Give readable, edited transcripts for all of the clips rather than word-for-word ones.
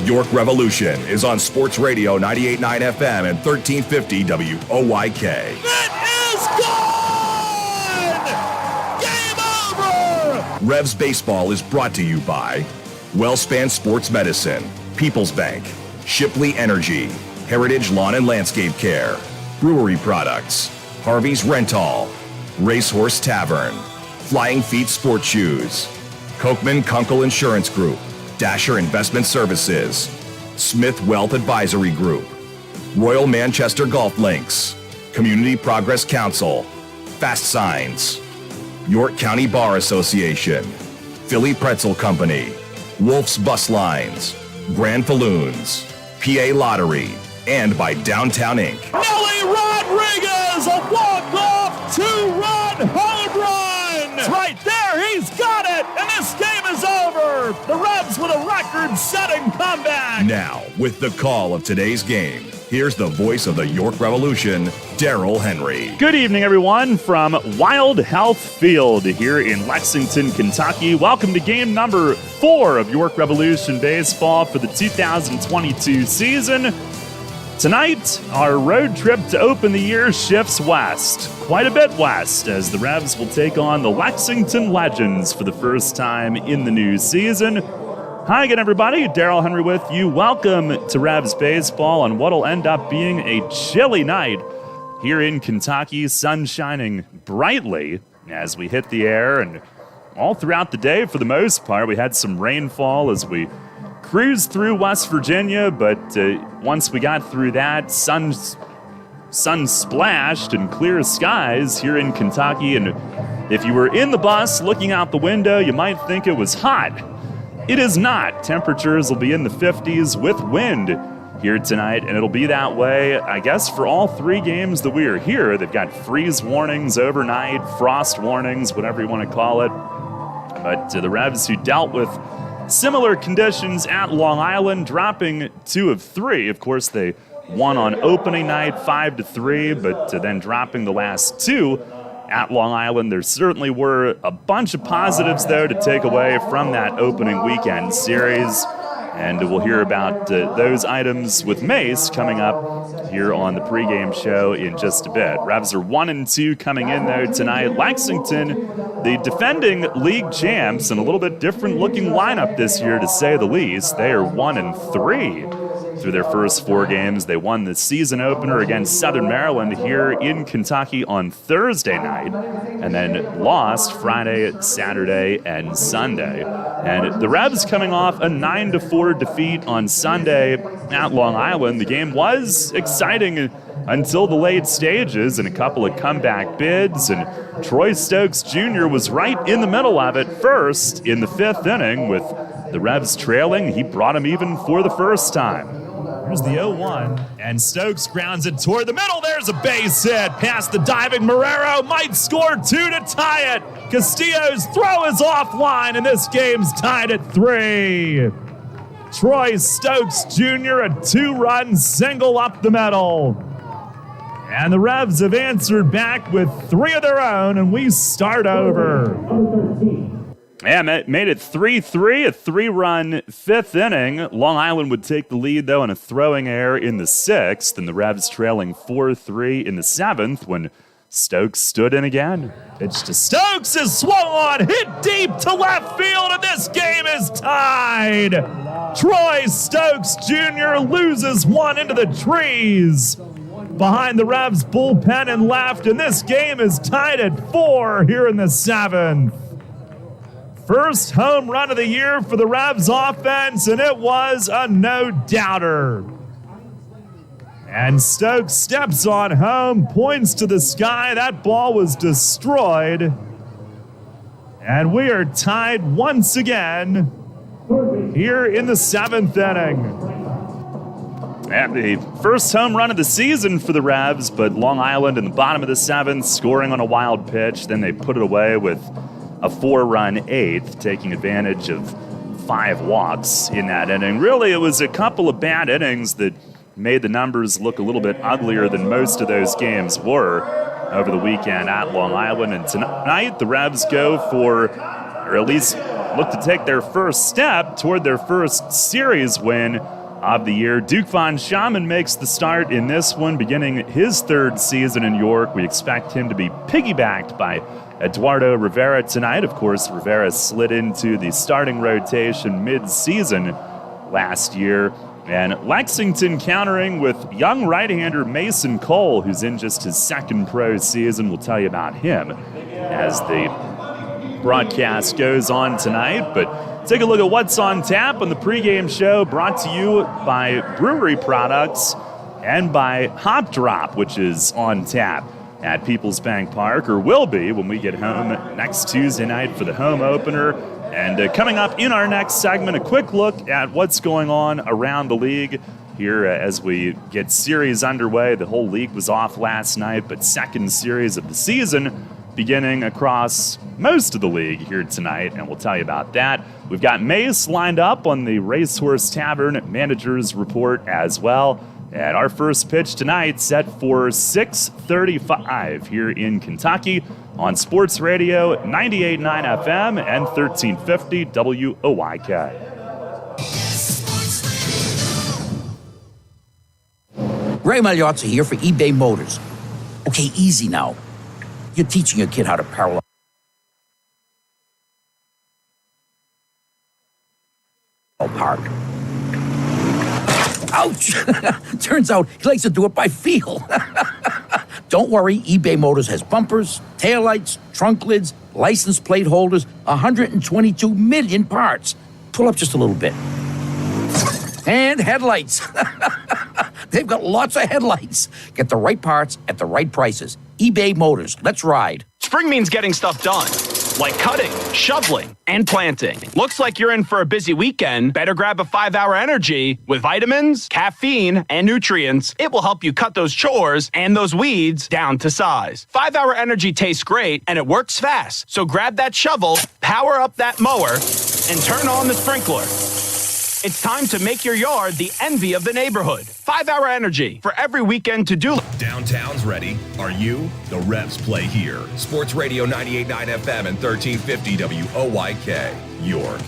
York Revolution is on Sports Radio 98.9 FM and 1350 WOYK. It is gone! Game over! Revs Baseball is brought to you by Wellspan Sports Medicine, People's Bank, Shipley Energy, Heritage Lawn and Landscape Care, Brewery Products, Harvey's Rental, Racehorse Tavern, Flying Feet Sports Shoes, Kochman Kunkel Insurance Group, Dasher Investment Services, Smith Wealth Advisory Group, Royal Manchester Golf Links, Community Progress Council, Fast Signs, York County Bar Association, Philly Pretzel Company, Wolf's Bus Lines, Grand Falloons, PA Lottery, and by Downtown Inc. Nelly Rodriguez, a walk-off two-run home run! It's right there, he's got it, and this game is over! The Revs with a record-setting comeback! Now, with the call of today's game, here's the voice of the York Revolution, Daryl Henry. Good evening, everyone, from Wild Health Field here in Lexington, Kentucky. Welcome to game number 4 of York Revolution Baseball for the 2022 season. Tonight, our road trip to open the year shifts west, quite a bit west, as the Revs will take on the Lexington Legends for the first time in the new season. Hi again, everybody. Daryl Henry with you. Welcome to Revs Baseball on what will end up being a chilly night here in Kentucky. Sun shining brightly as we hit the air, and all throughout the day, for the most part, we had some rainfall as we cruised through West Virginia, but once we got through that, sun splashed and clear skies here in Kentucky. And if you were in the bus looking out the window, you might think it was hot. It is not. Temperatures will be in the 50s with wind here tonight, and it'll be that way, I guess, for all 3 games that we are here. They've got freeze warnings overnight, frost warnings, whatever you want to call it. But the Revs, who dealt with similar conditions at Long Island, dropping 2 of 3. Of course, they won on opening night 5-3, but then dropping the last 2 at Long Island. There certainly were a bunch of positives, though, to take away from that opening weekend series. And we'll hear about those items with Mace coming up here on the pregame show in just a bit. Revs are 1-2 coming in, though, tonight. Lexington, the defending league champs, and a little bit different looking lineup this year, to say the least. They are 1-3 through their first 4 games. They won the season opener against Southern Maryland here in Kentucky on Thursday night, and then lost Friday, Saturday, and Sunday. And the Revs coming off a 9-4 defeat on Sunday at Long Island. The game was exciting until the late stages and a couple of comeback bids, and Troy Stokes Jr. was right in the middle of it first in the 5th inning. With the Revs trailing, he brought him even for the first time. Here's the 0-1, and Stokes grounds it toward the middle. There's a base hit past the diving Marrero. Might score 2 to tie it. Castillo's throw is offline, and this game's tied at 3. Troy Stokes Jr., a 2-run single up the middle. And the Revs have answered back with 3 of their own, and we start over. Yeah, made it 3-3, a 3-run 5th inning. Long Island would take the lead, though, in a throwing error in the 6th, and the Revs trailing 4-3 in the 7th when Stokes stood in again. Pitch to Stokes is swung on, hit deep to left field, and this game is tied. Troy Stokes Jr. loses one into the trees behind the Revs bullpen and left, and this game is tied at 4 here in the 7th. First home run of the year for the Revs offense, and it was a no-doubter. And Stokes steps on home, points to the sky. That ball was destroyed. And we are tied once again here in the 7th inning. And the first home run of the season for the Revs, but Long Island in the bottom of the 7th, scoring on a wild pitch. Then they put it away with a 4-run 8th, taking advantage of 5 walks in that inning. Really, it was a couple of bad innings that made the numbers look a little bit uglier than most of those games were over the weekend at Long Island. And tonight, the Revs go for, or at least look to take their first step toward their first series win of the year. Duke Von Schaman makes the start in this one, beginning his third season in York. We expect him to be piggybacked by Eduardo Rivera tonight. Of course, Rivera slid into the starting rotation mid-season last year. And Lexington countering with young right-hander Mason Cole, who's in just his second pro season. We'll tell you about him as the broadcast goes on tonight. But take a look at what's on tap on the pregame show, brought to you by Brewery Products and by Hop Drop, which is on tap at Peoples Bank Park, or will be when we get home next Tuesday night for the home opener. And coming up in our next segment, a quick look at what's going on around the league here as we get series underway. The whole league was off last night, but second series of the season beginning across most of the league here tonight, and we'll tell you about that. We've got Mace lined up on the Racehorse Tavern Managers Report as well. And our first pitch tonight set for 6:35 here in Kentucky on Sports Radio 98.9 FM and 1350 WOYK. Ray Magliozzi here for eBay Motors. Okay, easy now. You're teaching your kid how to parallel park. Ouch! Turns out he likes to do it by feel. Don't worry, eBay Motors has bumpers, taillights, trunk lids, license plate holders, 122 million parts. Pull up just a little bit. And headlights. They've got lots of headlights. Get the right parts at the right prices. eBay Motors. Let's ride. Spring means getting stuff done, like cutting, shoveling, and planting. Looks like you're in for a busy weekend. Better grab a 5-Hour Energy with vitamins, caffeine, and nutrients. It will help you cut those chores and those weeds down to size. 5-Hour Energy tastes great, and it works fast. So grab that shovel, power up that mower, and turn on the sprinkler. It's time to make your yard the envy of the neighborhood. 5-Hour Energy for every weekend to-do. Downtown's ready. Are you? The Revs play here. Sports Radio 98.9 FM and 1350 WOYK, York.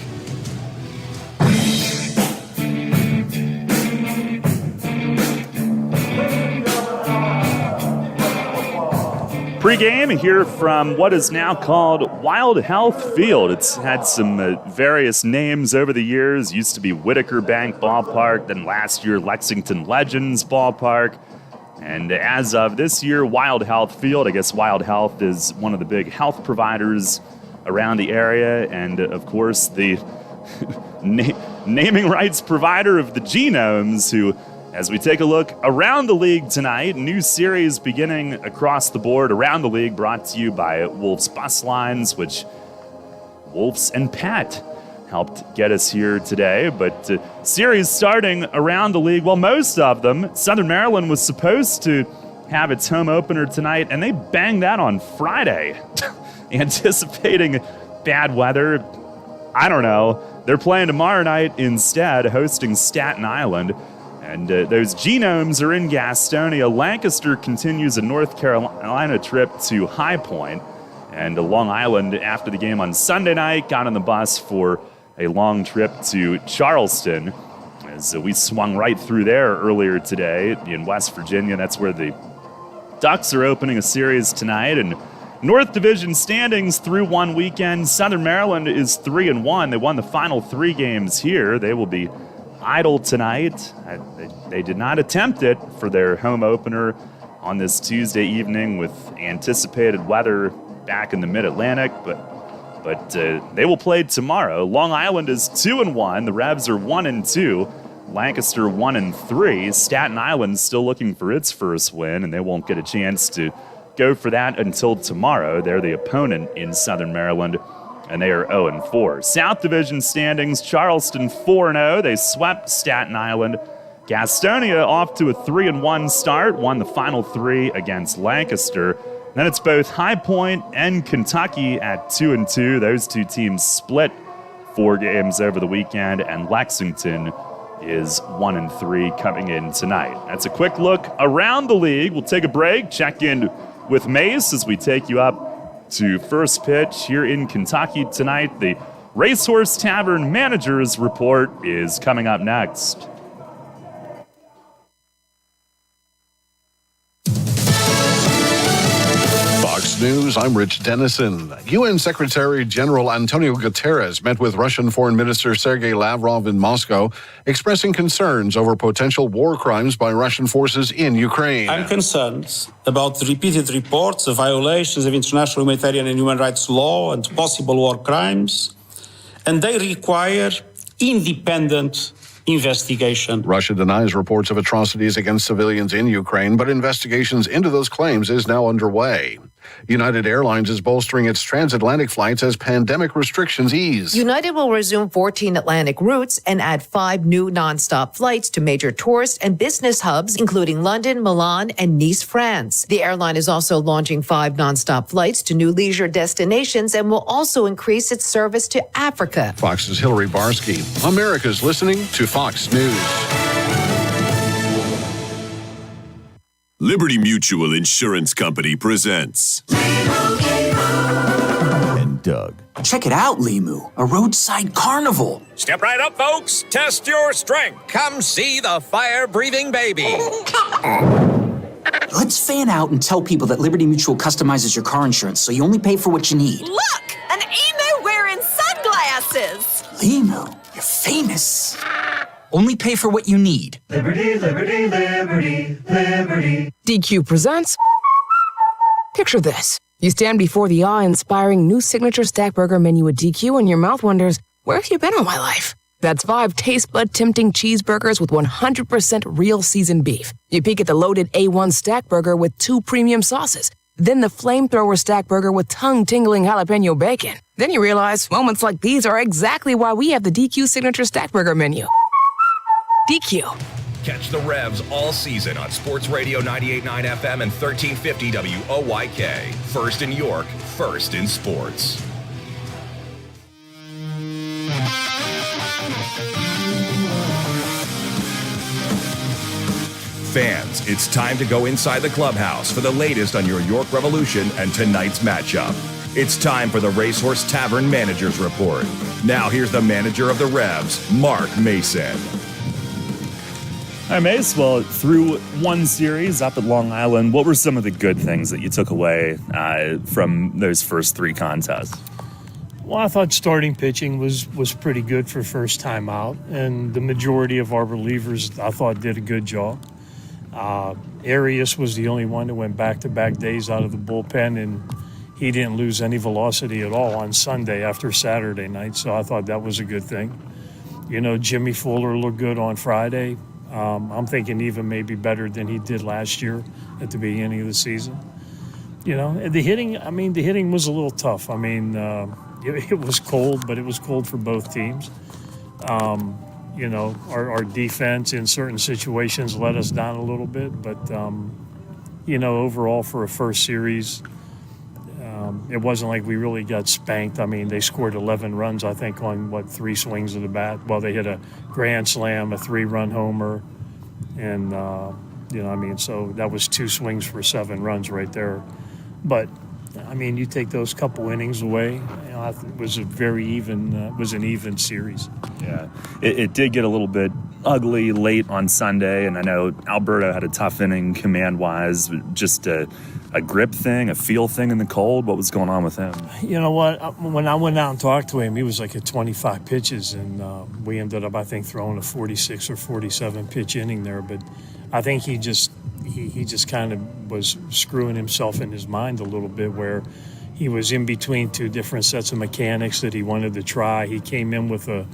Pregame here from what is now called Wild Health Field. It's had some various names over the years. Used to be Whitaker Bank Ballpark, then last year Lexington Legends Ballpark. And as of this year, Wild Health Field. I guess Wild Health is one of the big health providers around the area. And of course, the naming rights provider of the Genomes, who, as we take a look around the league tonight, new series beginning across the board around the league, brought to you by Wolf's Bus Lines, which Wolf's and Pat helped get us here today. But series starting around the league, well, most of them. Southern Maryland was supposed to have its home opener tonight, and they banged that on Friday, anticipating bad weather. I don't know. They're playing tomorrow night instead, hosting Staten Island. And those Genomes are in Gastonia. Lancaster continues a North Carolina trip to High Point. And Long Island, after the game on Sunday night, got on the bus for a long trip to Charleston. As we swung right through there earlier today in West Virginia. That's where the Ducks are opening a series tonight. And North Division standings through one weekend. Southern Maryland is 3-1. They won the final 3 games here. They will be idle tonight. They did not attempt it for their home opener on this Tuesday evening with anticipated weather back in the Mid-Atlantic, but they will play tomorrow. Long Island is 2-1. The Revs are 1-2. Lancaster 1-3. Staten Island still looking for its first win, and they won't get a chance to go for that until tomorrow. They're the opponent in Southern Maryland, and they are 0-4. South Division standings, Charleston 4-0. They swept Staten Island. Gastonia off to a 3-1 start, won the final 3 against Lancaster. Then it's both High Point and Kentucky at 2-2. Those two teams split 4 games over the weekend, and Lexington is 1-3 coming in tonight. That's a quick look around the league. We'll take a break, check in with Mace as we take you up to first pitch here in Kentucky tonight. The Racehorse Tavern Managers Report is coming up next. News, I'm Rich Dennison. UN Secretary General Antonio Guterres met with Russian Foreign Minister Sergei Lavrov in Moscow, expressing concerns over potential war crimes by Russian forces in Ukraine. I'm concerned about the repeated reports of violations of international humanitarian and human rights law and possible war crimes, and they require independent investigation. Russia denies reports of atrocities against civilians in Ukraine, but investigations into those claims is now underway. United Airlines is bolstering its transatlantic flights as pandemic restrictions ease. United will resume 14 Atlantic routes and add 5 new nonstop flights to major tourist and business hubs, including London, Milan, and Nice, France. The airline is also launching 5 nonstop flights to new leisure destinations and will also increase its service to Africa. Fox's Hillary Barsky. America's listening to Fox News. Liberty Mutual Insurance Company presents And Doug. Check it out, Limu, a roadside carnival. Step right up, folks. Test your strength. Come see the fire-breathing baby. Let's fan out and tell people that Liberty Mutual customizes your car insurance so you only pay for what you need. Look, an emu wearing sunglasses. Limu, you're famous. Only pay for what you need. Liberty, liberty, liberty, liberty. DQ presents. Picture this. You stand before the awe-inspiring new signature stack burger menu at DQ and your mouth wonders, where have you been all my life? That's 5 taste bud-tempting cheeseburgers with 100% real seasoned beef. You peek at the loaded A1 stack burger with 2 premium sauces. Then the flamethrower stack burger with tongue-tingling jalapeno bacon. Then you realize moments like these are exactly why we have the DQ signature stack burger menu. DQ. Catch the Revs all season on Sports Radio 98.9 FM and 1350 WOYK. First in York, first in sports. Fans, it's time to go inside the clubhouse for the latest on your York Revolution and tonight's matchup. It's time for the Racehorse Tavern Managers Report. Now here's the manager of the Revs, Mark Mason. Hi, Mace. Well, through one series up at Long Island, what were some of the good things that you took away from those first 3 contests? Well, I thought starting pitching was pretty good for first time out, and the majority of our relievers I thought did a good job. Arias was the only one that went back-to-back days out of the bullpen, and he didn't lose any velocity at all on Sunday after Saturday night, so I thought that was a good thing. You know, Jimmy Fuller looked good on Friday. I'm thinking even maybe better than he did last year at the beginning of the season. You know, the hitting was a little tough. I mean, it was cold, but it was cold for both teams. You know, our defense in certain situations let us down a little bit, but, you know, overall for a first series, it wasn't like we really got spanked. I mean, they scored 11 runs, I think, on, 3 swings of the bat. Well, they hit a grand slam, a 3-run homer, and, you know, I mean, so that was 2 swings for 7 runs right there. But, I mean, you take those couple innings away, you know, it was a very even, was an even series. Yeah, it did get a little bit ugly late on Sunday, and I know Alberto had a tough inning command-wise, just a grip thing, a feel thing in the cold. What was going on with him? You know what? When I went out and talked to him, he was like at 25 pitches, and we ended up, I think, throwing a 46 or 47 pitch inning there. But I think he just kind of was screwing himself in his mind a little bit, where he was in between 2 different sets of mechanics that he wanted to try. He came in with a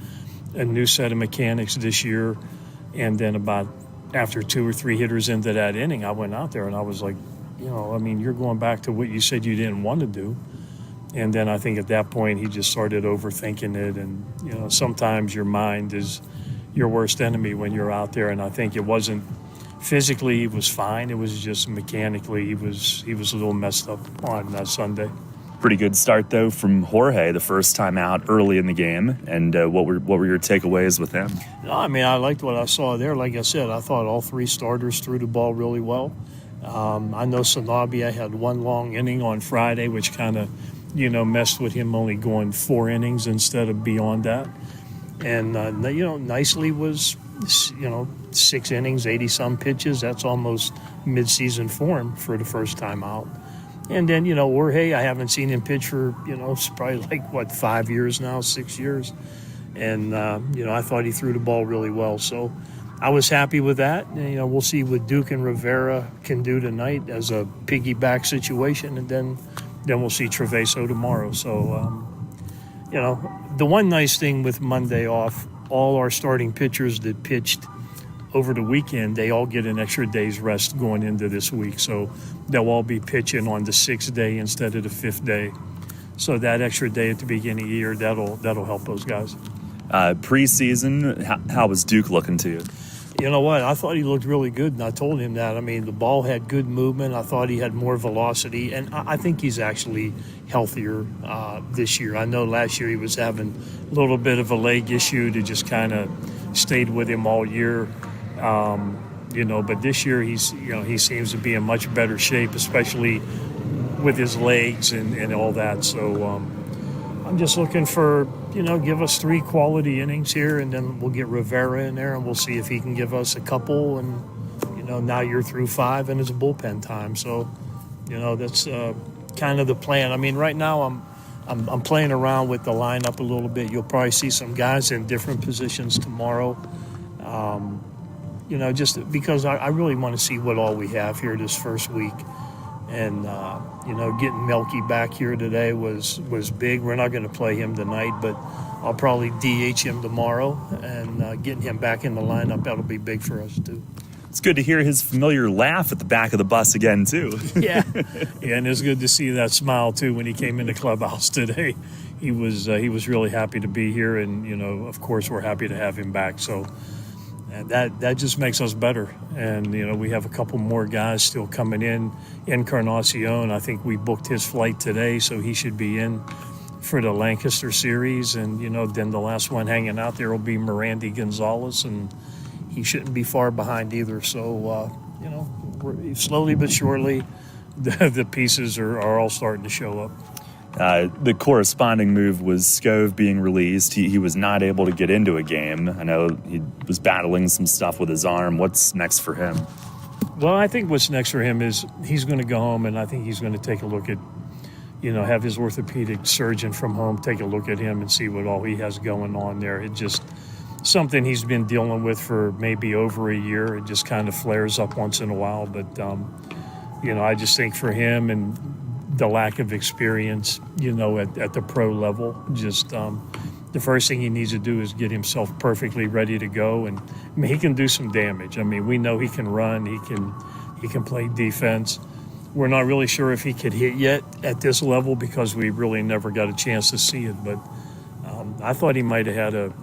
new set of mechanics this year, and then about after 2 or 3 hitters into that inning, I went out there and I was like, you know, I mean, you're going back to what you said you didn't want to do. And then I think at that point he just started overthinking it. And, you know, sometimes your mind is your worst enemy when you're out there. And I think it wasn't physically, he was fine. It was just mechanically, he was a little messed up on that Sunday. Pretty good start, though, from Jorge the first time out early in the game. And what were your takeaways with him? No, I mean, I liked what I saw there. Like I said, I thought all 3 starters threw the ball really well. I know Sanabria had 1 long inning on Friday, which kind of, you know, messed with him only going 4 innings instead of beyond that. And, you know, Nicely was, you know, 6 innings, 80-some pitches. That's almost midseason form for the first time out. And then, Jorge, I haven't seen him pitch for, it's probably 5 years now, 6 years. And, I thought he threw the ball really well. So I was happy with that. And, we'll see what Duke and Rivera can do tonight as a piggyback situation. And then we'll see Treviso tomorrow. So, the one nice thing with Monday off, all our starting pitchers that pitched over the weekend, they all get an extra day's rest going into this week. So they'll all be pitching on the 6th day instead of the 5th day. So that extra day at the beginning of the year, that'll help those guys. Preseason, how was Duke looking to you? You know what? I thought he looked really good, and I told him that. I mean, the ball had good movement. I thought he had more velocity, and I think he's actually healthier this year. I know last year he was having a little bit of a leg issue that just kind of stayed with him all year. But this year he seems to be in much better shape, especially with his legs and all that. So I'm just looking for, give us 3 quality innings here, and then we'll get Rivera in there, and we'll see if he can give us a couple. And, now you're through 5, and it's bullpen time. So, that's kind of the plan. I mean, right now I'm playing around with the lineup a little bit. You'll probably see some guys in different positions tomorrow. Just because I really want to see what all we have here this first week. And, getting Melky back here today was big. We're not going to play him tonight, but I'll probably DH him tomorrow. And getting him back in the lineup, that'll be big for us, too. It's good to hear his familiar laugh at the back of the bus again, too. Yeah, and it's good to see that smile, too, when he came in the clubhouse today. He was really happy to be here, and, of course, we're happy to have him back. So and that just makes us better. And, we have a couple more guys still coming in. Encarnacion, I think we booked his flight today, so he should be in for the Lancaster series. And, then the last one hanging out there will be Mirandy Gonzalez, and he shouldn't be far behind either. So, we're slowly but surely, the pieces are all starting to show up. The corresponding move was Scove being released. He was not able to get into a game. I know he was battling some stuff with his arm. What's next for him? Well, I think what's next for him is he's going to go home, and I think he's going to take a look at, have his orthopedic surgeon from home take a look at him and see what all he has going on there. It just something he's been dealing with for maybe over a year. It just kind of flares up once in a while. But, I just think for him and the lack of experience, at the pro level, just the first thing he needs to do is get himself perfectly ready to go. And he can do some damage. I mean, we know he can run, he can play defense. We're not really sure if he could hit yet at this level because we really never got a chance to see it. But I thought he might have had a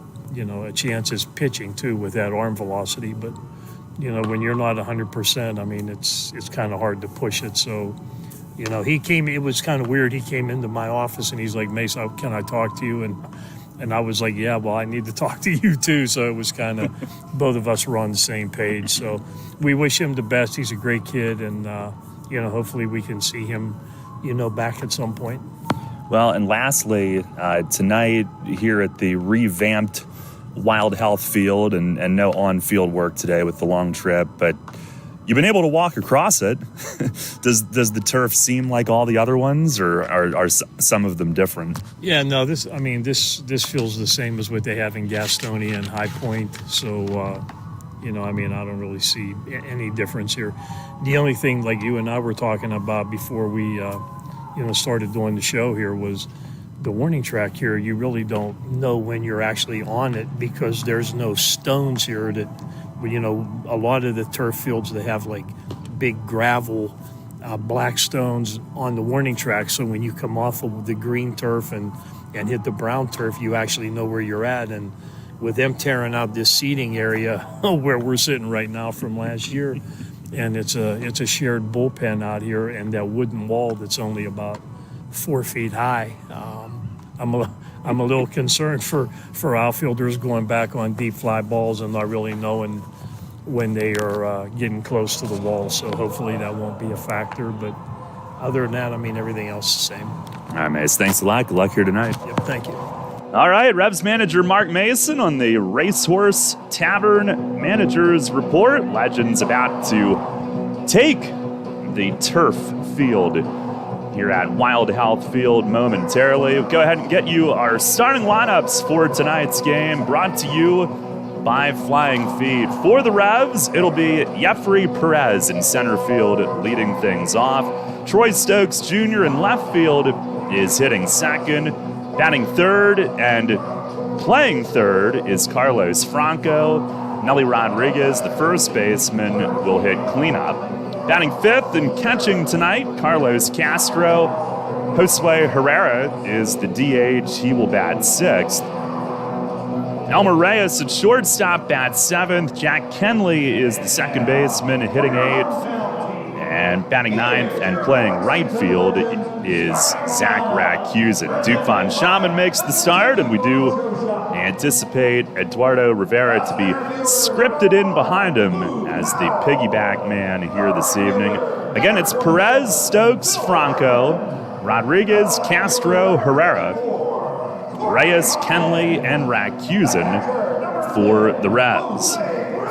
chance as pitching too with that arm velocity. But when you're not 100%, I mean, it's kind of hard to push it. So. It was kind of weird. He came into my office and he's like, Mace, can I talk to you? And I was like, yeah, well, I need to talk to you too. So it was kind of, both of us were on the same page. So we wish him the best. He's a great kid. And, hopefully we can see him, back at some point. Well, and lastly, tonight here at the revamped Wild Health Field and no on-field work today with the long trip, but you've been able to walk across it. Does the turf seem like all the other ones, or are some of them different? Yeah, no. This feels the same as what they have in Gastonia and High Point. So, I don't really see any difference here. The only thing, like you and I were talking about before we, started doing the show here, was the warning track here. You really don't know when you're actually on it because there's no stones here that. A lot of the turf fields, they have like big gravel, black stones on the warning track. So when you come off of the green turf and hit the brown turf, you actually know where you're at. And with them tearing out this seating area where we're sitting right now from last year, and it's a shared bullpen out here, and that wooden wall that's only about 4 feet high. I'm a little concerned for outfielders going back on deep fly balls and not really knowing when they are getting close to the wall. So hopefully that won't be a factor. But other than that, everything else is the same. All right, Mace. Thanks a lot. Good luck here tonight. Yep, thank you. All right, Revs manager Mark Mason on the Racehorse Tavern Managers Report. Legends about to take the turf field here at Wild Health Field momentarily. We'll go ahead and get you our starting lineups for tonight's game, brought to you by Flying Feet. For the Revs, it'll be Jeffrey Perez in center field leading things off. Troy Stokes Jr. in left field is hitting second. Batting third and playing third is Carlos Franco. Nelly Rodriguez, the first baseman, will hit cleanup. Batting fifth and catching tonight, Carlos Castro. Josue Herrera is the DH. He will bat sixth. Elmer Reyes at shortstop bats seventh. Jack Kenley is the second baseman, hitting eighth. And batting ninth and playing right field is Zach Rakusin. Duke Von Schaman makes the start, and we do anticipate Eduardo Rivera to be scripted in behind him as the piggyback man here this evening. Again, it's Perez, Stokes, Franco, Rodriguez, Castro, Herrera, Reyes, Kenley, and Rakusin for the Revs.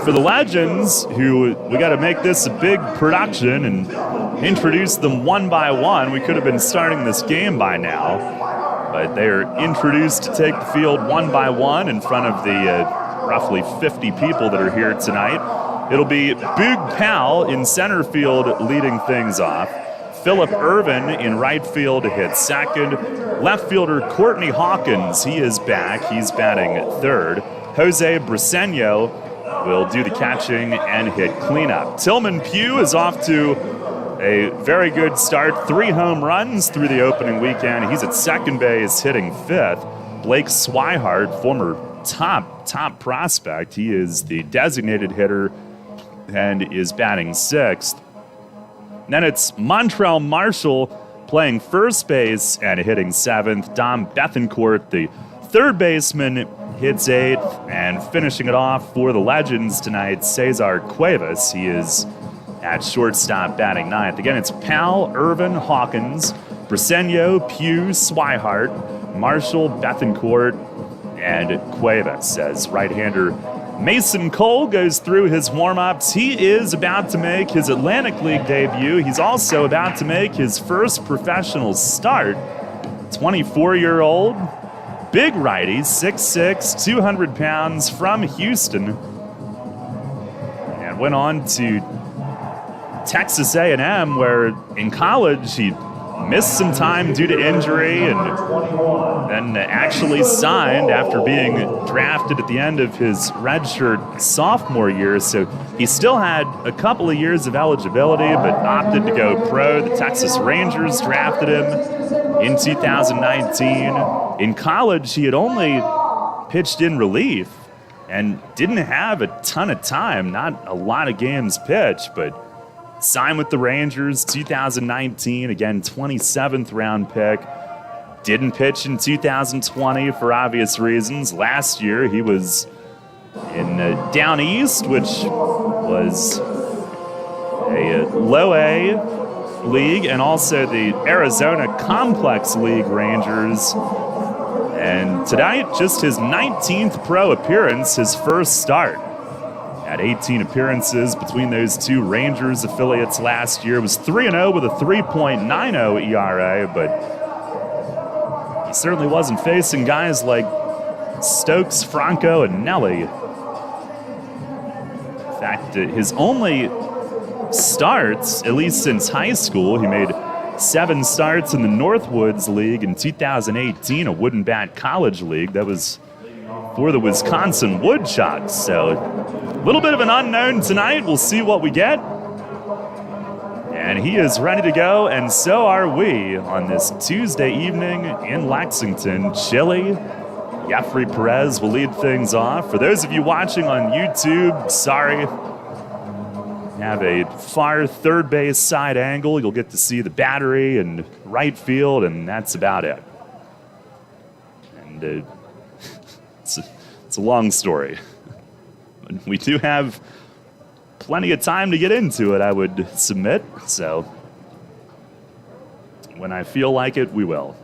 For the Legends, who we got to make this a big production and introduce them one by one. We could have been starting this game by now, but they are introduced to take the field one by one in front of the roughly 50 people that are here tonight. It'll be Boog Powell in center field leading things off. Philip Irvin in right field hits second. Left fielder Courtney Hawkins, he is back. He's batting third. Jose Briseño will do the catching and hit cleanup. Tillman Pugh is off to a very good start. 3 home runs through the opening weekend. He's at second base hitting fifth. Blake Swihart, former top prospect. He is the designated hitter and is batting sixth. Then it's Montrell Marshall playing first base and hitting seventh. Dom Bethencourt, the third baseman, hits eighth. And finishing it off for the Legends tonight, Cesar Cuevas. He is at shortstop batting ninth. Again, it's Powell, Irvin, Hawkins, Briseño, Pugh, Swihart, Marshall, Bethencourt, and Cuevas as right-hander Mason Cole goes through his warm-ups. He is about to make his Atlantic League debut. He's also about to make his first professional start. 24-year-old, big righty, 6'6", 200 pounds, from Houston. And went on to Texas A&M, where in college he missed some time due to injury and then actually signed after being drafted at the end of his redshirt sophomore year. So he still had a couple of years of eligibility, but opted to go pro. The Texas Rangers drafted him in 2019. In college, he had only pitched in relief and didn't have a ton of time, not a lot of games pitched, but signed with the Rangers 2019, again 27th round pick. Didn't pitch in 2020 for obvious reasons. Last year he was in Down East, which was a low A league, and also the Arizona Complex League Rangers. And tonight, just his 19th pro appearance, his first start. Had 18 appearances between those two Rangers affiliates last year. Was 3-0 with a 3.90 ERA, but he certainly wasn't facing guys like Stokes, Franco, and Nelly. In fact, his only starts, at least since high school, he made 7 starts in the Northwoods League in 2018, a wooden bat college league. That was for the Wisconsin Woodchucks. So a little bit of an unknown tonight. We'll see what we get. And he is ready to go, and so are we on this Tuesday evening in Lexington. Chilly. Jeffrey Perez will lead things off. For those of you watching on YouTube, sorry. Have a far third base side angle. You'll get to see the battery and right field, and that's about it. And it's a long story. But we do have plenty of time to get into it, I would submit. So when I feel like it, we will.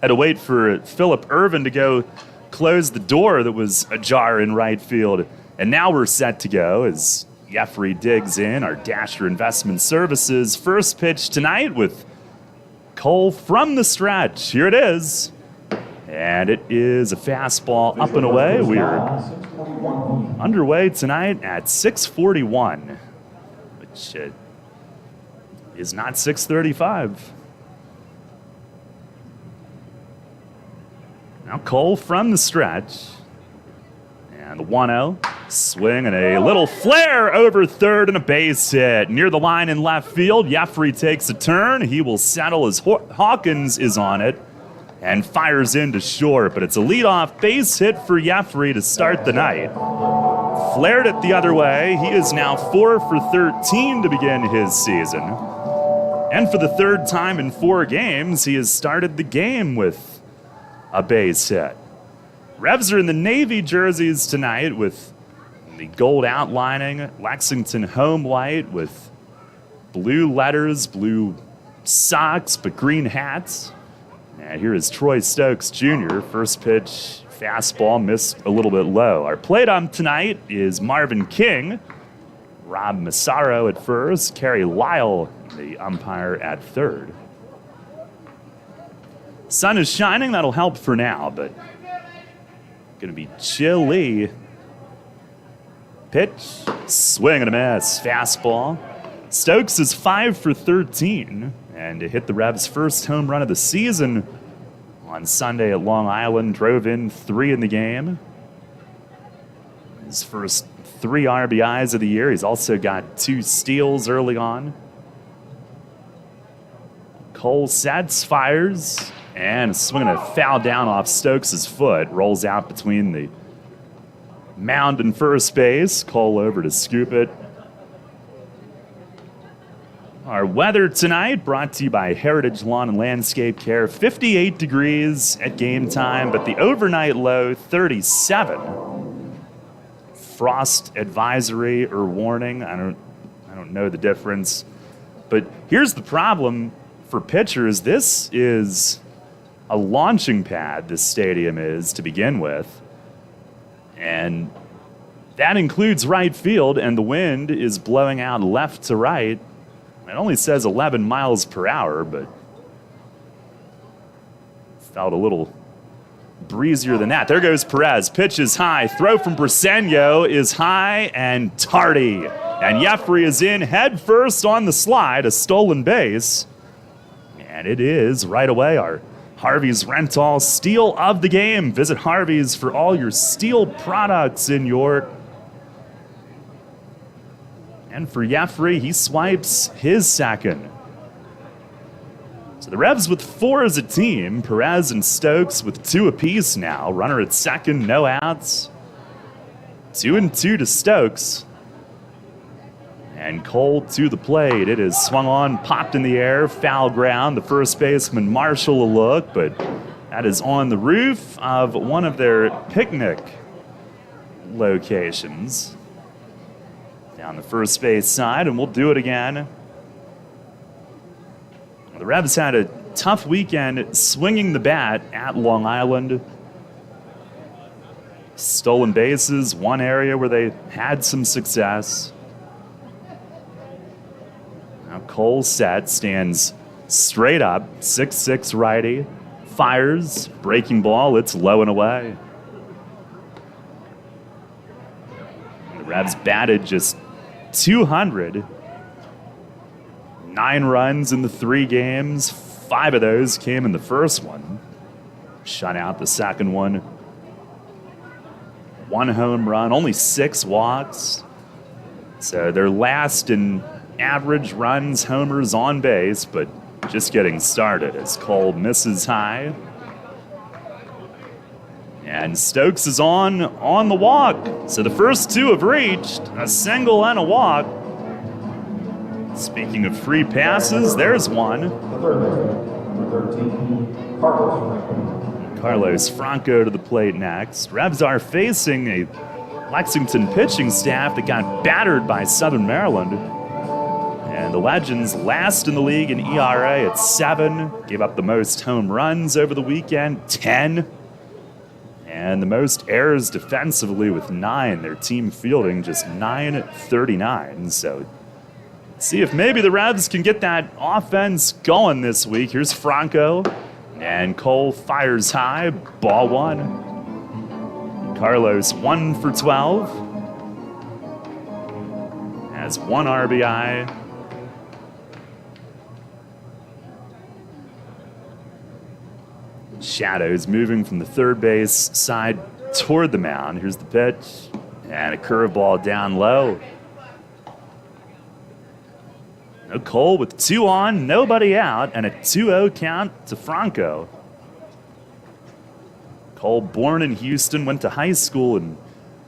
Had to wait for Philip Irvin to go close the door that was ajar in right field. And now we're set to go as Jeffrey digs in, our Dasher Investment Services first pitch tonight with Cole from the stretch. Here it is. And it is a fastball up and away. We are underway tonight at 6:41, which is not 6:35. Now Cole from the stretch. And the 1-0. Swing and a little flare over third and a base hit. Near the line in left field, Jeffrey takes a turn. He will settle as Hawkins is on it and fires into short. But it's a leadoff base hit for Jeffrey to start the night. Flared it the other way. He is now 4 for 13 to begin his season. And for the third time in 4 games, he has started the game with a base hit. Revs are in the navy jerseys tonight with the gold outlining, Lexington home white with blue letters, blue socks, but green hats. And here is Troy Stokes Jr. First pitch, fastball, missed a little bit low. Our plate ump tonight is Marvin King, Rob Massaro at first, Kerry Lyle, the umpire, at third. Sun is shining, that'll help for now, but going to be chilly. Pitch, swing and a miss, fastball. Stokes is 5 for 13 and hit the Revs' first home run of the season on Sunday at Long Island. Drove in 3 in the game. His first 3 RBIs of the year. He's also got 2 steals early on. Cole sets, fires, and swinging a foul down off Stokes' foot. Rolls out between the mound and first base. Cole over to scoop it. Our weather tonight brought to you by Heritage Lawn and Landscape Care. 58 degrees at game time, but the overnight low 37. Frost advisory or warning. I don't know the difference. But here's the problem for pitchers. This is a launching pad, this stadium is, to begin with. And that includes right field, and the wind is blowing out left to right. It only says 11 miles per hour, but felt a little breezier than that. There goes Perez. Pitch is high. Throw from Briseño is high and tardy. And Jeffrey is in head first on the slide, a stolen base. And it is right away our Harvey's Rental Steel of the game. Visit Harvey's for all your steel products in York. And for Jeffrey, he swipes his second. So the Revs with 4 as a team. Perez and Stokes with 2 apiece now. Runner at second, no outs. 2-2 to Stokes. And Cole to the plate. It is swung on, popped in the air, foul ground. The first baseman Marshall a look, but that is on the roof of one of their picnic locations. Down the first base side, and we'll do it again. The Revs had a tough weekend swinging the bat at Long Island. Stolen bases, one area where they had some success. Now Cole set, stands straight up, 6'6" righty, fires, breaking ball, it's low and away. And the Revs batted just .200. 9 runs in the 3 games. 5 of those came in the first one. Shut out the second one. 1 home run, only 6 walks. So they're last in average runs, homers, on base, but just getting started as Cole misses high. And Stokes is on the walk. So the first 2 have reached, a single and a walk. Speaking of free passes, there's one. Carlos Franco to the plate next. Revs are facing a Lexington pitching staff that got battered by Southern Maryland. And the Legends last in the league in ERA at 7. Gave up the most home runs over the weekend, 10. And the most errors defensively with 9. Their team fielding just .939. So See if maybe the Revs can get that offense going this week. Here's Franco, and Cole fires high, ball one. Carlos 1 for 12. Has 1 RBI. Shadows moving from the third base side toward the mound. Here's the pitch, and a curveball down low. No Cole with 2 on, nobody out, and a 2-0 count to Franco. Cole, born in Houston, went to high school in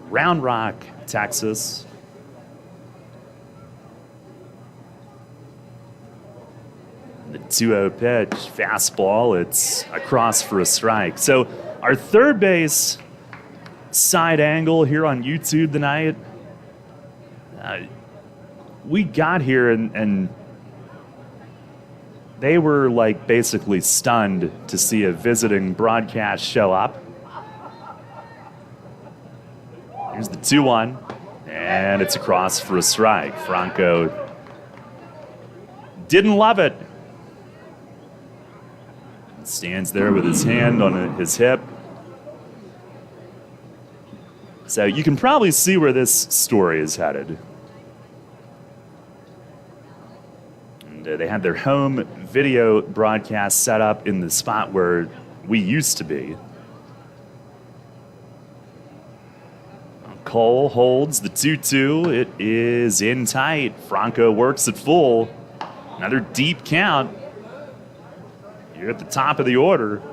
Round Rock, Texas. The 2-0 pitch, fastball, it's across for a strike. So our third base side angle here on YouTube tonight, we got here and they were like basically stunned to see a visiting broadcast show up. Here's the 2-1, and it's across for a strike. Franco didn't love it. Stands there with his hand on his hip. So you can probably see where this story is headed. And they had their home video broadcast set up in the spot where we used to be. Cole holds the 2-2. It is in tight. Franco works it full. Another deep count. You're at the top of the order.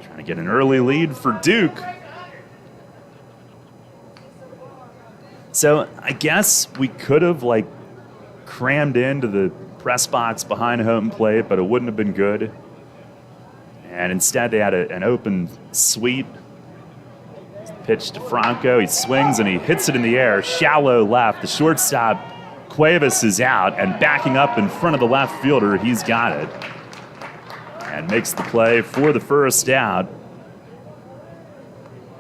Trying to get an early lead for Duke. So I guess we could have crammed into the press box behind home plate, but it wouldn't have been good. And instead they had an open suite. Pitch to Franco. He swings and he hits it in the air. Shallow left. The shortstop, Cuevas, is out, and backing up in front of the left fielder, he's got it. And makes the play for the first out.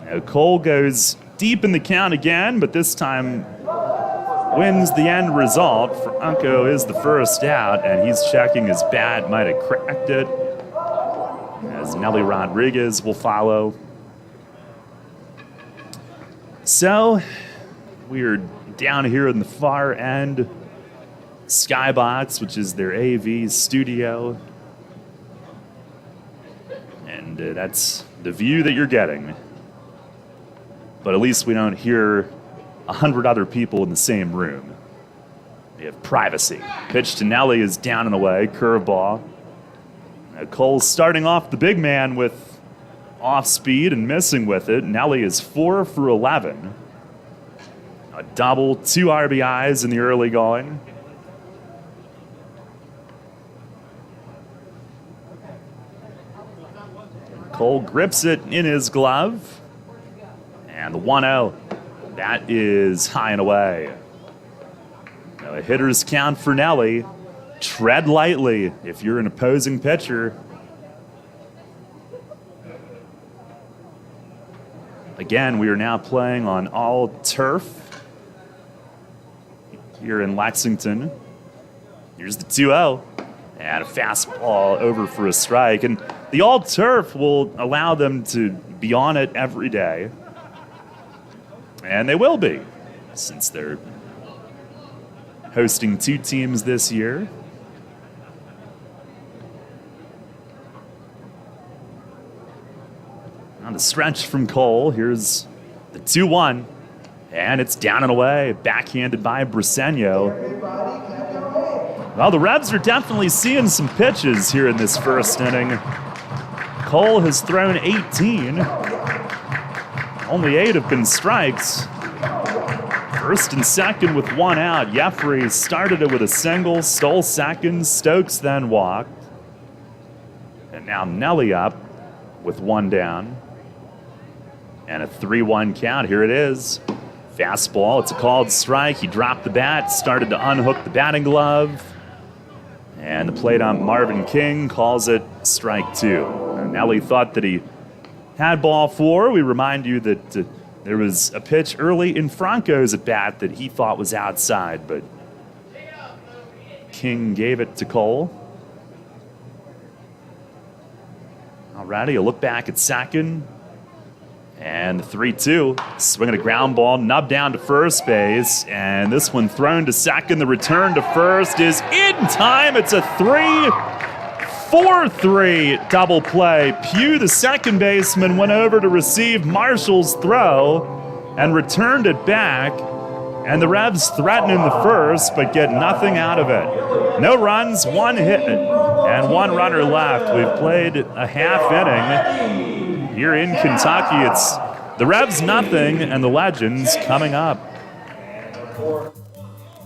Now Cole goes deep in the count again, but this time wins the end result. Franco is the first out, and he's checking his bat. Might have cracked it. As Nelly Rodriguez will follow. So we are down here in the far end skybox, which is their AV studio. And that's the view that you're getting. But at least we don't hear 100 other people in the same room. We have privacy. Pitch to Nelly is down and away. Curveball. Now Cole's starting off the big man with off speed and missing with it. Nelly is 4 for 11. A double, 2 RBIs in the early going. Cole grips it in his glove. And the 1-0. That is high and away. Now a hitter's count for Nelly. Tread lightly if you're an opposing pitcher. Again, we are now playing on all turf here in Lexington. Here's the 2-0. And a fastball over for a strike. And the all turf will allow them to be on it every day. And they will be, since they're hosting 2 teams this year. On the stretch from Cole, here's the 2-1. And it's down and away, backhanded by Briseño. Well, the Revs are definitely seeing some pitches here in this first inning. Cole has thrown 18. Only 8 have been strikes. First and second with 1 out. Jeffrey started it with a single, stole second. Stokes then walked. And now Nelly up with 1 down. And a 3-1 count. Here it is. Fastball. It's a called strike. He dropped the bat, started to unhook the batting glove. And the plate ump Marvin King calls it strike 2. And Nelly thought that he had ball 4. We remind you that there was a pitch early in Franco's at bat that he thought was outside, but King gave it to Cole. Alrighty, a look back at second. And the 3-2. Swinging a ground ball, nubbed down to first base. And this one thrown to second. The return to first is in time. It's a 3-4-3 double play. Pugh, the second baseman, went over to receive Marshall's throw and returned it back. And the Revs threaten in the first, but get nothing out of it. No runs, one hit, and one runner left. We've played a half inning here in Kentucky. It's the Revs nothing, and the Legends coming up.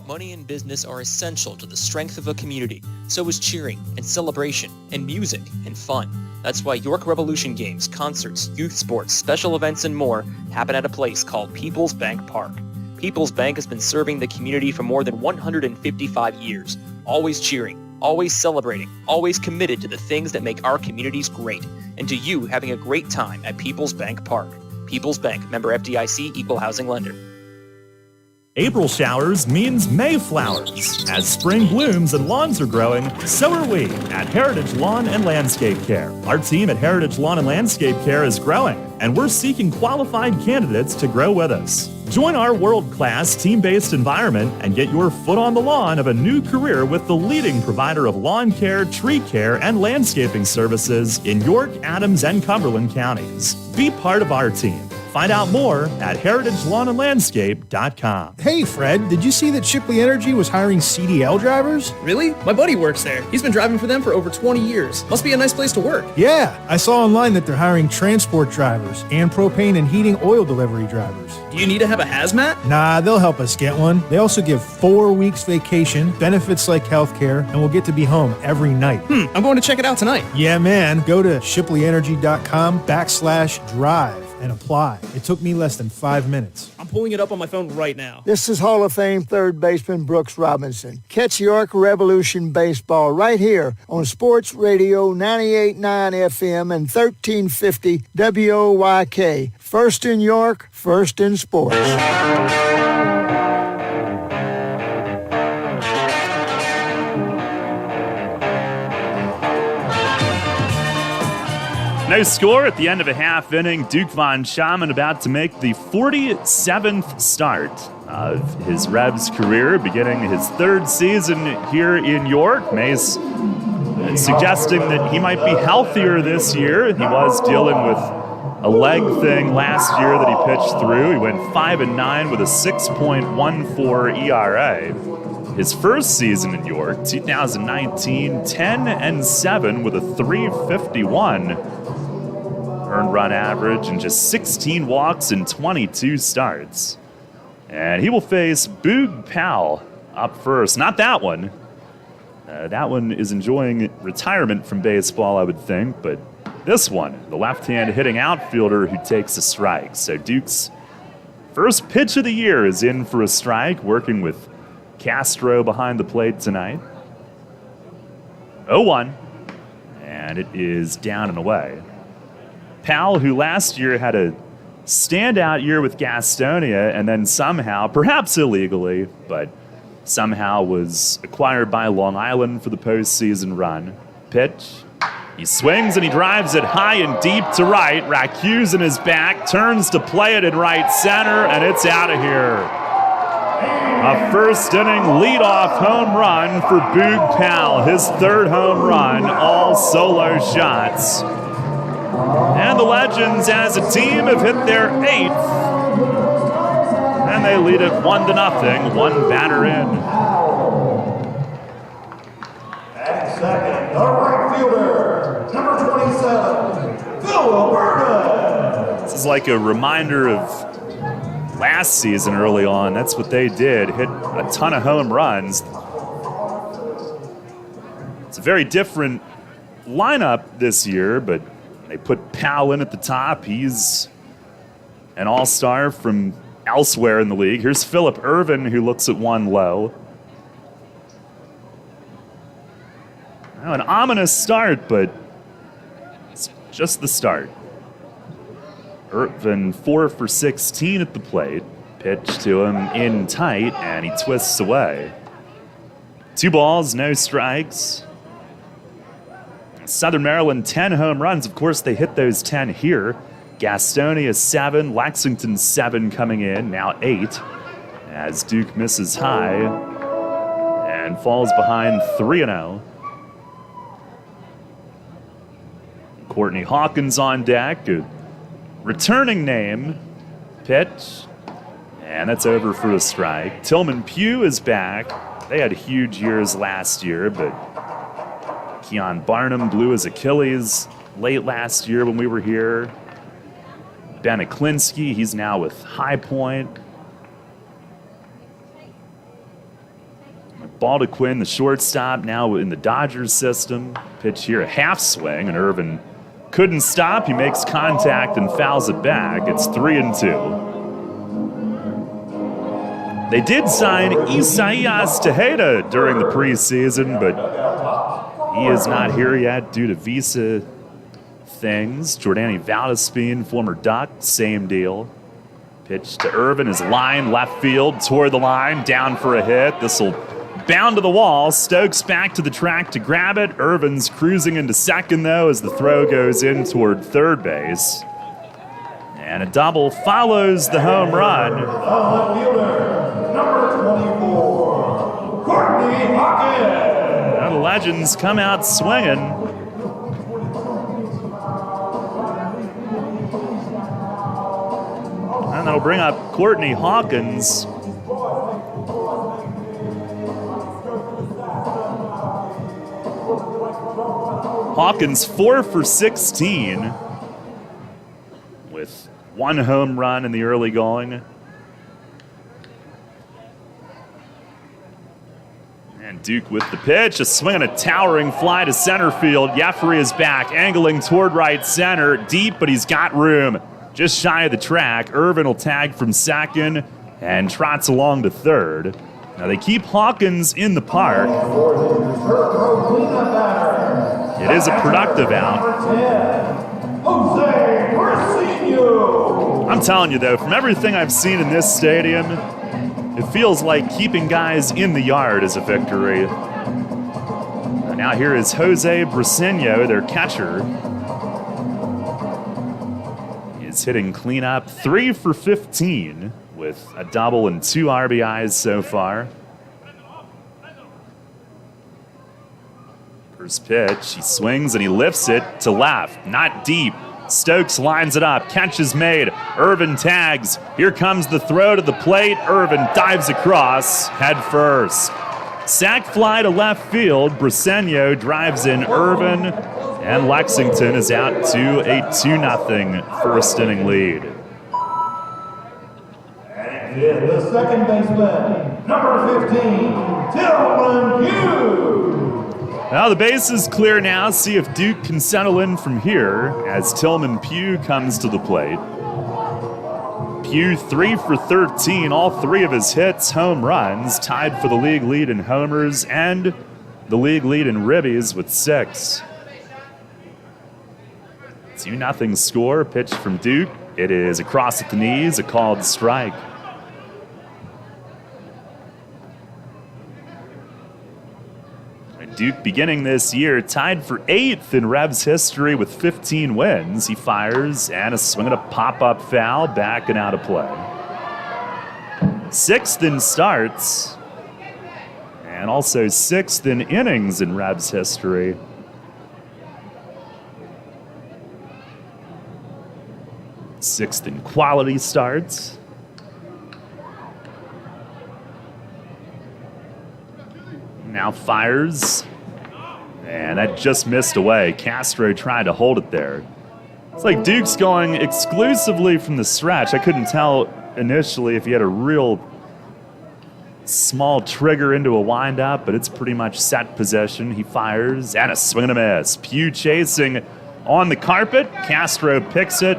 Money and business are essential to the strength of a community. So is cheering and celebration and music and fun. That's why York Revolution games, concerts, youth sports, special events, and more happen at a place called People's Bank Park. People's Bank has been serving the community for more than 155 years, always cheering, always celebrating, always committed to the things that make our communities great, and to you having a great time at People's Bank Park. People's Bank, member FDIC, equal housing lender. April showers means May flowers. As spring blooms and lawns are growing, so are we at Heritage Lawn and Landscape Care. Our team at Heritage Lawn and Landscape Care is growing, and we're seeking qualified candidates to grow with us. Join our world-class team-based environment and get your foot on the lawn of a new career with the leading provider of lawn care, tree care, and landscaping services in York, Adams, and Cumberland counties. Be part of our team. Find out more at heritagelawnandlandscape.com. Hey, Fred, did you see that Shipley Energy was hiring CDL drivers? Really? My buddy works there. He's been driving for them for over 20 years. Must be a nice place to work. Yeah, I saw online that they're hiring transport drivers and propane and heating oil delivery drivers. Do you need to have a hazmat? Nah, they'll help us get one. They also give 4 weeks vacation, benefits like healthcare, and we'll get to be home every night. I'm going to check it out tonight. Yeah, man. Go to shipleyenergy.com/drive. and apply. It took me less than 5 minutes. I'm pulling it up on my phone right now. This is Hall of Fame third baseman Brooks Robinson. Catch York Revolution baseball right here on Sports Radio 98.9 FM and 1350 WOYK. First in York, first in sports. No score at the end of a half inning. Duke Von Schaman about to make the 47th start of his Revs career, beginning his third season here in York. Mace suggesting that he might be healthier this year. He was dealing with a leg thing last year that he pitched through. He went 5-9 with a 6.14 ERA. His first season in York, 2019, 10-7 with a 351 earned run average and just 16 walks in 22 starts. And he will face Boog Powell up first. Not that one. That one is enjoying retirement from baseball, I would think, but this one, the left-hand hitting outfielder who takes a strike. So Duke's first pitch of the year is in for a strike, working with Castro behind the plate tonight. 0-1, and it is down and away. Powell, who last year had a standout year with Gastonia and then somehow, perhaps illegally, but somehow was acquired by Long Island for the postseason run. Pitch. He swings and he drives it high and deep to right. Racuse in his back, turns to play it in right center, and it's out of here. A first inning leadoff home run for Boog Powell. His third home run, all solo shots. And the Legends, as a team, have hit their 8th. And they lead it 1-0, one batter in. At second, the right fielder, number 27, Phil Alberta. This is like a reminder of last season early on. That's what they did, hit a ton of home runs. It's a very different lineup this year, but they put Powell in at the top. He's an all-star from elsewhere in the league. Here's Phillip Irvin, who looks at one low. Now, an ominous start, but it's just the start. Irvin 4 for 16 at the plate. Pitch to him in tight, and he twists away. 2 balls, no strikes. Southern Maryland, 10 home runs. Of course, they hit those 10 here. Gastonia, 7. Lexington, 7 coming in, now 8. As Duke misses high and falls behind 3-0. Courtney Hawkins on deck. A returning name. Pitch. And that's over for a strike. Tillman Pugh is back. They had huge years last year, but Keon Barnum blew his Achilles late last year when we were here. Ben Aklinski, he's now with High Point. Baldequin, the shortstop, now in the Dodgers system. Pitch here, a half swing, and Irvin couldn't stop. He makes contact and fouls it back. It's 3-2. They did sign Isaias Tejeda during the preseason, but he is not here yet due to visa things. Jordani Valdespin, former Duck, same deal. Pitch to Irvin is line left field toward the line, down for a hit. This will bound to the wall. Stokes back to the track to grab it. Irvin's cruising into second, though, as the throw goes in toward third base. And a double follows the home run. Number 24, Courtney Hawkins. Now the Legends come out swinging. And that'll bring up Courtney Hawkins. Hawkins 4 for 16 with 1 home run in the early going. And Duke with the pitch, a swing and a towering fly to center field. Jeffrey is back, angling toward right center, deep, but he's got room. Just shy of the track. Irvin will tag from second and trots along to third. Now they keep Hawkins in the park. It is a productive out. I'm telling you, though, from everything I've seen in this stadium, it feels like keeping guys in the yard is a victory. Now here is Jose Briseño, their catcher. He's hitting cleanup, 3 for 15 with a double and 2 RBIs so far. First pitch, he swings and he lifts it to left, not deep. Stokes lines it up, catch is made. Irvin tags. Here comes the throw to the plate. Irvin dives across, head first. Sac fly to left field. Briseño drives in Irvin, and Lexington is out to a 2-0 first inning lead. And the second baseman, number 15, Tillman Pugh. Now the base is clear now. See if Duke can settle in from here as Tillman Pugh comes to the plate. Pugh 3 for 13, all 3 of his hits home runs, tied for the league lead in homers and the league lead in ribbies with 6. 2-0 score, pitch from Duke. It is across at the knees, a called strike. Duke beginning this year tied for 8th in Revs history with 15 wins. He fires and a swing and a pop-up foul, back and out of play. 6th in starts and also 6th in innings in Revs history. Sixth in quality starts. Now fires, and that just missed away. Castro tried to hold it there. It's like Duke's going exclusively from the stretch. I couldn't tell initially if he had a real small trigger into a windup, but it's pretty much set possession. He fires, and a swing and a miss. Pugh chasing on the carpet. Castro picks it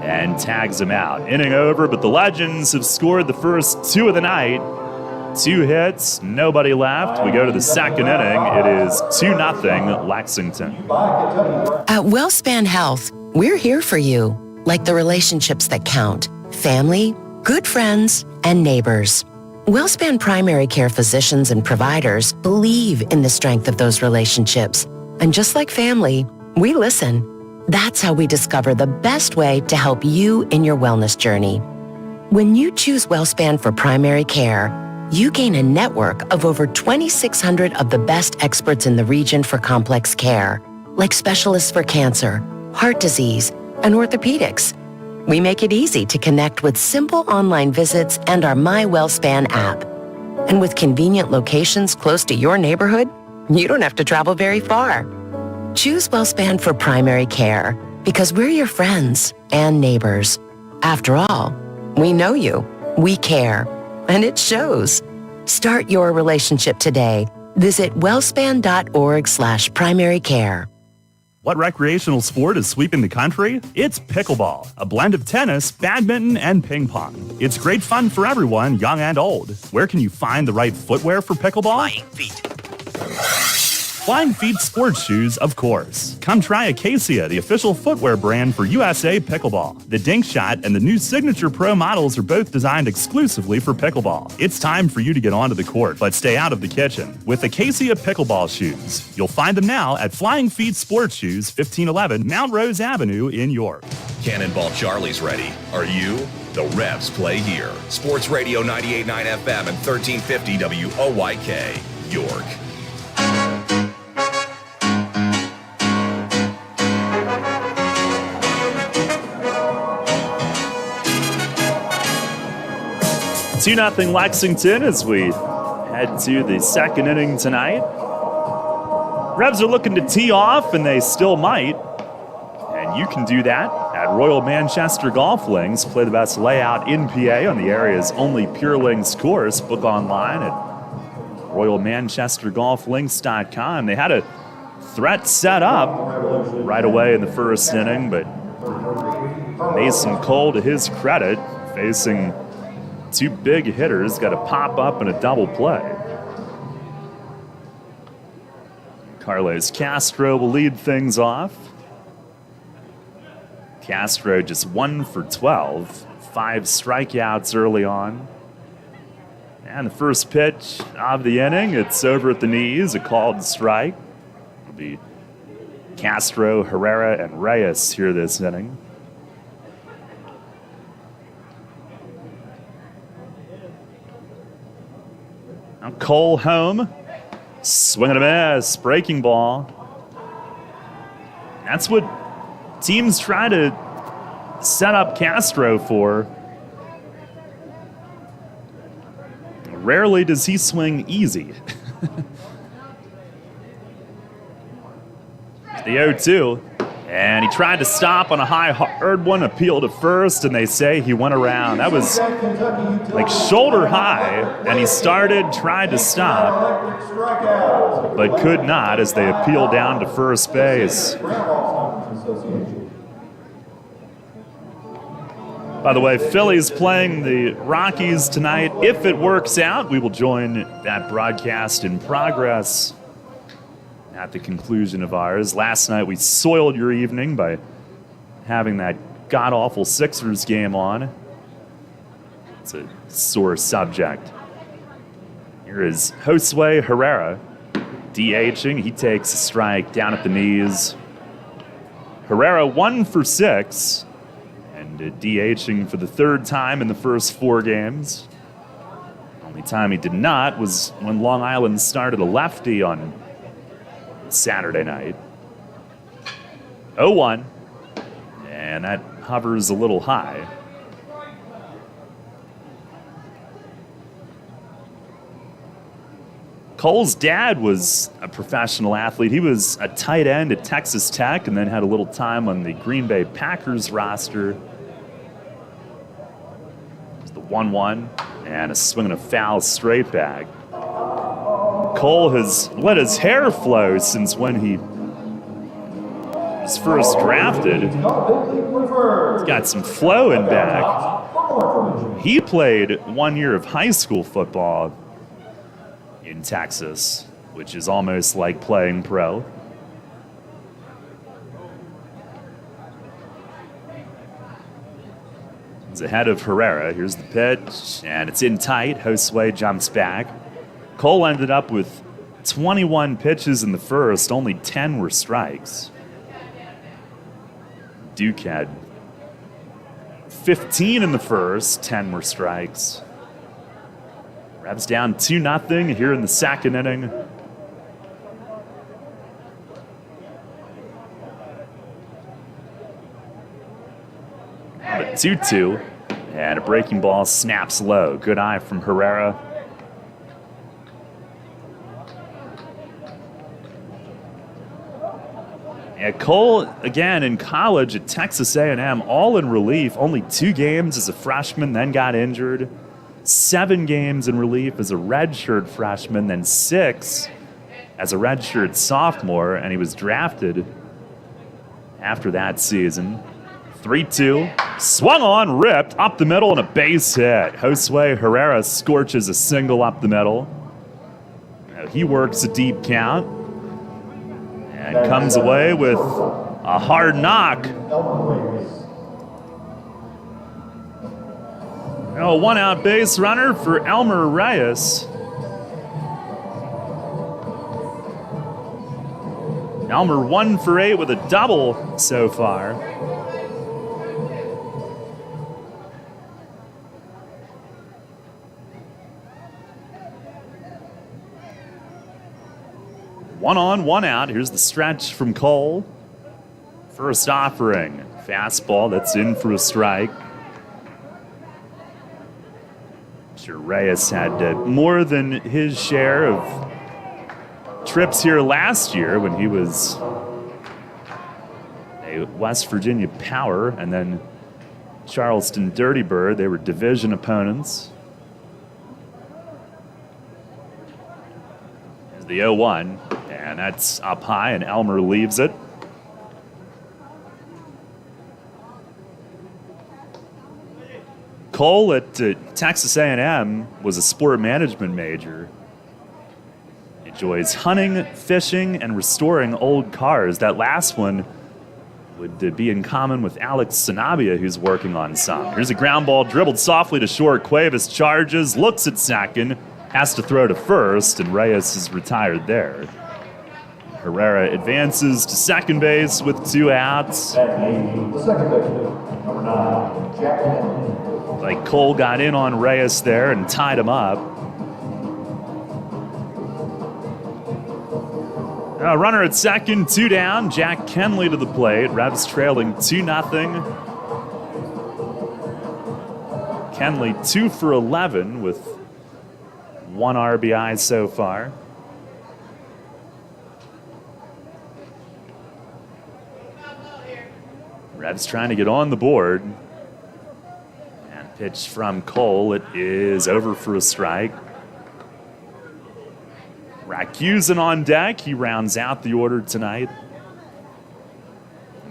and tags him out. Inning over, but the Legends have scored the first 2 of the night. 2 hits, nobody left. We go to the second inning. It is 2-0 Lexington. At WellSpan Health, we're here for you, like the relationships that count. Family, good friends, and neighbors. WellSpan primary care physicians and providers believe in the strength of those relationships. And just like family, we listen. That's how we discover the best way to help you in your wellness journey. When you choose WellSpan for primary care, you gain a network of over 2,600 of the best experts in the region for complex care, like specialists for cancer, heart disease, and orthopedics. We make it easy to connect with simple online visits and our My WellSpan app. And with convenient locations close to your neighborhood, you don't have to travel very far. Choose WellSpan for primary care because we're your friends and neighbors. After all, we know you, we care, and it shows. Start your relationship today. Visit wellspan.org/primary care. What recreational sport is sweeping the country? It's pickleball, a blend of tennis, badminton, and ping pong. It's great fun for everyone, young and old. Where can you find the right footwear for pickleball? Flying Feet. Flying Feet sports shoes, of course. Come try Acacia, the official footwear brand for USA Pickleball. The Dink Shot and the new Signature Pro models are both designed exclusively for pickleball. It's time for you to get onto the court, but stay out of the kitchen with Acacia Pickleball shoes. You'll find them now at Flying Feet Sports Shoes, 1511 Mount Rose Avenue in York. Cannonball Charlie's ready. Are you? The Revs play here. Sports Radio 98.9 FM and 1350 WOYK, York. Two 2-0 Lexington as we head to the second inning tonight. Revs are looking to tee off, and they still might. And you can do that at Royal Manchester Golf Links. Play the best layout in PA on the area's only Pure Links course. Book online at RoyalManchesterGolfLinks.com. They had a threat set up right away in the first inning, but Mason Cole, to his credit, facing two big hitters, got a pop up and a double play. Carlos Castro will lead things off. Castro just 1 for 12, 5 strikeouts early on. And the first pitch of the inning, it's over at the knees, a called strike. It'll be Castro, Herrera, and Reyes here this inning. Now Cole home, swing and a miss, breaking ball. That's what teams try to set up Castro for. Rarely does he swing easy. The 0-2. And he tried to stop on a high hard one, appeal to first, and they say he went around. That was like shoulder high, and he tried to stop, but could not as they appealed down to first base. By the way, Phillies playing the Rockies tonight. If it works out, we will join that broadcast in progress at the conclusion of ours. Last night we soiled your evening by having that god-awful Sixers game on. It's a sore subject. Here is Josue Herrera DHing. He takes a strike down at the knees. Herrera 1 for 6 and DHing for the third time in the first 4 games. The only time he did not was when Long Island started a lefty on Saturday night. 0-1, and that hovers a little high. Cole's dad was a professional athlete. He was a tight end at Texas Tech and then had a little time on the Green Bay Packers roster. It was the 1-1 and a swing and a foul straight back. Cole has let his hair flow since when he was first drafted. He's got some flowing back. He played 1 year of high school football in Texas, which is almost like playing pro. He's ahead of Herrera. Here's the pitch, and it's in tight. Josue jumps back. Cole ended up with 21 pitches in the first. Only 10 were strikes. Duke had 15 in the first. 10 were strikes. Revs down 2-0 here in the second inning. The 2-2, and a breaking ball snaps low. Good eye from Herrera. And Cole, again, in college at Texas A&M, all in relief. Only 2 games as a freshman, then got injured. 7 games in relief as a redshirt freshman, then 6 as a redshirt sophomore, and he was drafted after that season. 3-2, swung on, ripped, up the middle, and a base hit. Josue Herrera scorches a single up the middle. He works a deep count and comes away with a hard knock. A 1-out base runner for Elmer Reyes. Elmer 1 for 8 with a double so far. One on, 1 out. Here's the stretch from Cole. First offering. Fastball that's in for a strike. Sure, Reyes had more than his share of trips here last year when he was a West Virginia Power and then Charleston Dirty Bird. They were division opponents. Here's the 0-1, and that's up high, and Elmer leaves it. Cole at Texas A&M was a sport management major. He enjoys hunting, fishing, and restoring old cars. That last one would be in common with Alex Sanabia, who's working on some. Here's a ground ball dribbled softly to short. Cuevas charges, looks at second, has to throw to first, and Reyes is retired there. Herrera advances to second base with 2 outs. The second baseman, number 9, Jack Henley. Like Cole got in on Reyes there and tied him up. Runner at second, 2 down. Jack Kenley to the plate. Revs trailing 2-0. Kenley 2 for 11 with 1 RBI so far. Revs trying to get on the board. And pitch from Cole. It is over for a strike. Rakusin on deck. He rounds out the order tonight.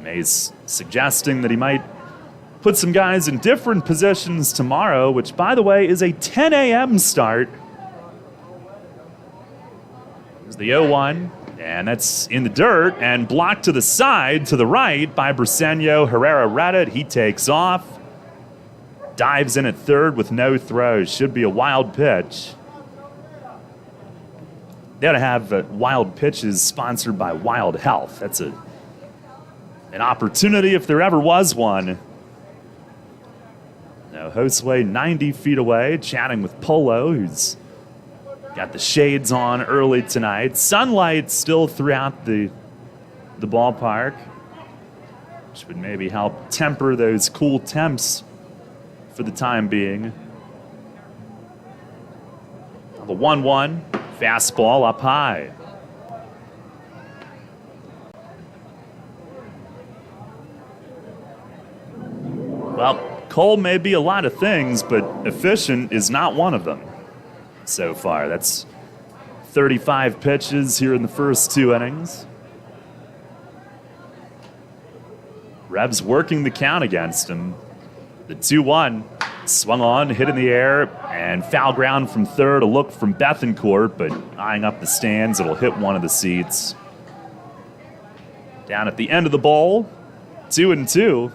Mays suggesting that he might put some guys in different positions tomorrow, which, by the way, is a 10 a.m. start. There's the 0-1, and that's in the dirt and blocked to the side, to the right by Briseño. Herrera read it. He takes off. Dives in at third with no throws. Should be a wild pitch. They ought to have wild pitches sponsored by Wild Health. That's an opportunity if there ever was one. Now, Josue 90 feet away, chatting with Polo, who's got the shades on early tonight. Sunlight still throughout the ballpark, which would maybe help temper those cool temps for the time being. The 1-1. Fastball up high. Well, Cole may be a lot of things, but efficient is not one of them so far. That's 35 pitches here in the first 2 innings. Revs working the count against him. The 2-1. Swung on, hit in the air, and foul ground from third. A look from Bethencourt, but eyeing up the stands, it'll hit one of the seats. Down at the end of the bowl, 2-2.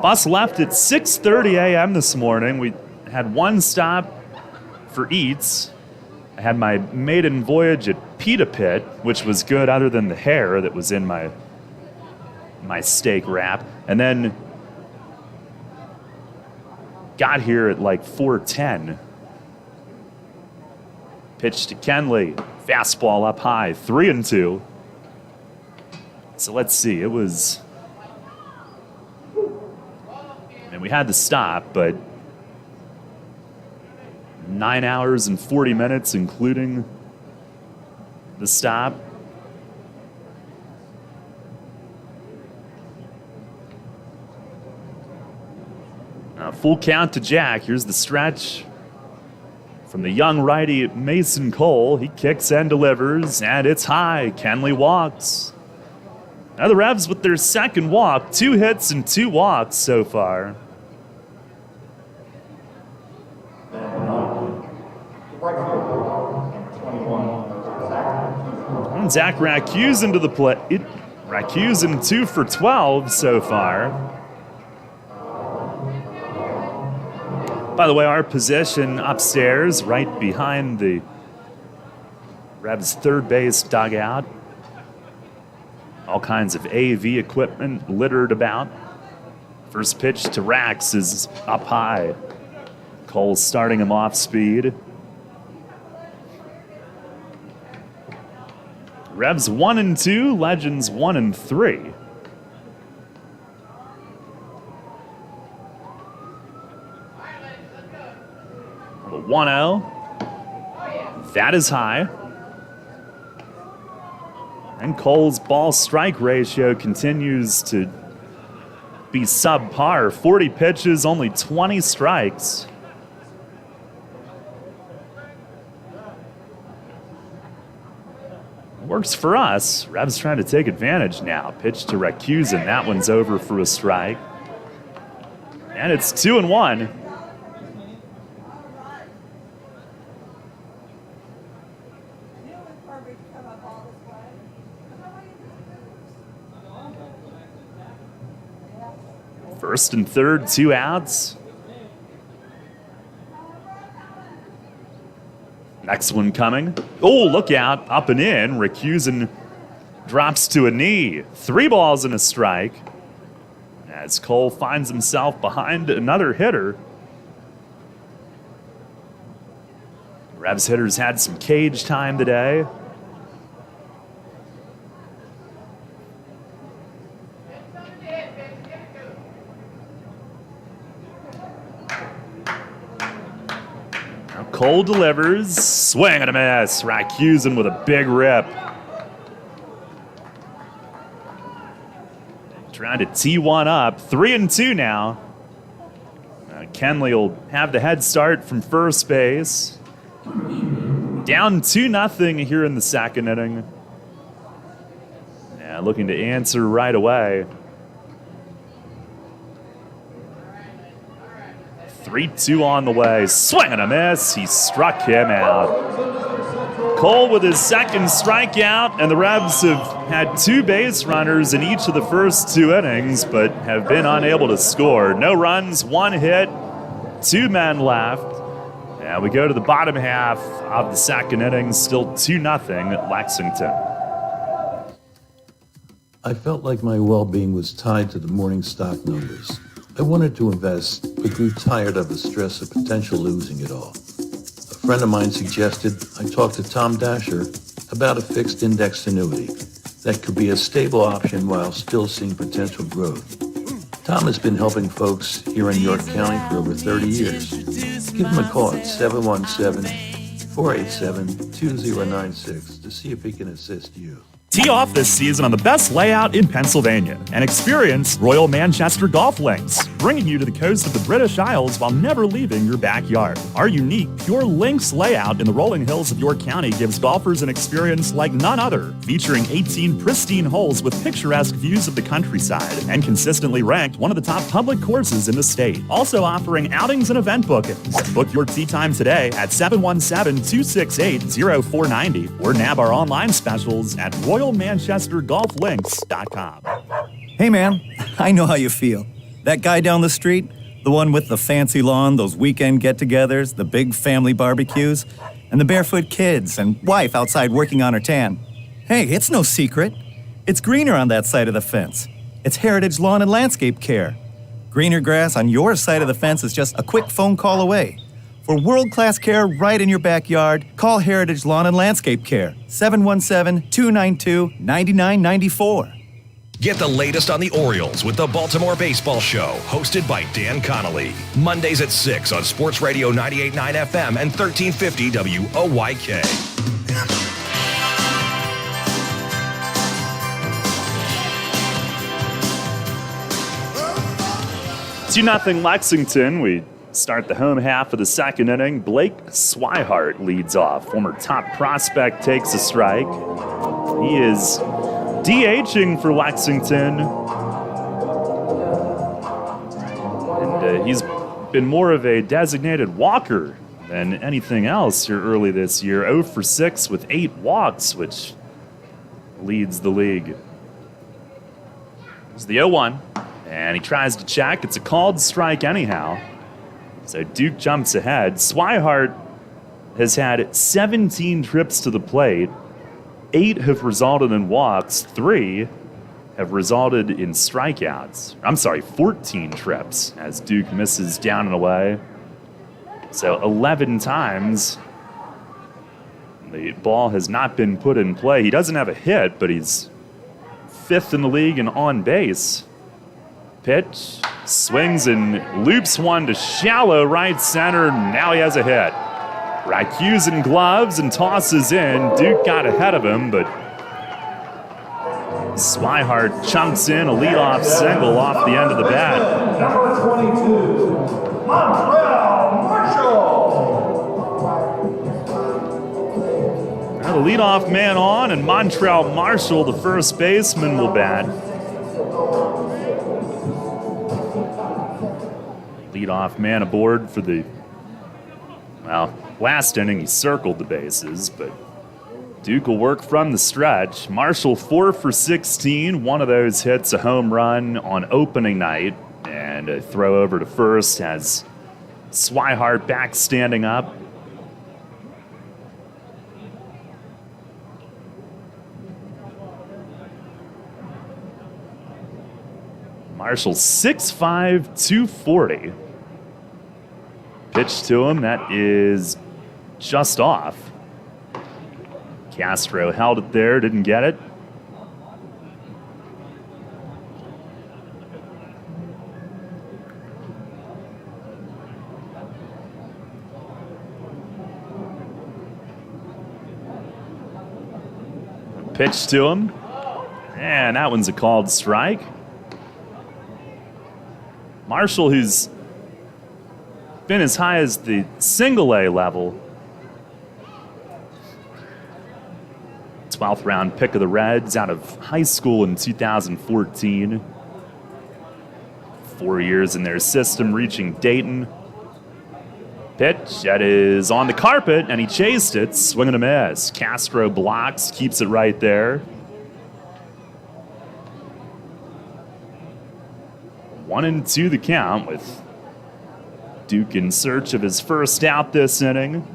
Bus left at 6:30 a.m. this morning. We had one stop for eats. I had my maiden voyage at Pita Pit, which was good other than the hair that was in my steak wrap. And then got here at like 4:10. Pitch to Kenley. Fastball up high. 3-2. So let's see. It was... And we had to stop, but 9 hours and 40 minutes, including the stop. Now, full count to Jack. Here's the stretch from the young righty Mason Cole. He kicks and delivers, and it's high. Kenley walks. Now the Revs with their second walk, 2 hits and 2 walks so far. And Zach Rakusin to the plate. Rakusin 2 for 12 so far. By the way, our position upstairs, right behind the Revs third base dugout. All kinds of AV equipment littered about. First pitch to Rax is up high. Cole starting him off speed. Revs 1-2, Legends 1-3. The 1-0. That is high. And Cole's ball-strike ratio continues to be subpar. 40 pitches, only 20 strikes. Works for us. Revs trying to take advantage now. Pitch to Rakusin. That one's over for a strike. And it's 2-1. First and third, 2 outs. Next one coming. Oh, look out. Up and in. Rakusin drops to a knee. 3 balls and a strike. As Cole finds himself behind another hitter. Revs hitters had some cage time today. Cole delivers, swing and a miss. Rakusin with a big rip. Trying to tee one up. 3-2 now. Kenley will have the head start from first base. Down 2-0 here in the second inning. Yeah, looking to answer right away. 3-2 on the way. Swing and a miss. He struck him out. Cole with his second strikeout, and the Revs have had 2 base runners in each of the first 2 innings, but have been unable to score. No runs, 1 hit, 2 men left. And we go to the bottom half of the second inning, still 2-0 at Lexington. I felt like my well-being was tied to the morning stock numbers. I wanted to invest, but grew tired of the stress of potential losing it all. A friend of mine suggested I talk to Tom Dasher about a fixed index annuity that could be a stable option while still seeing potential growth. Tom has been helping folks here in York County for over 30 years. Give him a call at 717-487-2096 to see if he can assist you. Tee off this season on the best layout in Pennsylvania and experience Royal Manchester Golf Links, bringing you to the coast of the British Isles while never leaving your backyard. Our unique Pure Links layout in the rolling hills of York County gives golfers an experience like none other, featuring 18 pristine holes with picturesque views of the countryside and consistently ranked one of the top public courses in the state. Also offering outings and event bookings. Book your tee time today at 717-268-0490 or nab our online specials at RoyalManchesterGolfLinks.com. Hey man, I know how you feel. That guy down the street, the one with the fancy lawn, those weekend get-togethers, the big family barbecues, and the barefoot kids and wife outside working on her tan. Hey, it's no secret. It's greener on that side of the fence. It's Heritage Lawn and Landscape Care. Greener grass on your side of the fence is just a quick phone call away. For world-class care right in your backyard, call Heritage Lawn and Landscape Care, 717-292-9994. Get the latest on the Orioles with the Baltimore Baseball Show, hosted by Dan Connolly. Mondays at 6 on Sports Radio 98.9 FM and 1350 WOYK. 2-0 Lexington. We start the home half of the second inning. Blake Swihart leads off. Former top prospect takes a strike. He is DHing for Lexington. And he's been more of a designated walker than anything else here early this year. 0 for 6 with 8 walks, which leads the league. It's the 0-1. And he tries to check. It's a called strike anyhow. So Duke jumps ahead. Swihart has had 17 trips to the plate. 8 have resulted in walks. 3 have resulted in strikeouts. 14 trips as Duke misses down and away. So 11 times the ball has not been put in play. He doesn't have a hit, but he's 5th in the league in on base. Pitch, swings and loops one to shallow right center. Now he has a hit. Rackuse in gloves and tosses in. Duke got ahead of him, but Swihart chunks in a leadoff single off the end of the bat. Number 22, Montrell Marshall. Now the leadoff man on, and Montrell Marshall, the first baseman, will bat. Leadoff man aboard for the, last inning he circled the bases, but Duke will work from the stretch. Marshall 4 for 16. One of those hits a home run on opening night, and a throw over to first has Swihart back standing up. Marshall 6'5", 240. Pitch to him, that is just off. Castro held it there, didn't get it. Pitch to him, and that one's a called strike. Marshall, who's been as high as the single-A level, 12th round pick of the Reds out of high school in 2014. 4 years in their system, reaching Dayton. Pitch, that is on the carpet, and he chased it, swing and a miss. Castro blocks, keeps it right there. 1-2 the count, with Duke in search of his first out this inning.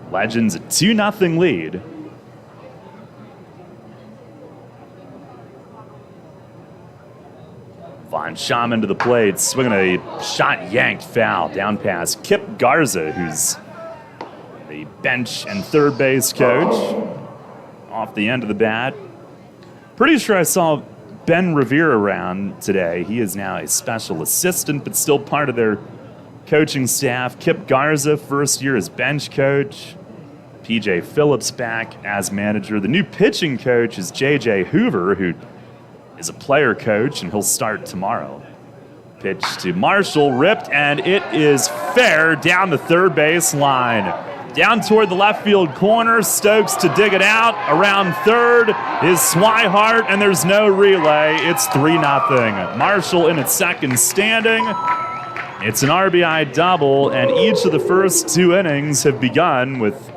Legends a 2-0 lead. Von Schaman to the plate, swinging a shot yanked foul down past Kip Garza, who's the bench and third base coach. Off the end of the bat. Pretty sure I saw Ben Revere around today. He is now a special assistant, but still part of their coaching staff. Kip Garza, first year as bench coach. PJ Phillips back as manager. The new pitching coach is JJ Hoover, who is a player coach, and he'll start tomorrow. Pitch to Marshall, ripped, and it is fair down the third base line. Down toward the left field corner, Stokes to dig it out. Around third is Swihart, and there's no relay. It's 3-0. Marshall in its second standing. It's an RBI double, and each of the first 2 innings have begun with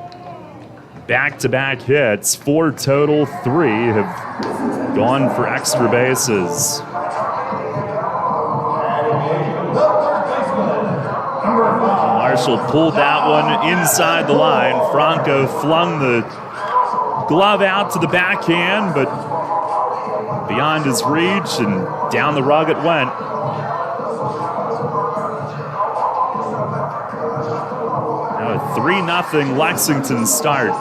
back-to-back hits. 4 total, 3 have gone for extra bases. Marshall pulled that one inside the line. Franco flung the glove out to the backhand, but beyond his reach, and down the rug it went. Now a 3-0 Lexington start.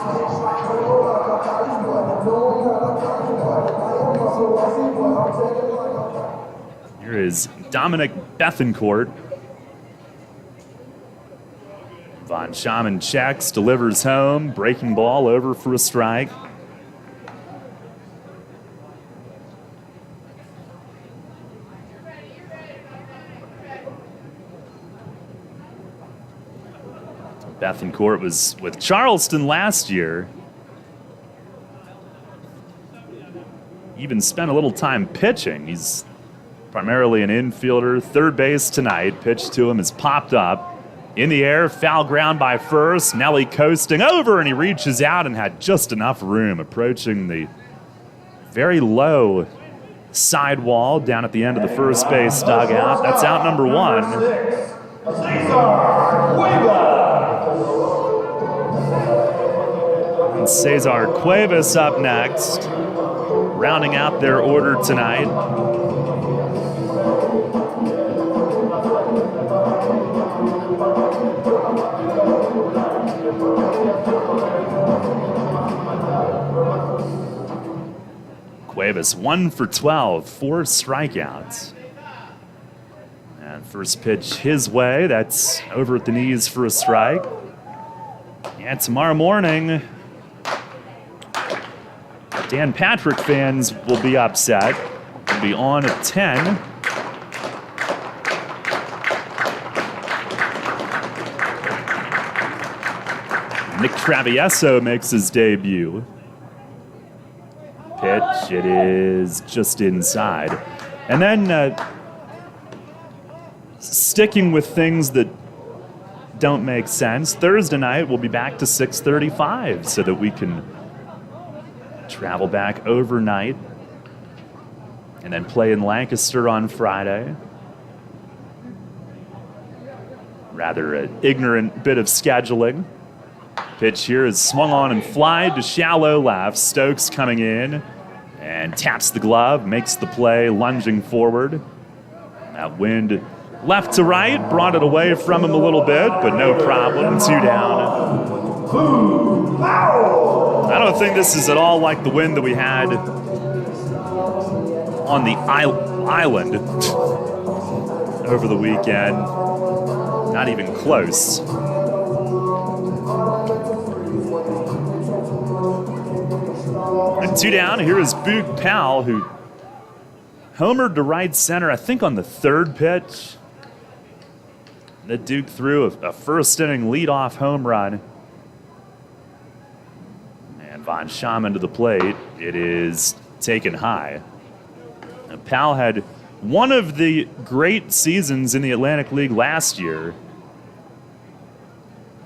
Here is Dominic Bethencourt. Von Schaman checks, delivers home, breaking ball over for a strike. Bethencourt was with Charleston last year. Even spent a little time pitching. He's primarily an infielder. Third base tonight. Pitch to him is popped up. In the air, foul ground by first. Nelly coasting over, and he reaches out and had just enough room, approaching the very low sidewall down at the end of the first base dugout. That's out number 1. And Cesar Cuevas up next, rounding out their order tonight. Cuevas 1 for 12, 4 strikeouts. And first pitch his way, that's over at the knees for a strike. Yeah, tomorrow morning, Dan Patrick fans will be upset. We'll be on at 10. Nick Travieso makes his debut. Pitch, it is just inside. And then sticking with things that don't make sense, Thursday night we'll be back to 6:35 so that we can travel back overnight and then play in Lancaster on Friday. Rather an ignorant bit of scheduling. Pitch here is swung on and fly to shallow left. Stokes coming in and taps the glove, makes the play, lunging forward. That wind left to right, brought it away from him a little bit, but no problem, 2 down. I don't think this is at all like the wind that we had on the island over the weekend. Not even close. And 2 down, here is Boog Powell, who homered to right center, I think on the 3rd pitch. That Duke threw a first inning leadoff home run. And Von Schaman to the plate. It is taken high. And Powell had one of the great seasons in the Atlantic League last year.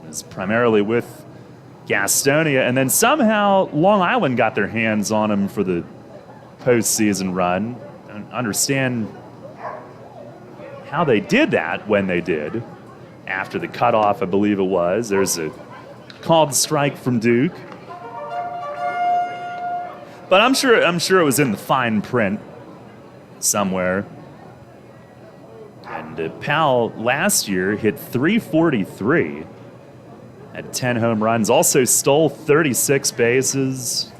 It was primarily with Gastonia, and then somehow Long Island got their hands on him for the postseason run. I don't understand how they did that when they did. After the cutoff, I believe it was. There's a called strike from Duke. But I'm sure it was in the fine print somewhere. And Powell last year hit .343. Had 10 home runs, also stole 36 bases.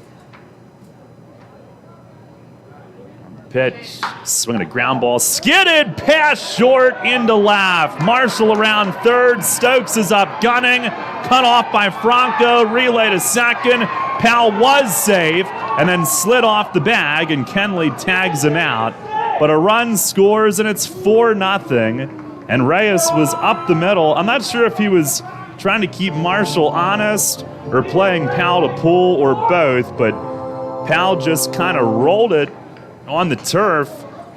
Pitch, swinging a ground ball, skidded past short into left. Marshall around third, Stokes is up gunning, cut off by Franco, relay to second. Powell was safe and then slid off the bag, and Kenley tags him out. But a run scores, and it's 4-0. And Reyes was up the middle. I'm not sure if he was trying to keep Marshall honest or playing Powell to pull or both, but Powell just kind of rolled it on the turf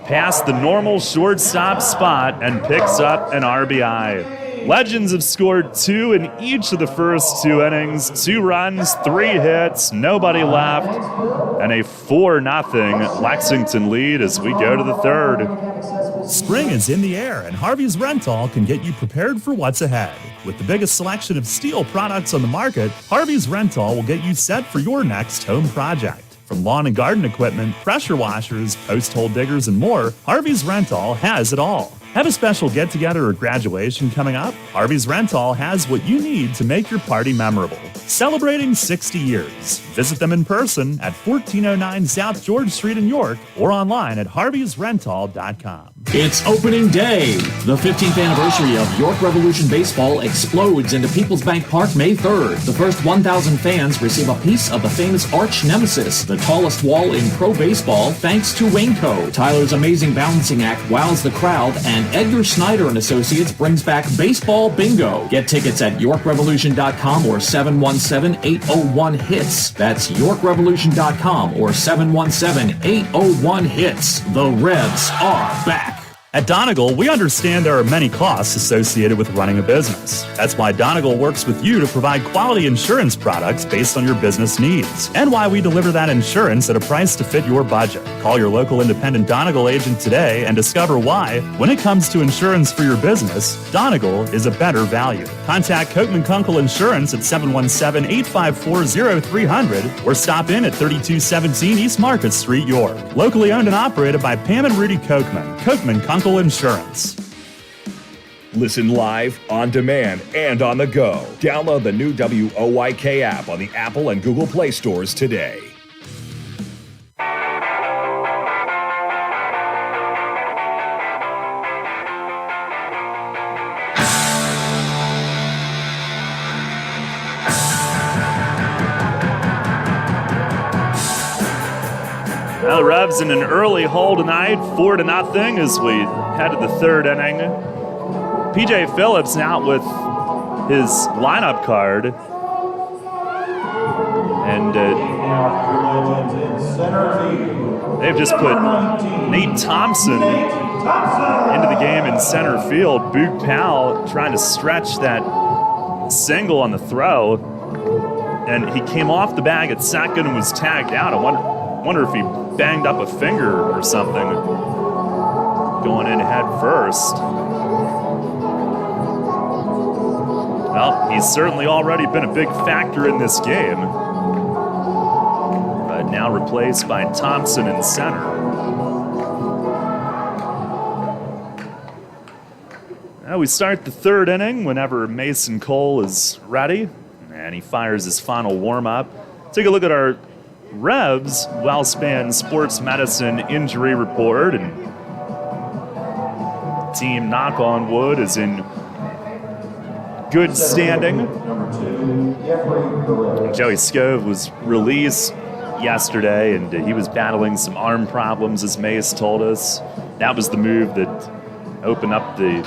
past the normal shortstop spot and picks up an RBI. Legends have scored 2 in each of the first 2 innings. 2 runs, 3 hits, nobody left, and a 4-0 Lexington lead as we go to the third. Spring is in the air, and Harvey's Rental can get you prepared for what's ahead. With the biggest selection of steel products on the market, Harvey's Rental will get you set for your next home project. From lawn and garden equipment, pressure washers, post hole diggers, and more, Harvey's Rental has it all. Have a special get-together or graduation coming up? Harvey's Rental has what you need to make your party memorable. Celebrating 60 years. Visit them in person at 1409 South George Street in York or online at harveysrental.com. It's opening day. The 15th anniversary of York Revolution Baseball explodes into Peoples Bank Park May 3rd. The first 1,000 fans receive a piece of the famous arch nemesis, the tallest wall in pro baseball, thanks to Wainco. Tyler's amazing balancing act wows the crowd, and Edgar Snyder and Associates brings back baseball bingo. Get tickets at yorkrevolution.com or 717-801-HITS. That's yorkrevolution.com or 717-801-HITS. The Revs are back. At Donegal, we understand there are many costs associated with running a business. That's why Donegal works with you to provide quality insurance products based on your business needs, and why we deliver that insurance at a price to fit your budget. Call your local independent Donegal agent today and discover why, when it comes to insurance for your business, Donegal is a better value. Contact Kochman Kunkel Insurance at 717-854-0300 or stop in at 3217 East Market Street, York. Locally owned and operated by Pam and Rudy Kochman. Kochman Kunkel Insurance. Listen live, on demand, and on the go. Download the new WOYK app on the Apple and Google Play stores today. Now the Revs in an early hole tonight, 4-0 as we head to the third inning. P.J. Phillips out with his lineup card. And they've just put Nate Thompson into the game in center field. Boog Powell trying to stretch that single on the throw. And he came off the bag at second and was tagged out. I wonder if he banged up a finger or something going in head first. Well, he's certainly already been a big factor in this game, but now replaced by Thompson in center. Now we start the third inning whenever Mason Cole is ready, and he fires his final warm-up. Take a look at our Revs WellSpan Sports Medicine injury report, and team, knock on wood, is in good standing. Joey Scove was released yesterday, and he was battling some arm problems, as Mace told us. That was the move that opened up the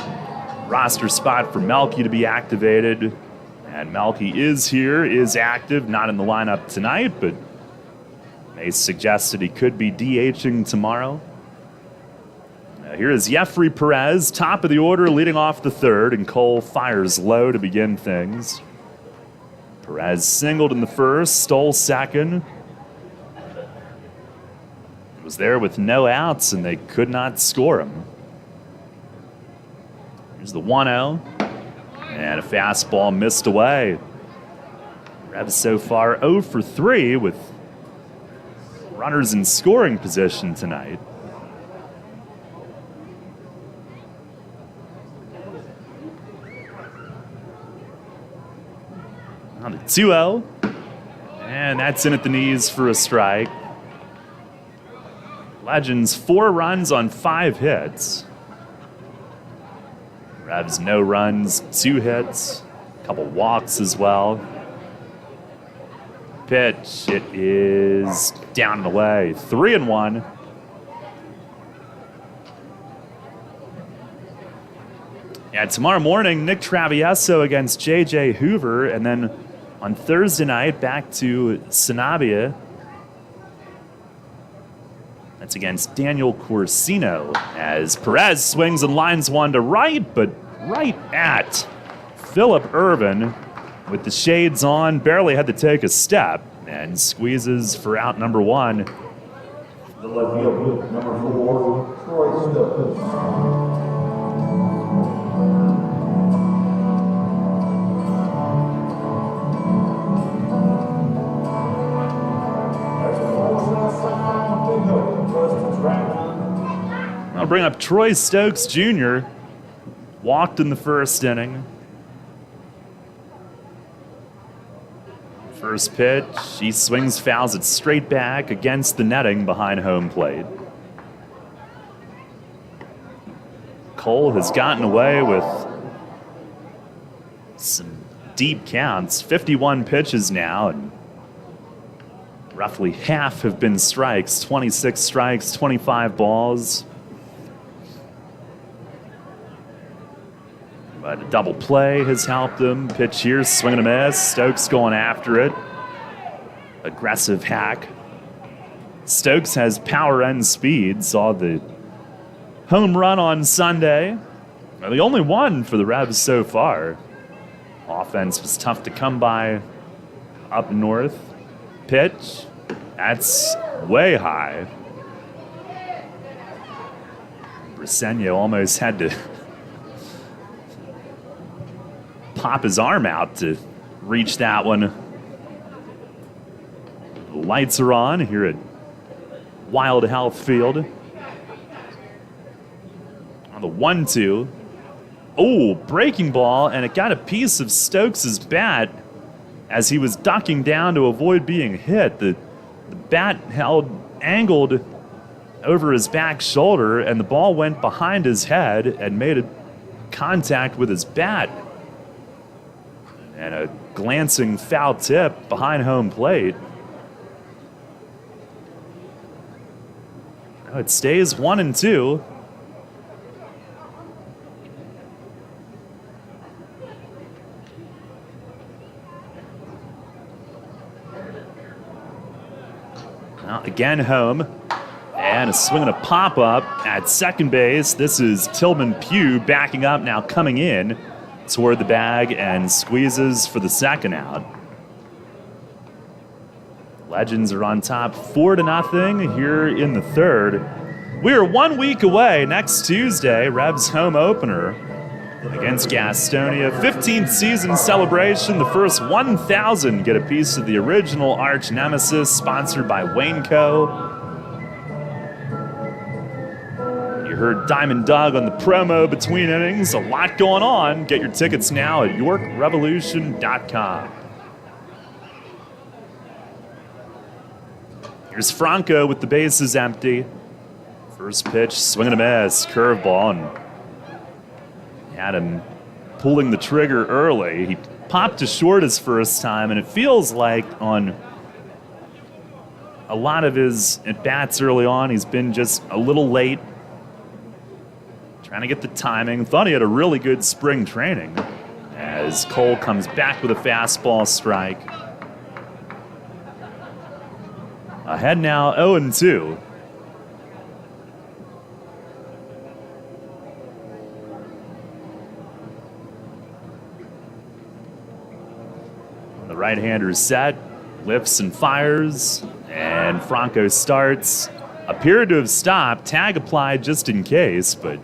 roster spot for Melky to be activated, and Melky is here, is active, not in the lineup tonight, but Mace suggested he could be DHing tomorrow. Here is Jeffrey Perez, top of the order, leading off the third, and Cole fires low to begin things. Perez singled in the first, stole second. Was there with no outs, and they could not score him. Here's the 1-0, and a fastball missed away. Revs so far 0 for 3 with runners in scoring position tonight. On the 2-0, and that's in at the knees for a strike. Legends 4 runs on 5 hits. Revs no runs, 2 hits, a couple walks as well. Pitch, it is down and away, 3-1. Yeah, tomorrow morning, Nick Travieso against J.J. Hoover, and then on Thursday night, back to Sanabia. That's against Daniel Corsino, as Perez swings and lines one to right, but right at Phillip Irvin, with the shades on, barely had to take a step and squeezes for out number 1. The left field, number 4, Troy Stokes. I'll bring up Troy Stokes Jr. Walked in the first inning. First pitch, he swings, fouls it straight back against the netting behind home plate. Cole has gotten away with some deep counts, 51 pitches now, and roughly half have been strikes, 26 strikes, 25 balls. But a double play has helped him. Pitch here, swing and a miss. Stokes going after it. Aggressive hack. Stokes has power and speed. Saw the home run on Sunday. The only one for the Revs so far. Offense was tough to come by up north. Pitch. That's way high. Briseño almost had to pop his arm out to reach that one. The lights are on here at Wild Health Field. On the 1-2. Oh, breaking ball, and it got a piece of Stokes' bat as he was ducking down to avoid being hit. The bat held angled over his back shoulder, and the ball went behind his head and made a contact with his bat. And a glancing foul tip behind home plate. Now it stays 1-2. Now again home. And a swing and a pop-up at second base. This is Tillman Pugh backing up, now coming in toward the bag and squeezes for the second out. Legends are on top 4-0 here in the third. We are 1 week away. Next Tuesday, Revs home opener against Gastonia. 15th season celebration. The first 1,000 get a piece of the original arch nemesis, sponsored by Waynco. You heard Diamond Doug on the promo between innings. A lot going on. Get your tickets now at YorkRevolution.com. Here's Franco with the bases empty. First pitch, swing and a miss, curveball, and had him pulling the trigger early. He popped to short his first time, and it feels like on a lot of his at-bats early on, he's been just a little late. Trying to get the timing. Thought he had a really good spring training as Cole comes back with a fastball strike. Ahead now 0-2. The right-hander set, lifts and fires, and Franco starts. Appeared to have stopped, tag applied just in case, but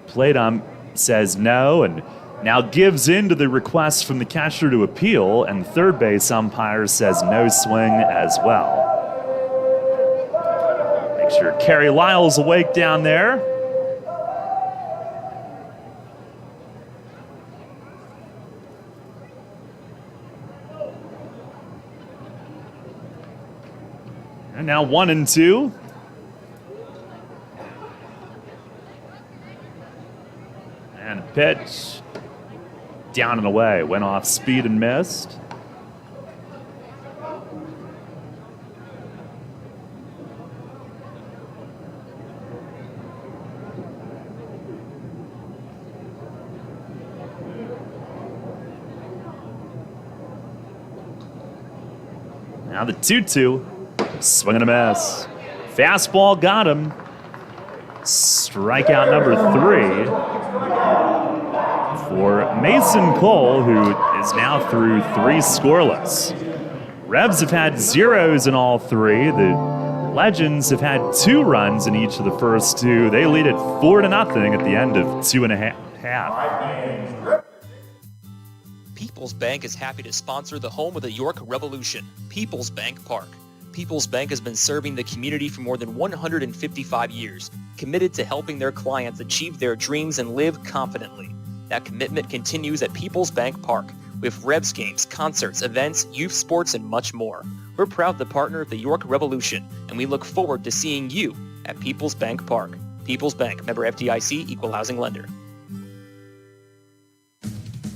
plate ump says no, and now gives in to the request from the catcher to appeal, and the third base umpire says no swing as well. Make sure Kerry Lyle's awake down there. And now 1-2. And a pitch. Down and away. Went off speed and missed. Now the 2-2. Swing and a miss. Fastball got him. Strikeout number 3. for Mason Cole, who is now through 3 scoreless. Revs have had zeros in all 3. The Legends have had 2 runs in each of the first 2. They lead it 4-0 at the end of 2.5. People's Bank is happy to sponsor the home of the York Revolution, People's Bank Park. People's Bank has been serving the community for more than 155 years, committed to helping their clients achieve their dreams and live confidently. That commitment continues at People's Bank Park, with Revs games, concerts, events, youth sports, and much more. We're proud to partner with the York Revolution, and we look forward to seeing you at People's Bank Park. People's Bank, member FDIC, equal housing lender.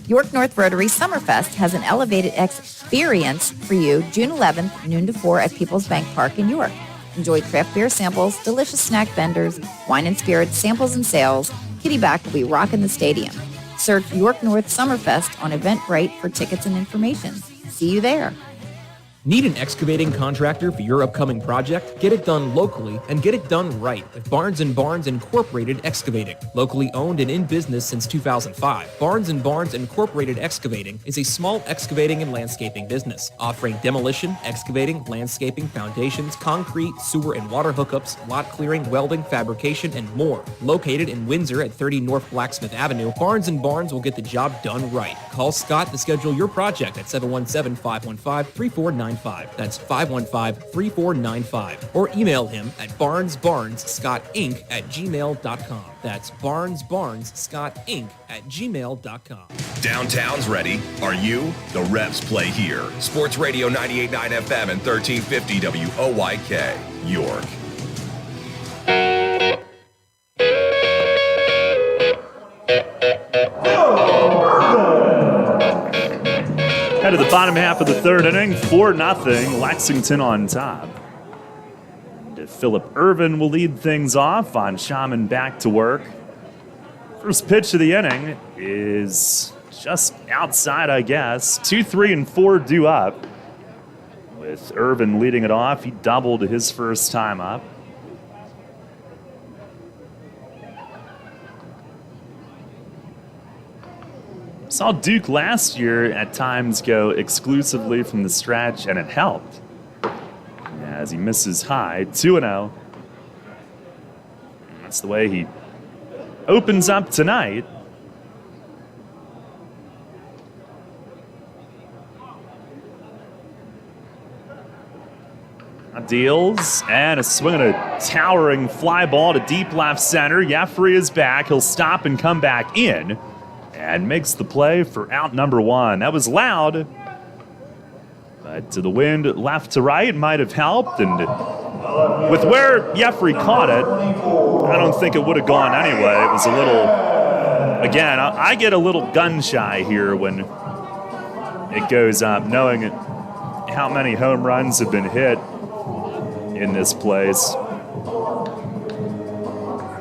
York North Rotary Summerfest has an elevated experience for you June 11th, noon to 4 at People's Bank Park in York. Enjoy craft beer samples, delicious snack vendors, wine and spirits samples and sales. Kitty Back will be rocking the stadium. Search York North Summerfest on Eventbrite for tickets and information. See you there. Need an excavating contractor for your upcoming project? Get it done locally and get it done right with Barnes & Barnes Incorporated Excavating. Locally owned and in business since 2005, Barnes & Barnes Incorporated Excavating is a small excavating and landscaping business offering demolition, excavating, landscaping, foundations, concrete, sewer and water hookups, lot clearing, welding, fabrication, and more. Located in Windsor at 30 North Blacksmith Avenue, Barnes & Barnes will get the job done right. Call Scott to schedule your project at 717-515-3495. That's 515-3495. Or email him at barnesbarnesscottinc@gmail.com. That's barnesbarnesscottinc@gmail.com. Downtown's ready. Are you? The Revs play here. Sports Radio 98.9 FM and 1350 WOYK, York. Head to the bottom half of the 3rd inning, 4-0, Lexington on top. And Philip Irvin will lead things off. Von Schaman back to work. First pitch of the inning is just outside, I guess. 2, 3, and 4 due up. With Irvin leading it off, he doubled his first time up. Saw Duke last year at times go exclusively from the stretch, and it helped. As he misses high, 2-0. That's the way he opens up tonight. Deals, and a swing and a towering fly ball to deep left center. Jeffrey is back. He'll stop and come back in. And makes the play for out number 1. That was loud, but to the wind left to right might have helped. And with where Jeffrey caught it, I don't think it would have gone anyway. It was a little, again, I get a little gun shy here when it goes up, knowing how many home runs have been hit in this place.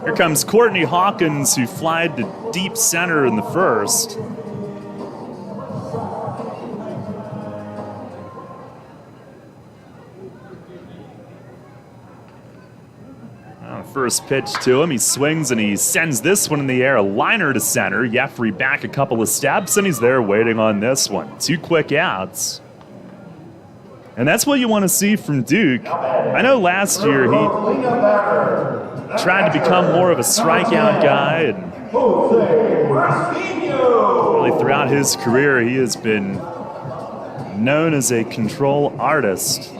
Here comes Courtney Hawkins, who flied to deep center in the first. First pitch to him, he swings and he sends this one in the air, a liner to center. Jeffrey back a couple of steps, and he's there waiting on this one. 2 quick outs. And that's what you want to see from Duke. I know last year he tried to become more of a strikeout guy, and really throughout his career he has been known as a control artist.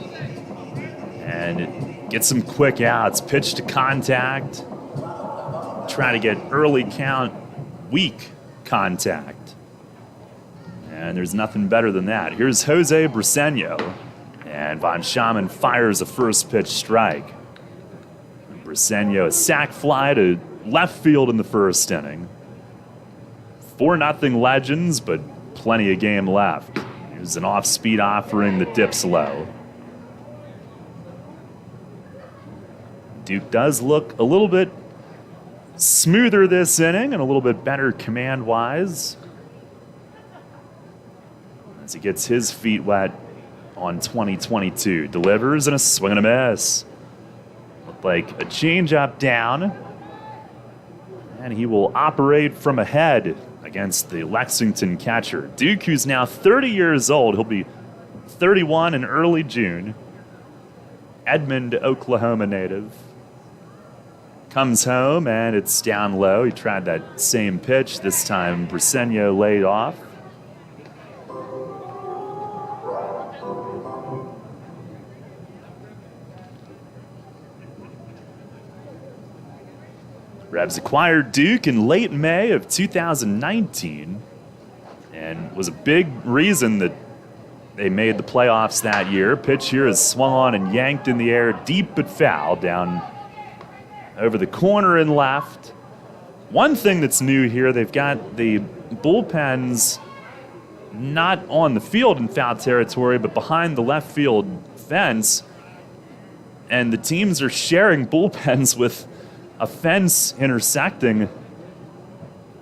And get some quick outs, pitch to contact, try to get early count, weak contact. And there's nothing better than that. Here's Jose Briseño, and Von Schaman fires a first pitch strike. Briseño, a sac fly to left field in the first inning. 4-0 Legends, but plenty of game left. Here's an off-speed offering that dips low. Duke does look a little bit smoother this inning and a little bit better command-wise as he gets his feet wet on 2022. Delivers and a swing and a miss. Looked like a changeup down. And he will operate from ahead against the Lexington catcher. Duke, who's now 30 years old, he'll be 31 in early June. Edmond, Oklahoma native. Comes home, and it's down low. He tried that same pitch. This time, Briseño laid off. Revs acquired Duke in late May of 2019 and was a big reason that they made the playoffs that year. Pitch here is swung on and yanked in the air, deep but foul, down over the corner and left. One thing that's new here, they've got the bullpens not on the field in foul territory, but behind the left field fence. And the teams are sharing bullpens with a fence intersecting.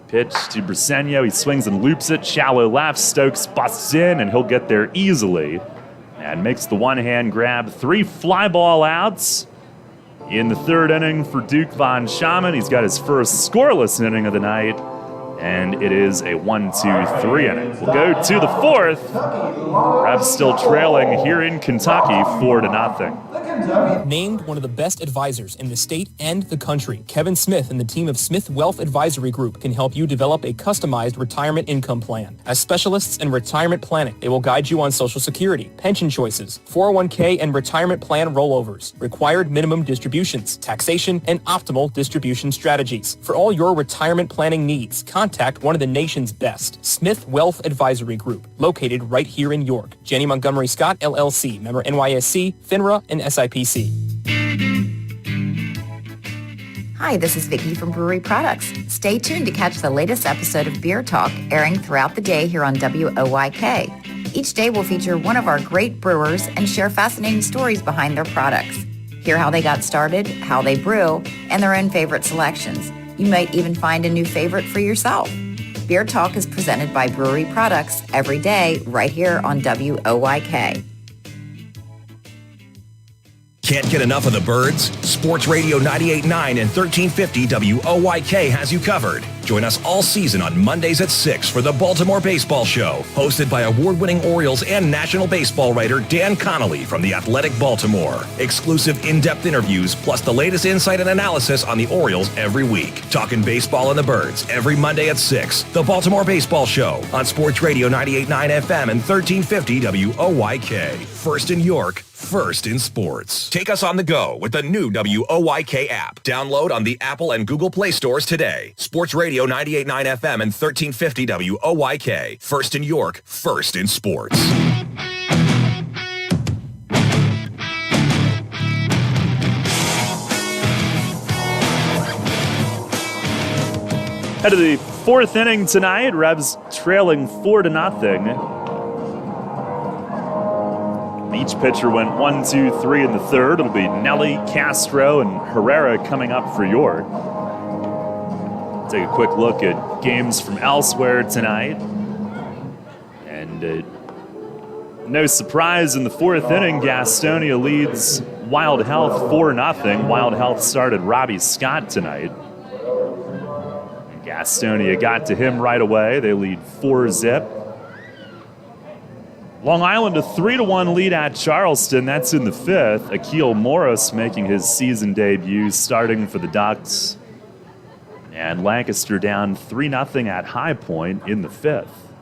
Pitch to Briseño. He swings and loops it. Shallow left. Stokes busts in, and he'll get there easily and makes the one-hand grab. 3 fly ball outs in the third inning for Duke von Schamann. He's got his first scoreless inning of the night, and it is a 1-2-3 inning. We'll go to the fourth. Revs still trailing here in Kentucky 4-0. Named one of the best advisors in the state and the country, Kevin Smith and the team of Smith Wealth Advisory Group can help you develop a customized retirement income plan. As specialists in retirement planning, they will guide you on Social Security, pension choices, 401k and retirement plan rollovers, required minimum distributions, taxation, and optimal distribution strategies. For all your retirement planning needs, contact one of the nation's best, Smith Wealth Advisory Group, located right here in York. Janney Montgomery Scott, LLC, member NYSE, FINRA, and SIPC. Hi, this is Vicki from Brewery Products. Stay tuned to catch the latest episode of Beer Talk airing throughout the day here on WOYK. Each day will feature one of our great brewers and share fascinating stories behind their products. Hear how they got started, how they brew, and their own favorite selections. You might even find a new favorite for yourself. Beer Talk is presented by Brewery Products every day right here on WOYK. Can't get enough of the birds? Sports Radio 98.9 and 1350 WOYK has you covered. Join us all season on Mondays at 6 for the Baltimore Baseball Show, hosted by award-winning Orioles and National Baseball writer Dan Connolly from The Athletic Baltimore. Exclusive in-depth interviews, plus the latest insight and analysis on the Orioles every week. Talking baseball and the birds every Monday at 6. The Baltimore Baseball Show on Sports Radio 98.9 FM and 1350 WOYK. First in York, first in sports. Take us on the go with the new WOYK app. Download on the Apple and Google Play stores today. Sports Radio 98.9 FM and 1350 WOYK. First in York, first in sports. Head of the fourth inning tonight. Revs trailing 4-0. Each pitcher went 1, 2, 3 in the third. It'll be Nelly, Castro, and Herrera coming up for York. Take a quick look at games from elsewhere tonight. And no surprise in the fourth inning, Gastonia leads Wild Health 4-0. Wild Health started Robbie Scott tonight. And Gastonia got to him right away. They lead 4-0. Long Island a 3-1 lead at Charleston. That's in the fifth. Akil Morris making his season debut, starting for the Ducks. And Lancaster down 3-0 at High Point in the fifth.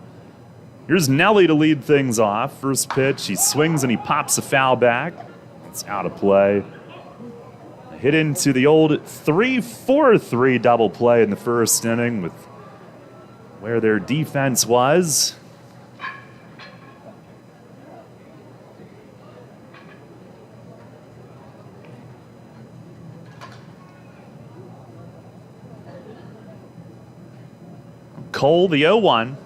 Here's Nelly to lead things off. First pitch, he swings and he pops a foul back. It's out of play. A hit into the old 3-4-3 double play in the first inning with where their defense was. Cole, the 0-1,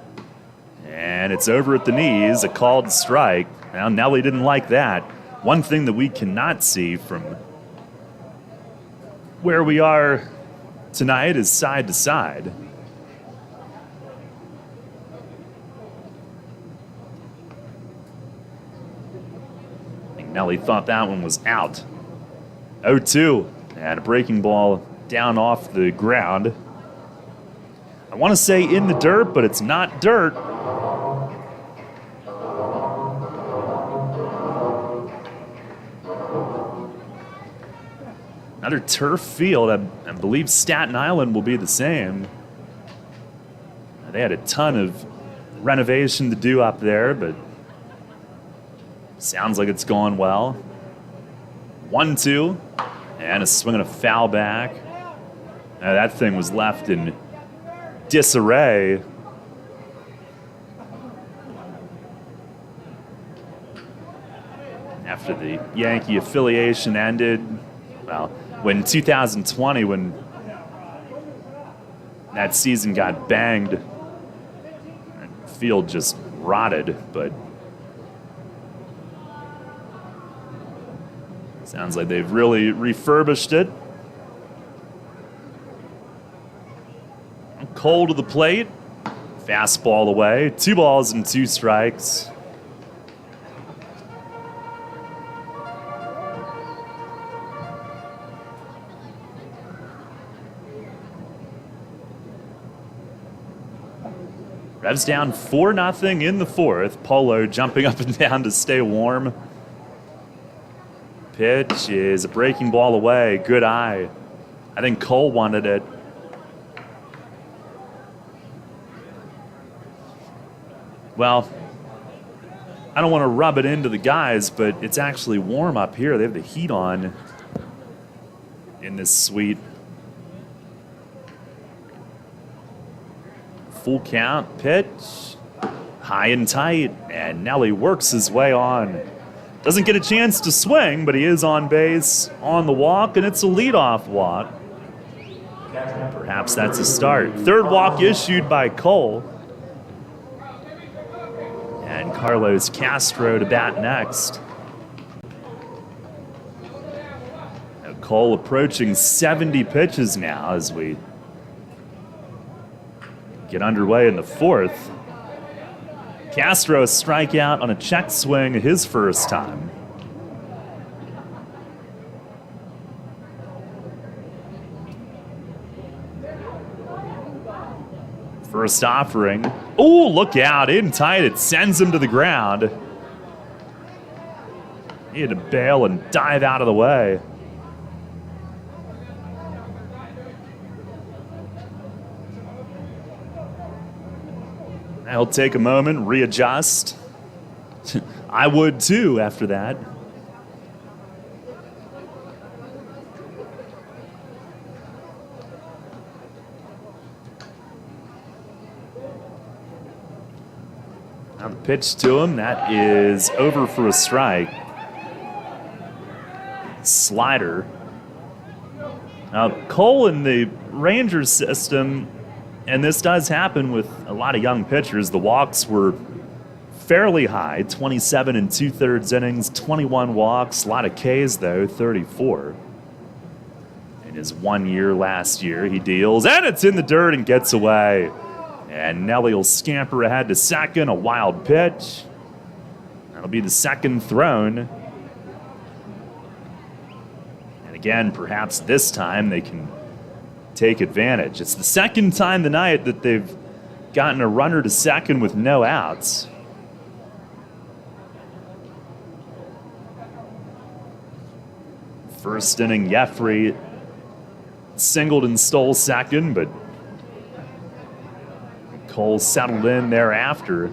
and it's over at the knees, a called strike. Now, Nelly didn't like that. One thing that we cannot see from where we are tonight is side to side. I think Nelly thought that one was out. 0-2, and a breaking ball down off the ground. I want to say in the dirt, but it's not dirt. Another turf field. I believe Staten Island will be the same. They had a ton of renovation to do up there, but sounds like it's going well. 1-2, and a swing and a foul back. Now that thing was left in disarray. After the Yankee affiliation ended, well, when 2020, when that season got banged, the field just rotted, but sounds like they've really refurbished it. Cole to the plate. Fastball away. 2 balls and 2 strikes. Revs down 4-0 in the 4th. Polo jumping up and down to stay warm. Pitch is a breaking ball away. Good eye. I think Cole wanted it. Well, I don't want to rub it into the guys, but it's actually warm up here. They have the heat on in this suite. Full count, pitch, high and tight, and Nelly works his way on. Doesn't get a chance to swing, but he is on base on the walk, and it's a leadoff walk. Perhaps that's a start. 3rd walk issued by Cole. And Carlos Castro to bat next. Now Cole approaching 70 pitches now as we get underway in the 4th. Castro a strikeout on a check swing his first time. First offering. Oh, look out, in tight. It sends him to the ground. He had to bail and dive out of the way. He'll take a moment, readjust. I would too after that. Now the pitch to him, that is over for a strike. Slider. Now Cole in the Rangers system, and this does happen with a lot of young pitchers, the walks were fairly high, 27 2/3 innings, 21 walks, a lot of Ks though, 34. In his 1 year last year, he deals, and it's in the dirt and gets away. And Nelly will scamper ahead to second, a wild pitch. That'll be the second thrown. And again, perhaps this time they can take advantage. It's the second time tonight that they've gotten a runner to second with no outs. First inning, Jeffrey singled and stole second, but Cole settled in thereafter.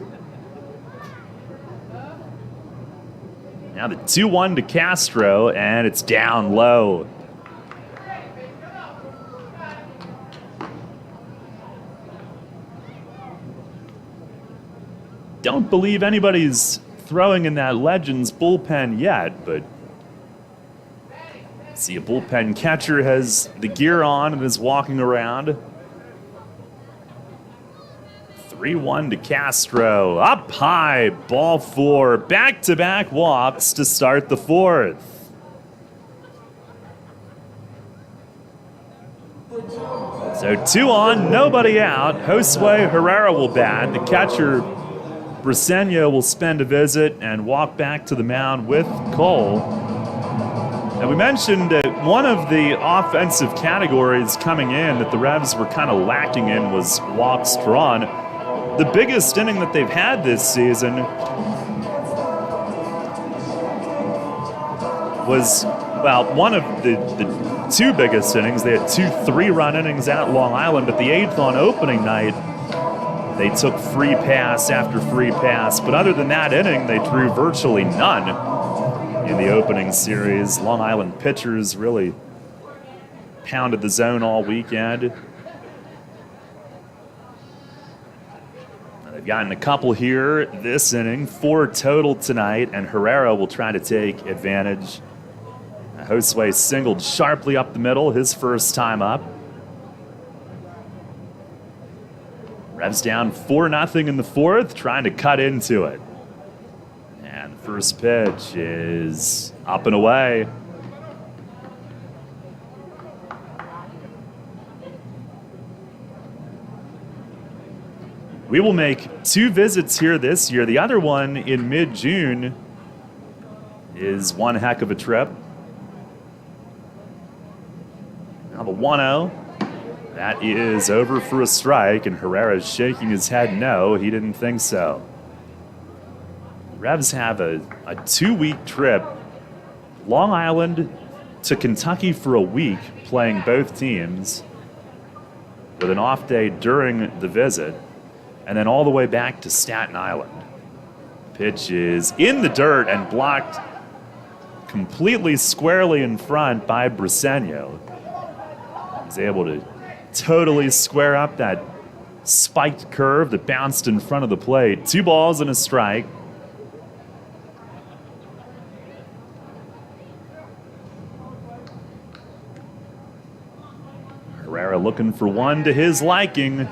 Now the 2-1 to Castro, and it's down low. Don't believe anybody's throwing in that Legends bullpen yet, but see a bullpen catcher has the gear on and is walking around. 3-1 to Castro. Up high, ball 4. Back-to-back walks to start the 4th. So 2 on, nobody out. Josue Herrera will bat. The catcher, Briseño, will spend a visit and walk back to the mound with Cole. And we mentioned that one of the offensive categories coming in that the Revs were kind of lacking in was walks drawn. The biggest inning that they've had this season was, well, one of the two biggest innings. They had 2 3-run innings at Long Island, but the 8th on opening night, they took free pass after free pass. But other than that inning, they drew virtually none in the opening series. Long Island pitchers really pounded the zone all weekend. They've gotten a couple here this inning, 4 total tonight, and Herrera will try to take advantage. Josue singled sharply up the middle, his first time up. Revs down 4-0 in the 4th, trying to cut into it. And the first pitch is up and away. We will make 2 visits here this year. The other one in mid-June is one heck of a trip. Now the 1-0. That is over for a strike, and Herrera's shaking his head no, he didn't think so. Revs have a 2-week trip. Long Island to Kentucky for a week, playing both teams, with an off day during the visit, and then all the way back to Staten Island. Pitch is in the dirt and blocked completely squarely in front by Briseño. He's able to totally square up that spiked curve that bounced in front of the plate. 2 balls and a strike. Herrera looking for one to his liking.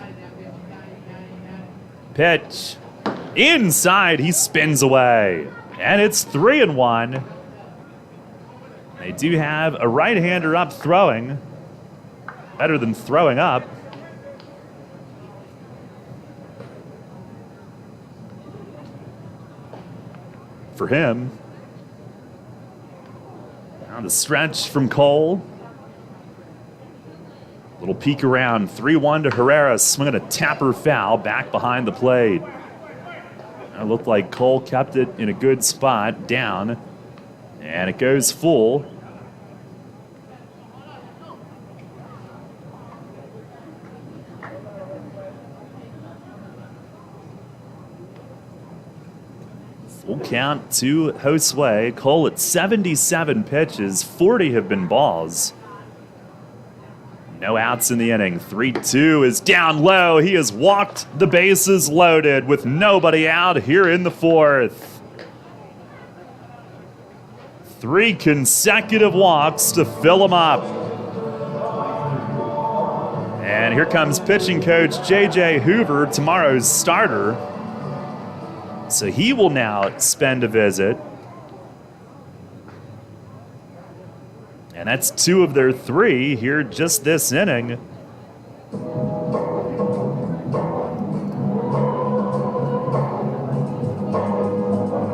Pitch inside, he spins away, and it's 3-1. They do have a right-hander up throwing. Better than throwing up. For him. Now the stretch from Cole. Little peek around. 3-1 to Herrera, swinging a tapper foul back behind the plate. It looked like Cole kept it in a good spot, down. And it goes full. Full count to Josue. Cole at 77 pitches, 40 have been balls. No outs in the inning. 3-2 is down low. He has walked the bases loaded with nobody out here in the 4th. 3 consecutive walks to fill him up. And here comes pitching coach J.J. Hoover, tomorrow's starter. So he will now spend a visit. And that's 2 of their 3 here just this inning.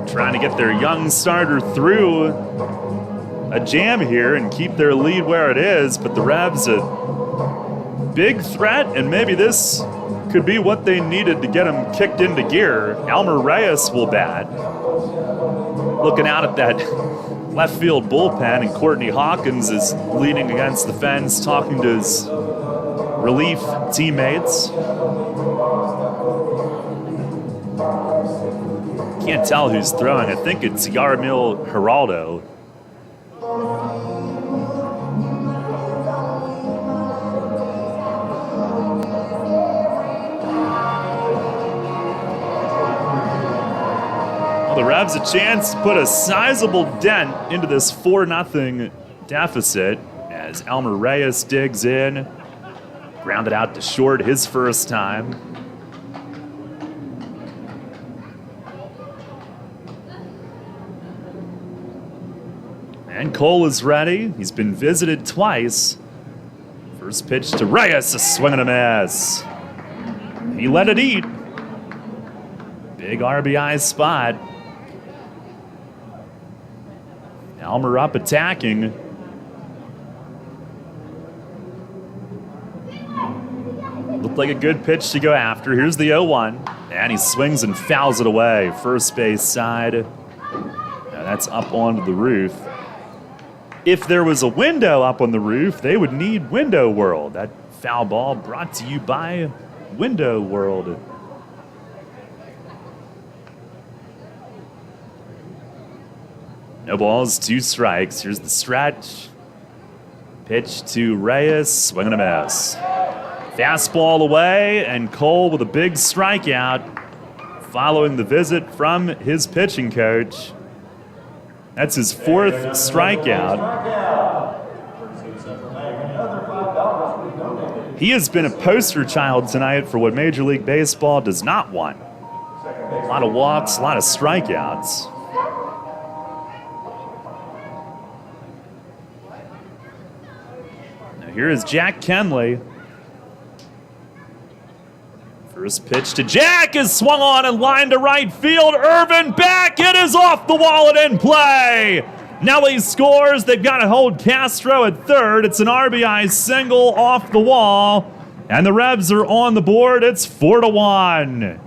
Trying to get their young starter through a jam here and keep their lead where it is, but the Revs a big threat, and maybe this could be what they needed to get him kicked into gear. Elmer Reyes will bat. Looking out at that left field bullpen, and Courtney Hawkins is leaning against the fence, talking to his relief teammates. Can't tell who's throwing. I think it's Yarmil Geraldo. The Revs a chance to put a sizable dent into this 4-0 deficit as Elmer Reyes digs in, grounded out to short his first time. And Cole is ready. He's been visited twice. First pitch to Reyes, a swing and a miss. He let it eat. Big RBI spot. Elmer up attacking. Looked like a good pitch to go after. Here's the 0-1. And he swings and fouls it away. First base side. Now that's up onto the roof. If there was a window up on the roof, they would need Window World. That foul ball brought to you by Window World. No balls, 2 strikes. Here's the stretch. Pitch to Reyes, swing and a miss. Fastball away, and Cole with a big strikeout following the visit from his pitching coach. That's his 4th strikeout. He has been a poster child tonight for what Major League Baseball does not want. A lot of walks, a lot of strikeouts. Now here is Jack Kenley. First pitch to Jack is swung on and lined to right field. Irvin back. It is off the wall and in play. Nelly scores. They've got to hold Castro at third. It's an RBI single off the wall. And the Revs are on the board. It's 4-1.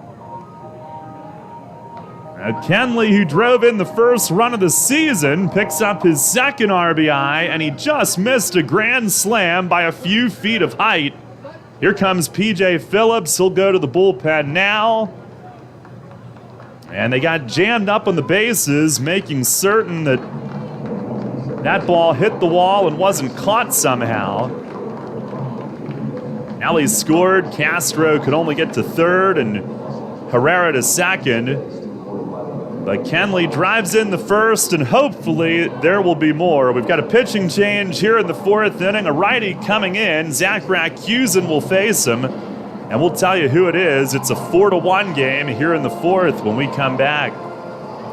Now Kenley, who drove in the first run of the season, picks up his 2nd RBI, and he just missed a grand slam by a few feet of height. Here comes P.J. Phillips. He'll go to the bullpen now. And they got jammed up on the bases, making certain that that ball hit the wall and wasn't caught somehow. Nelly scored. Castro could only get to third and Herrera to second. But Kenley drives in the first, and hopefully there will be more. We've got a pitching change here in the 4th inning. A righty coming in. Zach Rakusin will face him, and we'll tell you who it is. It's a 4-1 game here in the 4th when we come back.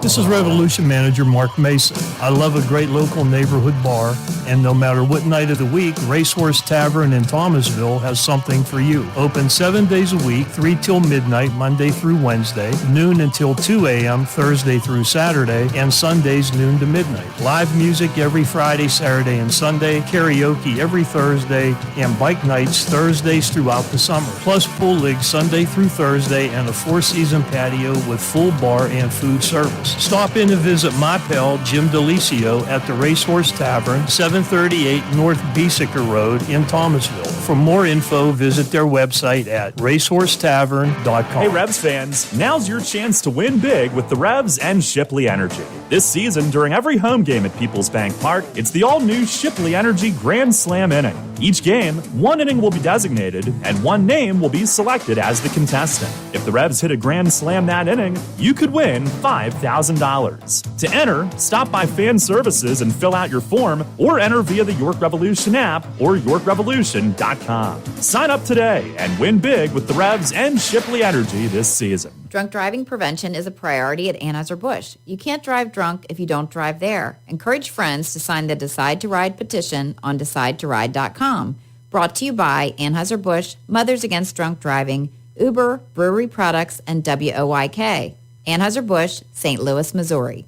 This is Revolution Manager Mark Mason. I love a great local neighborhood bar, and no matter what night of the week, Racehorse Tavern in Thomasville has something for you. Open 7 days a week, 3 till midnight, Monday through Wednesday, noon until 2 a.m., Thursday through Saturday, and Sundays noon to midnight. Live music every Friday, Saturday, and Sunday, karaoke every Thursday, and bike nights Thursdays throughout the summer. Plus pool league Sunday through Thursday, and a 4-season patio with full bar and food service. Stop in and visit my pal Jim DeLisio at the Racehorse Tavern, 738 North Beesicker Road in Thomasville. For more info, visit their website at racehorsetavern.com. Hey Revs fans, now's your chance to win big with the Revs and Shipley Energy. This season, during every home game at Peoples Bank Park, it's the all-new Shipley Energy Grand Slam inning. Each game, 1 inning will be designated, and 1 name will be selected as the contestant. If the Revs hit a Grand Slam that inning, you could win $5,000. To enter, stop by Fan Services and fill out your form, or enter via the York Revolution app or YorkRevolution.com. Sign up today and win big with the Revs and Shipley Energy this season. Drunk driving prevention is a priority at Anheuser-Busch. You can't drive drunk if you don't drive there. Encourage friends to sign the Decide to Ride petition on DecideToRide.com. Brought to you by Anheuser-Busch, Mothers Against Drunk Driving, Uber, Brewery Products, and WOYK. Anheuser-Busch, St. Louis, Missouri.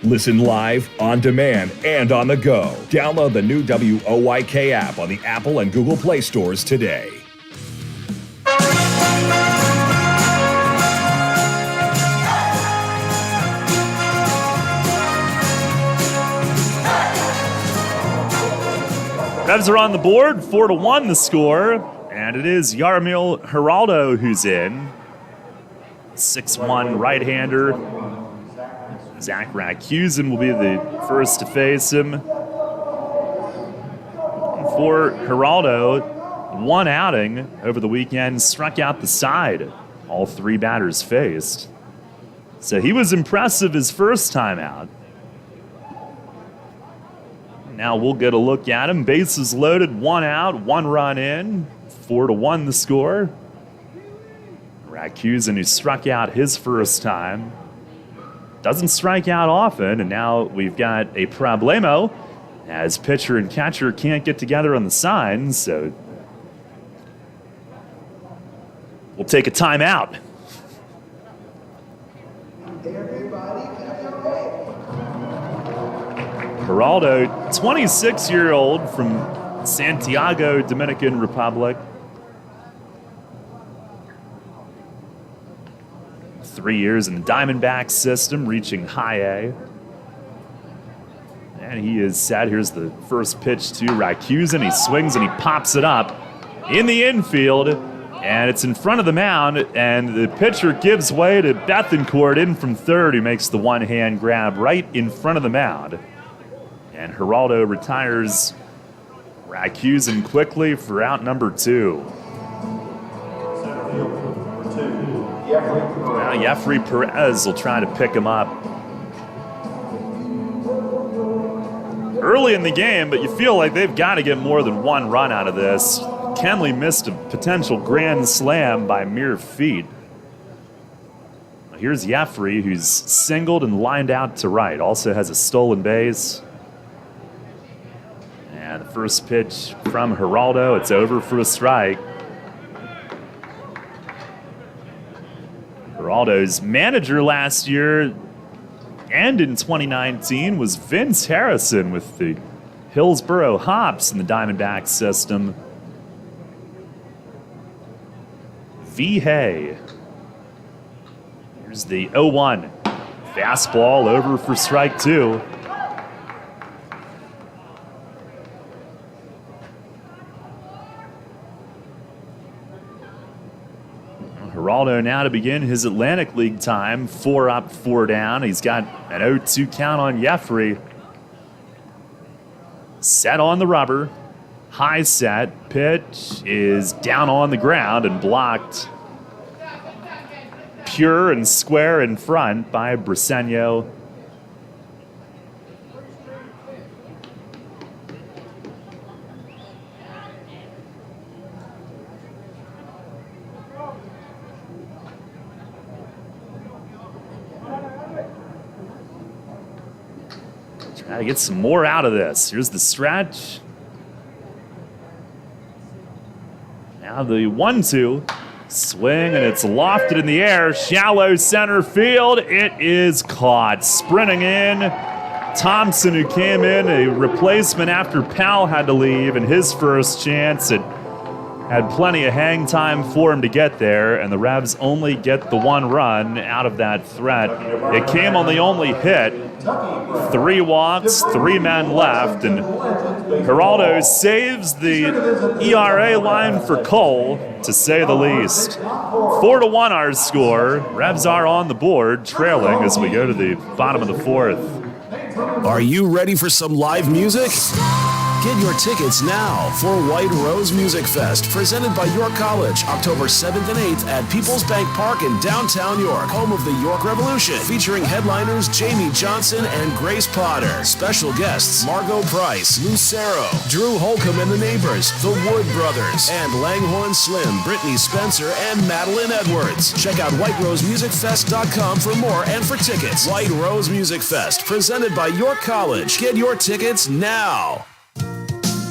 Listen live, on demand, and on the go. Download the new WOYK app on the Apple and Google Play stores today. Revs are on the board, 4-1 the score, and it is Yarmil Geraldo who's in. 6'1" right-hander. Zach Rakusin will be the first to face him. For Geraldo, 1 outing over the weekend, struck out the side. All 3 batters faced. So he was impressive his first time out. Now we'll get a look at him. Bases loaded, 1 out, 1 run in. 4-1 the score. Rakusin, who struck out his first time, doesn't strike out often, and now we've got a problemo as pitcher and catcher can't get together on the signs, so we'll take a timeout. Geraldo, 26-year-old from Santiago, Dominican Republic. 3 years in the Diamondback system, reaching high A. And he is set. Here's the first pitch to Rakusin. He swings and he pops it up in the infield. And it's in front of the mound. And the pitcher gives way to Bethencourt in from third, who makes the one-hand grab right in front of the mound. And Geraldo retires Rakusin quickly for out number 2. Now Jeffrey Perez will try to pick him up. Early in the game, but you feel like they've got to get more than one run out of this. Kenley missed a potential grand slam by mere feet. Here's Jeffrey, who's singled and lined out to right. Also has a stolen base. And the first pitch from Geraldo, it's over for a strike. Geraldo's manager last year and in 2019 was Vince Harrison with the Hillsboro Hops in the Diamondback system. V. Hay. Here's the 0-1. Fastball over for strike 2. Geraldo now to begin his Atlantic League time. 4 up, 4 down. He's got an 0-2 count on Jeffrey. Set on the rubber. High set. Pitch is down on the ground and blocked. Pure and square in front by Briseño. Try to get some more out of this. Here's the stretch. Now the 1-2. Swing, and it's lofted in the air. Shallow center field. It is caught. Sprinting in. Thompson, who came in, a replacement after Powell had to leave, and his first chance. It had plenty of hang time for him to get there, and the Revs only get the 1 run out of that threat. It came on the only hit. 3 walks, 3 men left, and Geraldo saves the ERA line for Cole, to say the least. 4-1 our score. Revs are on the board, trailing as we go to the bottom of the 4th. Are you ready for some live music? Get your tickets now for White Rose Music Fest, presented by York College, October 7th and 8th at People's Bank Park in downtown York, home of the York Revolution, featuring headliners Jamie Johnson and Grace Potter. Special guests Margot Price, Lucero, Drew Holcomb and the Neighbors, the Wood Brothers, and Langhorne Slim, Brittany Spencer, and Madeline Edwards. Check out whiterosemusicfest.com for more and for tickets. White Rose Music Fest, presented by York College. Get your tickets now.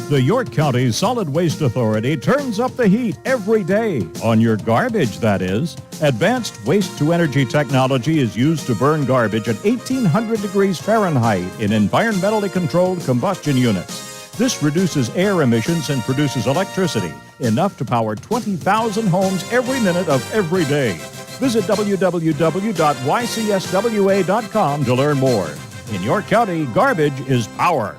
The York County Solid Waste Authority turns up the heat every day. On your garbage, that is. Advanced waste-to-energy technology is used to burn garbage at 1,800 degrees Fahrenheit in environmentally controlled combustion units. This reduces air emissions and produces electricity, enough to power 20,000 homes every minute of every day. Visit www.ycswa.com to learn more. In York County, garbage is power.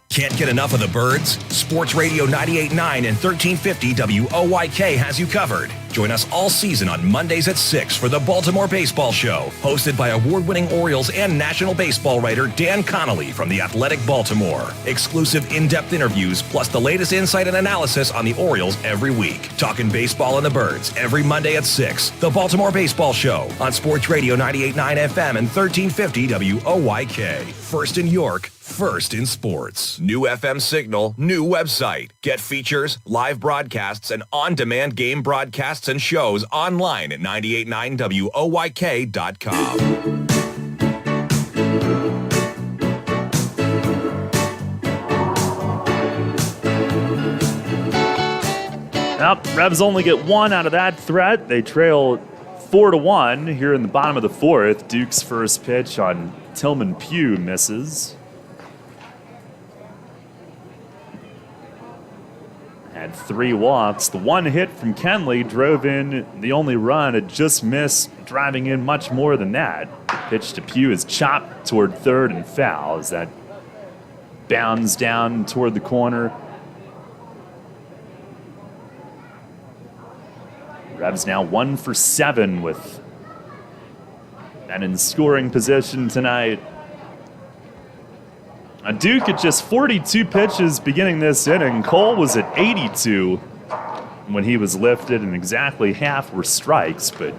Can't get enough of the birds? Sports Radio 98.9 and 1350 WOYK has you covered. Join us all season on Mondays at 6 for the Baltimore Baseball Show, hosted by award-winning Orioles and National Baseball writer Dan Connolly from The Athletic Baltimore. Exclusive in-depth interviews, plus the latest insight and analysis on the Orioles every week. Talking baseball and the birds every Monday at 6. The Baltimore Baseball Show on Sports Radio 98.9 FM and 1350 WOYK. First in York, first in sports. New FM signal, new website. Get features, live broadcasts, and on-demand game broadcasts and shows online at 989WOYK.com. Well, Revs only get 1 out of that threat. They trail 4-1 here in the bottom of the 4th. Duke's first pitch on Tillman Pugh misses. had 3 walks. The one hit from Kenley drove in the only run. It just missed, driving in much more than that. Pitch to Pugh is chopped toward third and foul as that bounds down toward the corner. Revs now 1 for 7 with men in scoring position tonight. Duke at just 42 pitches beginning this inning. Cole was at 82 when he was lifted, and exactly half were strikes, but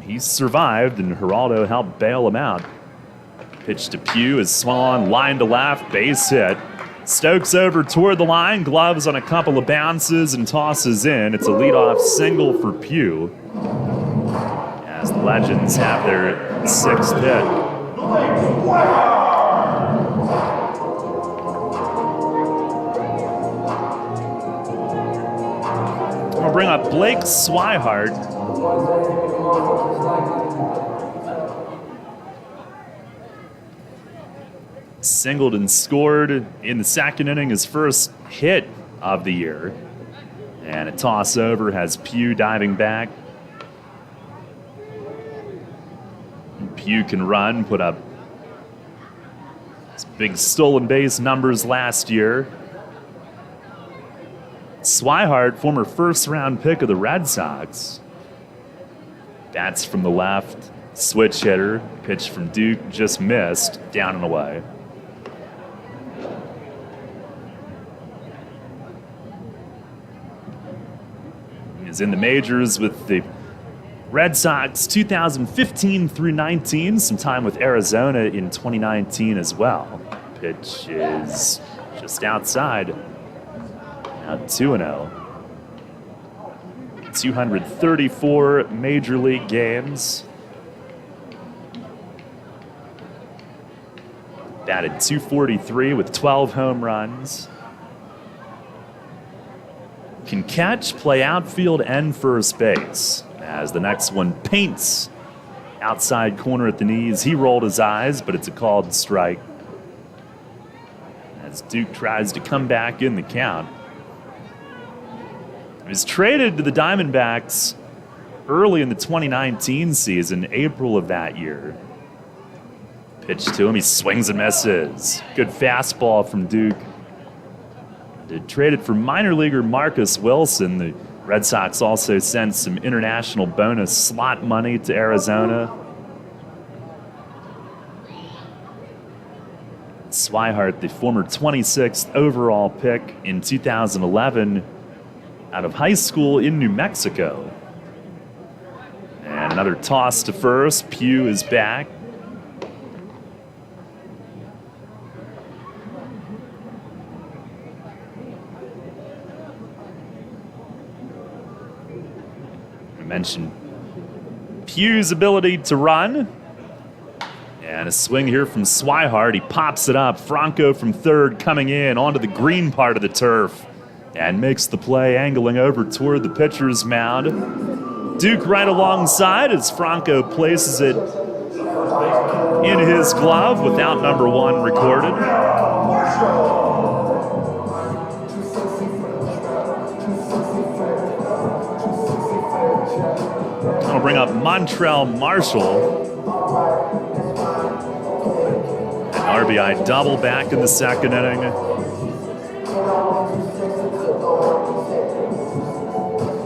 he survived, and Geraldo helped bail him out. Pitch to Pugh is swung on, line to left, base hit. Stokes over toward the line, gloves on a couple of bounces and tosses in. It's a leadoff single for Pugh as the Legends have their 6th hit. We'll bring up Blake Swihart. Singled and scored in the second inning, his first hit of the year. And a toss over has Pugh diving back. Pugh can run, put up his big stolen base numbers last year. Swihart, former first-round pick of the Red Sox. Bats from the left, switch hitter. Pitch from Duke, just missed, down and away. He's in the majors with the Red Sox 2015 through 19, some time with Arizona in 2019 as well. Pitch is just outside. Now 2-0. 234 major league games. Batted .243 with 12 home runs. Can catch, play outfield, and first base. As the next one paints outside corner at the knees. He rolled his eyes, but it's a called strike. As Duke tries to come back in the count. He was traded to the Diamondbacks early in the 2019 season, April of that year. Pitch to him, he swings and misses. Good fastball from Duke. They traded for minor leaguer Marcus Wilson. The Red Sox also sent some international bonus slot money to Arizona. Swihart, the former 26th overall pick in 2011 out of high school in New Mexico. And another toss to first. Pugh is back. Mentioned Pugh's ability to run. And a swing here from Swihart. He pops it up. Franco from third coming in onto the green part of the turf and makes the play, angling over toward the pitcher's mound. Duke right alongside as Franco places it in his glove without number 1 recorded. I'll bring up Montrell Marshall. An RBI double back in the second inning.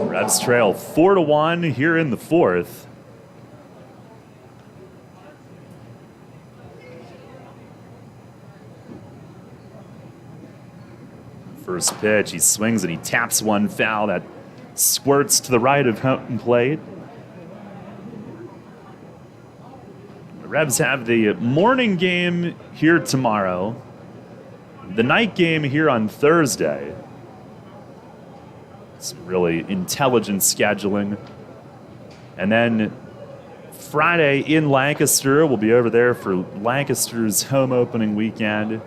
Revs trail 4-1 here in the fourth. First pitch, he swings and he taps one foul that squirts to the right of home plate. The Revs have the morning game here tomorrow, the night game here on Thursday. Some really intelligent scheduling. And then Friday in Lancaster, we'll be over there for Lancaster's home opening weekend.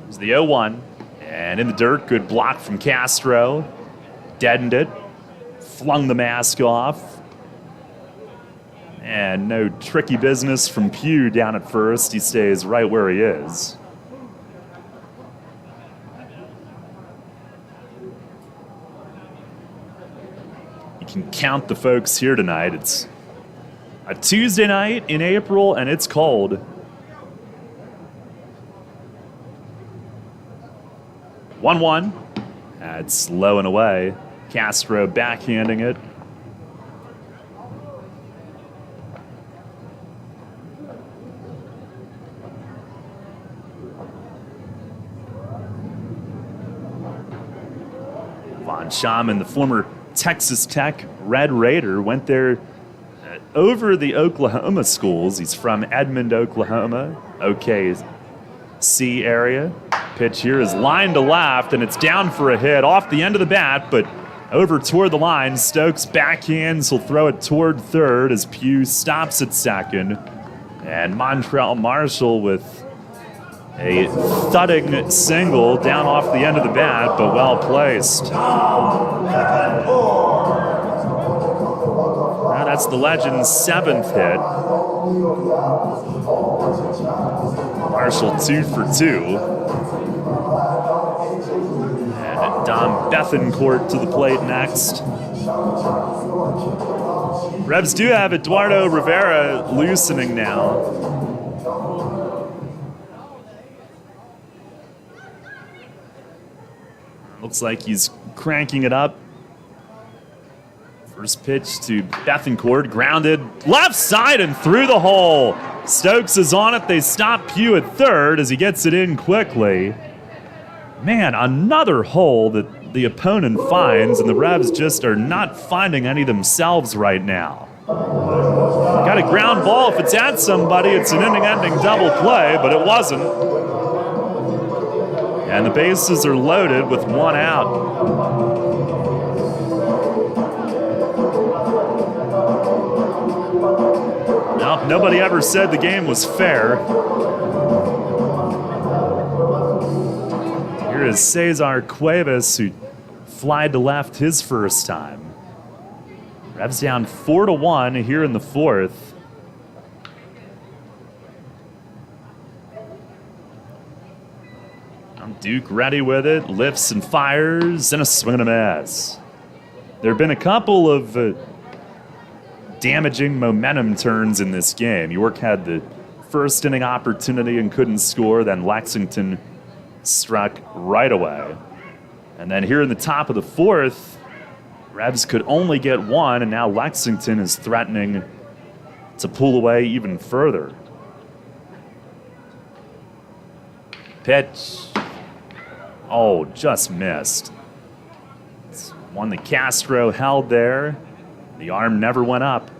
There's the 0-1, and in the dirt, good block from Castro. Deadened it, flung the mask off. And no tricky business from Pugh down at first. He stays right where he is. You can count the folks here tonight. It's a Tuesday night in April, and it's cold. 1-1. That's low and away. Castro backhanding it. Von Schaman, the former Texas Tech Red Raider, went there over the Oklahoma schools. He's from Edmond, Oklahoma, OKC area. Pitch here is lined to left, and it's down for a hit off the end of the bat, but over toward the line. Stokes backhands. He'll throw it toward third as Pugh stops at second. And Montrell Marshall with a thudding single down off the end of the bat, but well placed. Now that's the Legend's 7th hit. Marshall 2 for 2. And Dom Bethencourt to the plate next. Revs do have Eduardo Rivera loosening now. Looks like he's cranking it up. First pitch to Bethencourt, grounded left side and through the hole. Stokes is on it. They stop Pugh at third as he gets it in quickly. Man, another hole that the opponent finds, and the Revs just are not finding any themselves right now. Got a ground ball. If it's at somebody, it's an inning-ending double play, but it wasn't. And the bases are loaded with one out. Nope, nobody ever said the game was fair. Here is Cesar Cuevas, who flied to left his first time. Revs down 4-1 here in the fourth. Duke ready with it, lifts and fires, and a swing and a miss. There have been a couple of damaging momentum turns in this game. York had the first inning opportunity and couldn't score, then Lexington struck right away. And then here in the top of the fourth, Revs could only get one, and now Lexington is threatening to pull away even further. Pitch. Oh, just missed. It's one that Castro held there. The arm never went up.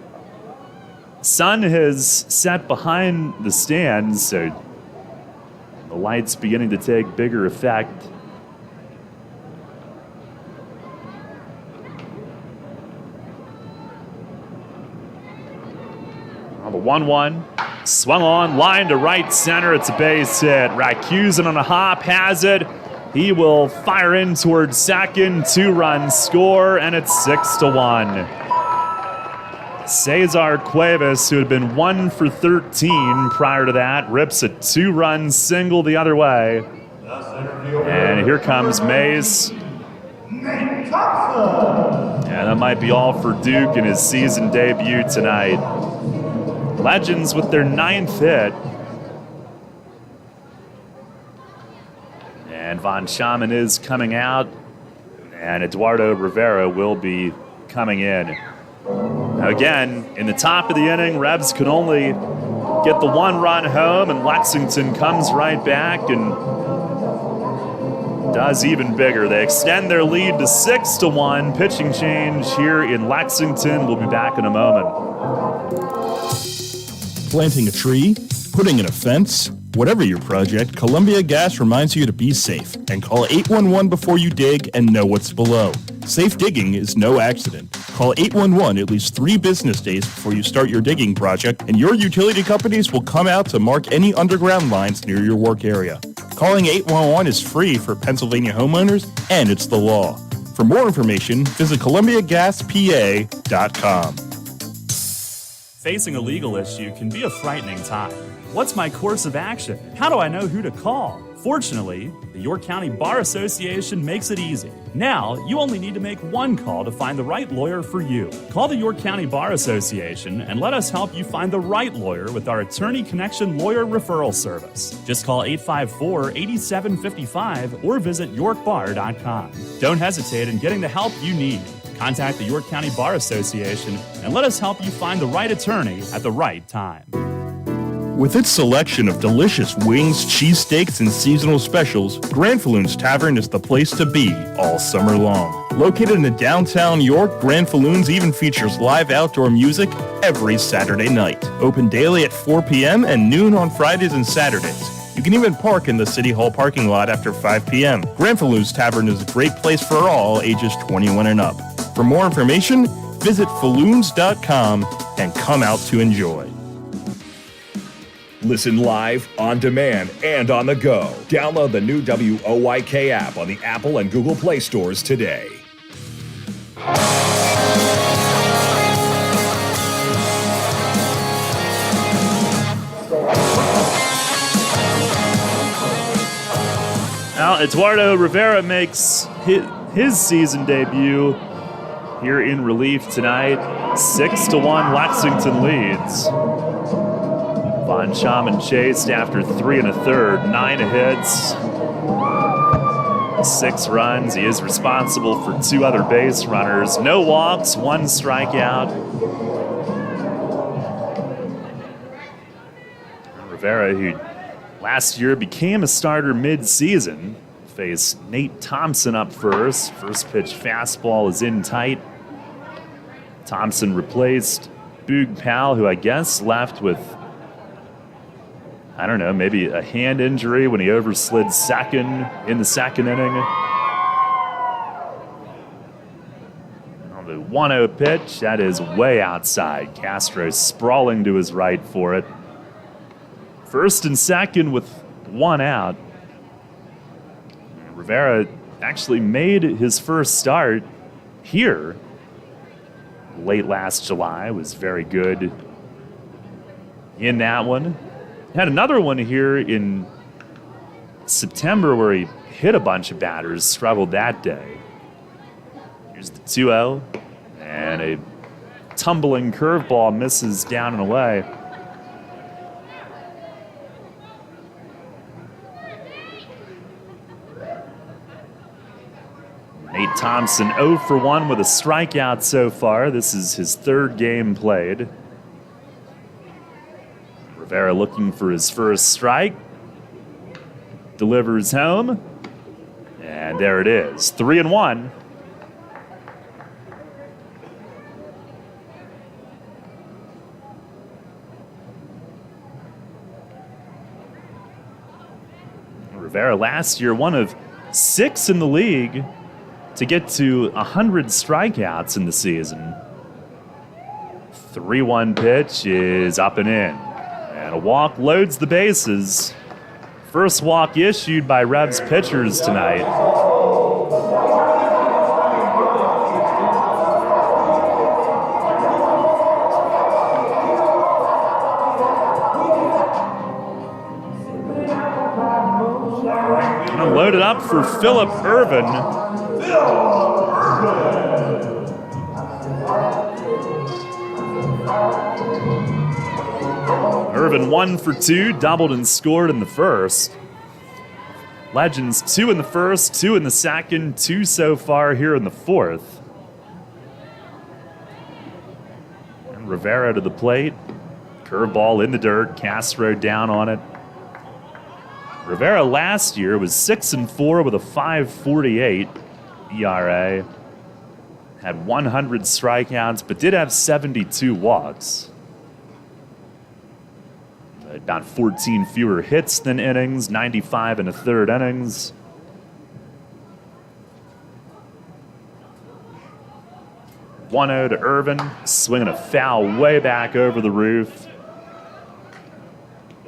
Sun has set behind the stands, so the light's beginning to take bigger effect. Well, the 1-1 swung on, line to right center. It's a base hit. Rakusin on a hop has it. He will fire in towards second, 2-run score, and it's 6-1. Cesar Cuevas, who had been 1 for 13 prior to that, rips a 2-run single the other way. And here comes Mays. And that might be all for Duke in his season debut tonight. Legends with their 9th hit. And Von Schaman is coming out, and Eduardo Rivera will be coming in. Again, in the top of the inning, Revs could only get the 1-run home, and Lexington comes right back and does even bigger. They extend their lead to 6-1. Pitching change here in Lexington. We'll be back in a moment. Planting a tree? Putting in a fence? Whatever your project, Columbia Gas reminds you to be safe and call 811 before you dig and know what's below. Safe digging is no accident. Call 811 at least 3 business days before you start your digging project, and your utility companies will come out to mark any underground lines near your work area. Calling 811 is free for Pennsylvania homeowners, and it's the law. For more information, visit ColumbiaGasPA.com. Facing a legal issue can be a frightening time. What's my course of action? How do I know who to call? Fortunately, the York County Bar Association makes it easy. Now, you only need to make one call to find the right lawyer for you. Call the York County Bar Association and let us help you find the right lawyer with our Attorney Connection Lawyer Referral Service. Just call 854-8755 or visit yorkbar.com. Don't hesitate in getting the help you need. Contact the York County Bar Association and let us help you find the right attorney at the right time. With its selection of delicious wings, cheesesteaks, and seasonal specials, Granfalloon's Tavern is the place to be all summer long. Located in downtown York, Granfalloon's even features live outdoor music every Saturday night. Open daily at 4 p.m. and noon on Fridays and Saturdays. You can even park in the City Hall parking lot after 5 p.m. Granfalloon's Tavern is a great place for all ages 21 and up. For more information, visit falloons.com and come out to enjoy. Listen live, on demand, and on the go. Download the new WOYK app on the Apple and Google Play stores today. Now, Eduardo Rivera makes his season debut here in relief tonight. 6-1 Lexington leads. Von Schaman chased after 3 1/3, 9 hits, 6 runs. He is responsible for 2 other base runners. No walks, 1 strikeout. Rivera, who last year became a starter mid-season, faced Nate Thompson up first. First pitch fastball is in tight. Thompson replaced Boog Powell, who I guess left with, I don't know, maybe a hand injury when he overslid second in the second inning. On the 1-0 pitch, that is way outside. Castro sprawling to his right for it. First and second with 1 out. Rivera actually made his first start here late last July, was very good in that one. Had another one here in September where he hit a bunch of batters, struggled that day. Here's the 2-0, and a tumbling curveball misses down and away. Nate Thompson 0 for 1 with a strikeout so far. This is his 3rd game played. Rivera looking for his first strike. Delivers home. And there it is, 3-1. Rivera last year, one of 6 in the league to get to 100 strikeouts in the season. 3-1 pitch is up and in. And a walk loads the bases. First walk issued by Revs pitchers tonight. And loaded up for Phillip Irvin. Irvin 1 for 2, doubled and scored in the first. Legends 2 in the first, 2 in the second, 2 so far here in the fourth. And Rivera to the plate. Curveball in the dirt, Castro down on it. Rivera last year was 6-4 with a 5.48 ERA. Had 100 strikeouts, but did have 72 walks. About 14 fewer hits than innings, 95 1/3 innings. (1-0) to Irvin, swinging a foul way back over the roof.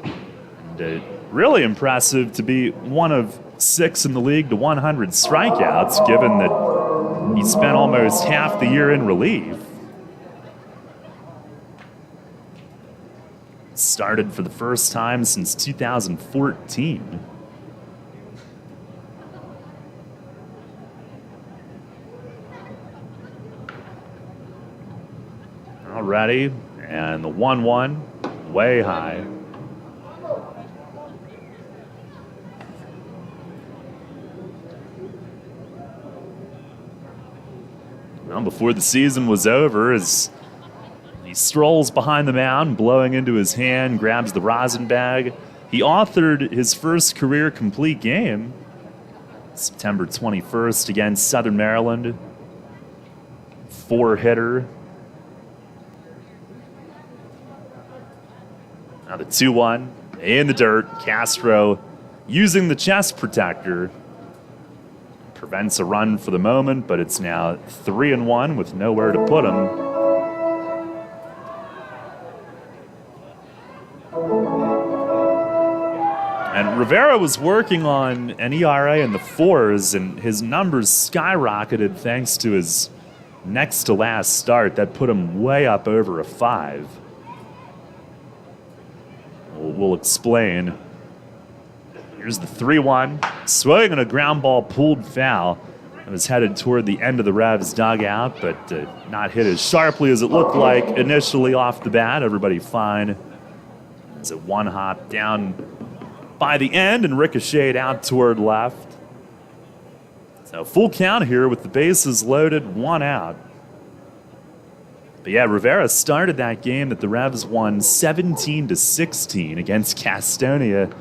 And really impressive to be one of 6 in the league to 100 strikeouts, given that he spent almost half the year in relief. Started for the first time since 2014. ready, and the 1-1 way high. Well, before the season was over, as he strolls behind the mound, blowing into his hand, grabs the rosin bag. He authored his first career complete game, September 21st against Southern Maryland. 4-hitter. Now the 2-1 in the dirt. Castro using the chest protector. Prevents a run for the moment, but it's now 3-1 with nowhere to put him. And Rivera was working on an ERA in the 4s, and his numbers skyrocketed thanks to his next to last start. That put him way up over a 5. We'll explain. Here's the 3-1. Swing and a ground ball pulled foul. It was headed toward the end of the Revs dugout, but not hit as sharply as it looked like initially off the bat. Everybody fine. As it one hop down by the end and ricocheted out toward left. So full count here with the bases loaded, 1 out. But yeah, Rivera started that game that the Revs won 17-16 against Gastonia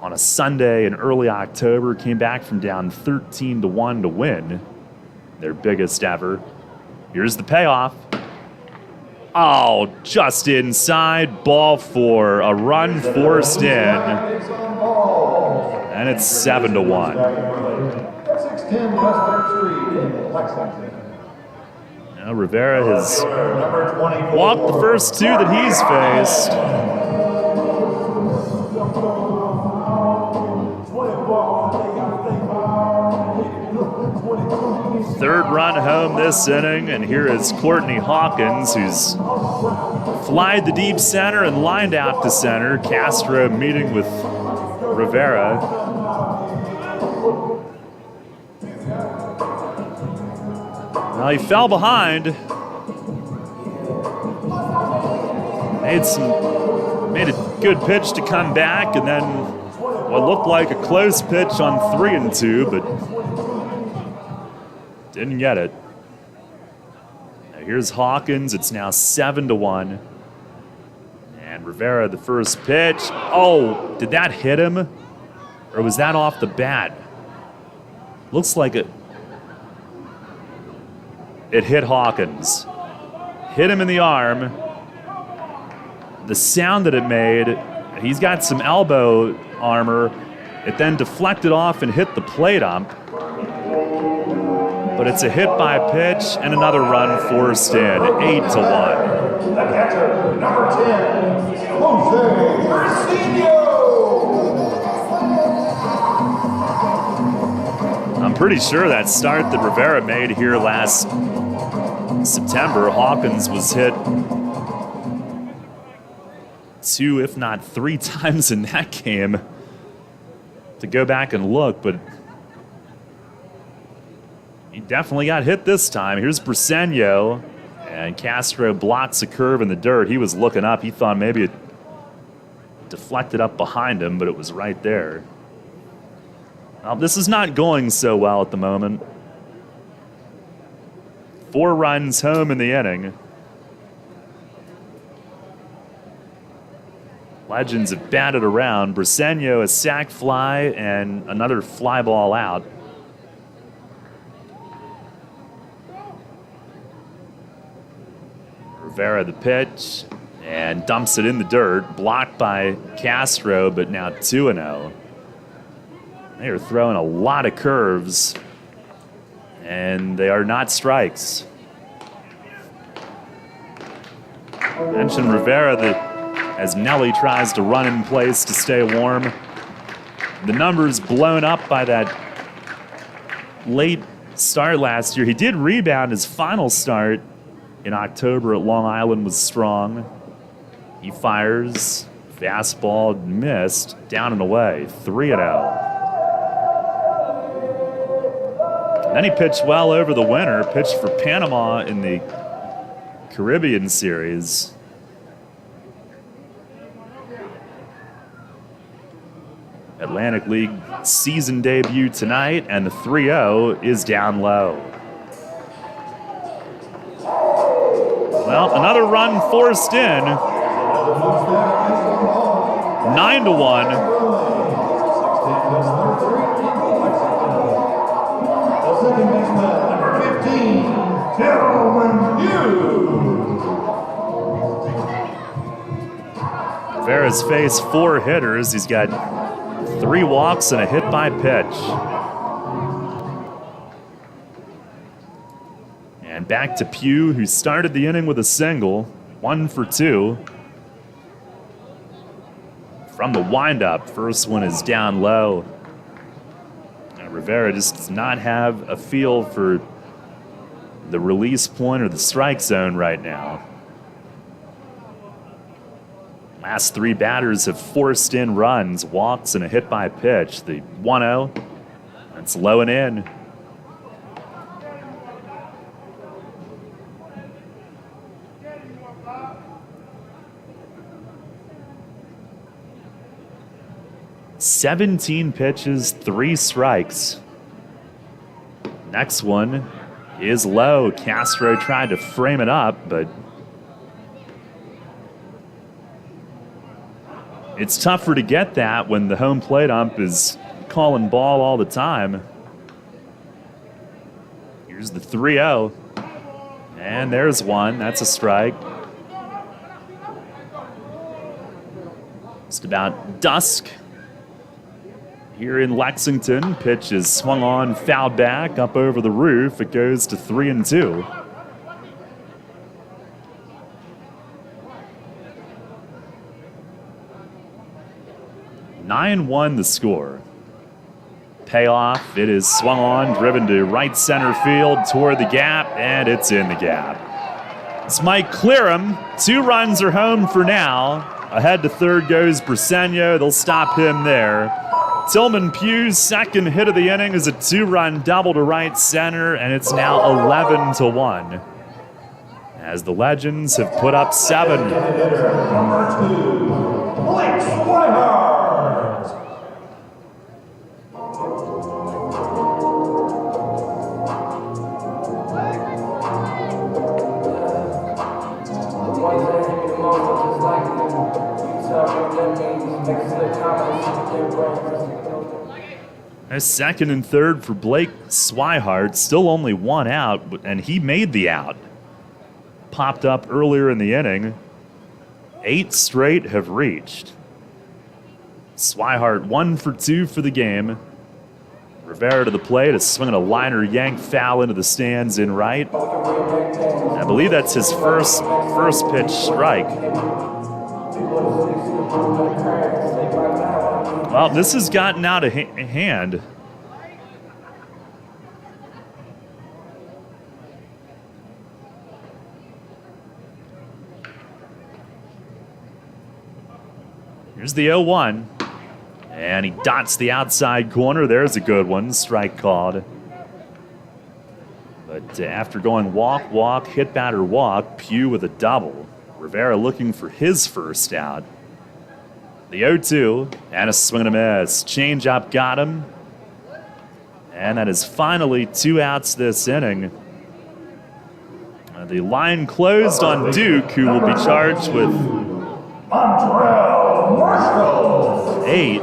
on a Sunday in early October. Came back from down 13-1 to win, their biggest ever. Here's the payoff. Oh, just inside, ball 4, a run forced in, and it's 7-1. 6'10", Lexington. Now Rivera has walked the first 2 that he's faced. Third run home this inning, and here is Courtney Hawkins, who's flied the deep center and lined out to center. Castro meeting with Rivera. Well, he fell behind. Made a good pitch to come back, and then what looked like a close pitch on 3-2, but didn't get it. Now here's Hawkins. It's now 7-1. And Rivera, the first pitch. Oh, did that hit him? Or was that off the bat? Looks like it hit Hawkins. Hit him in the arm. The sound that it made, he's got some elbow armor. It then deflected off and hit the plate ump. But it's a hit by pitch and another run forced in, 8-1. The catcher, number 10, Jose Marcinho. I'm pretty sure that start that Rivera made here last September, Hawkins was hit 2, if not 3 times in that game. To go back and look, but he definitely got hit this time. Here's Briseño, and Castro blocks a curve in the dirt. He was looking up. He thought maybe it deflected up behind him, but it was right there. Well, this is not going so well at the moment. 4 runs home in the inning. Legends have batted around. Briseño, a sac fly, and another fly ball out. Rivera the pitch, and dumps it in the dirt. Blocked by Castro, but now 2-0. They are throwing a lot of curves, and they are not strikes. Mention Rivera as Nelly tries to run in place to stay warm. The numbers blown up by that late start last year. He did rebound. His final start in October at Long Island was strong. He fires, fastball missed, down and away, 3-0. Then he pitched well over the winter, pitched for Panama in the Caribbean Series. Atlantic League season debut tonight, and the 3-0 is down low. Well, another run forced in. 9-1. Second baseman, number 15, Tillman Rivera's faced 4 hitters. He's got 3 walks and a hit by pitch. And back to Pugh, who started the inning with a single, 1 for 2. From the windup, first one is down low. And Rivera just does not have a feel for the release point or the strike zone right now. Last 3 batters have forced in runs, walks, and a hit by pitch. The 1-0, that's low and in. "17 pitches, 3 strikes. Next one is low. Castro tried to frame it up, but it's tougher to get that when the home plate ump is calling ball all the time. Here's the 3-0. And there's one. That's a strike. Just about dusk here in Lexington. Pitch is swung on, fouled back, up over the roof. It goes to 3-2. (9-1) the score. Payoff. It is swung on, driven to right center field toward the gap, and it's in the gap. This might clear him. 2 runs are home for now. Ahead to third goes Briseño. They'll stop him there. Tillman Pugh's second hit of the inning is a 2-run double to right center, and it's now 11-1. As the Legends have put up 7. Number 2, Blake Swihart. A second and third for Blake Swihart. Still only 1 out, and he made the out. Popped up earlier in the inning. 8 straight have reached. Swihart 1 for 2 for the game. Rivera to the plate, is swinging a liner yank foul into the stands in right. I believe that's his first pitch strike. Well, this has gotten out of hand. Here's the 0-1. And he dots the outside corner. There's a good one. Strike called. But after going walk, walk, hit batter, walk, Pugh with a double. Rivera looking for his first out. The 0-2, and a swing and a miss. Change-up got him. And that is finally 2 outs this inning. The line closed on Duke, who will be charged with 8.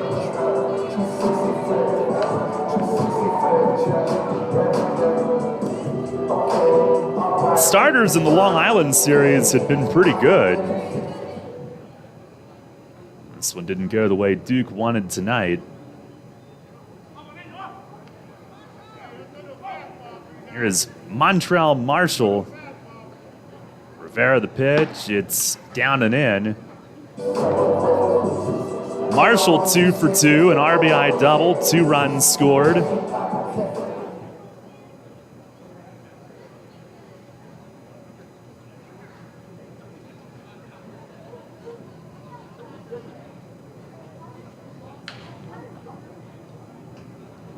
Starters in the Long Island series had been pretty good. This one didn't go the way Duke wanted tonight. Here is Montrell Marshall. Rivera the pitch. It's down and in. Marshall 2 for 2, an RBI double, 2 runs scored.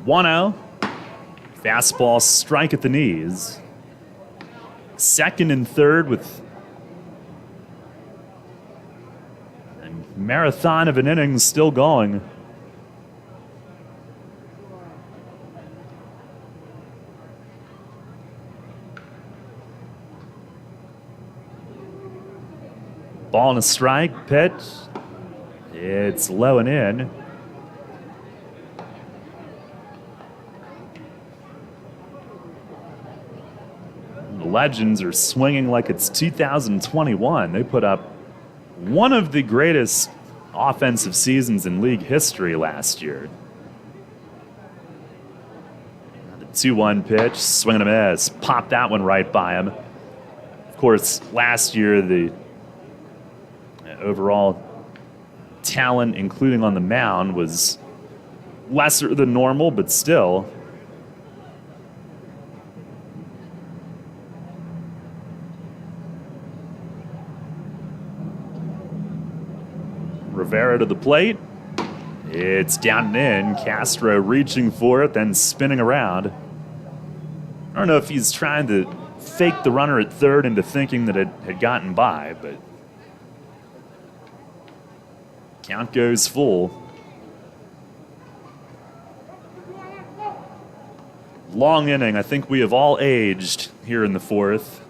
(1-0). Fastball strike at the knees. Second and third with marathon of an innings still going. Ball and a strike, pitch. It's low and in. The Legends are swinging like it's 2021. They put up one of the greatest offensive seasons in league history last year. The 2-1 pitch, swing and a miss. Popped that one right by him. Of course, last year, the overall talent, including on the mound, was lesser than normal, but still. Rivera to the plate. It's down and in. Castro reaching for it, then spinning around. I don't know if he's trying to fake the runner at third into thinking that it had gotten by, but count goes full. Long inning. I think we have all aged here in the fourth.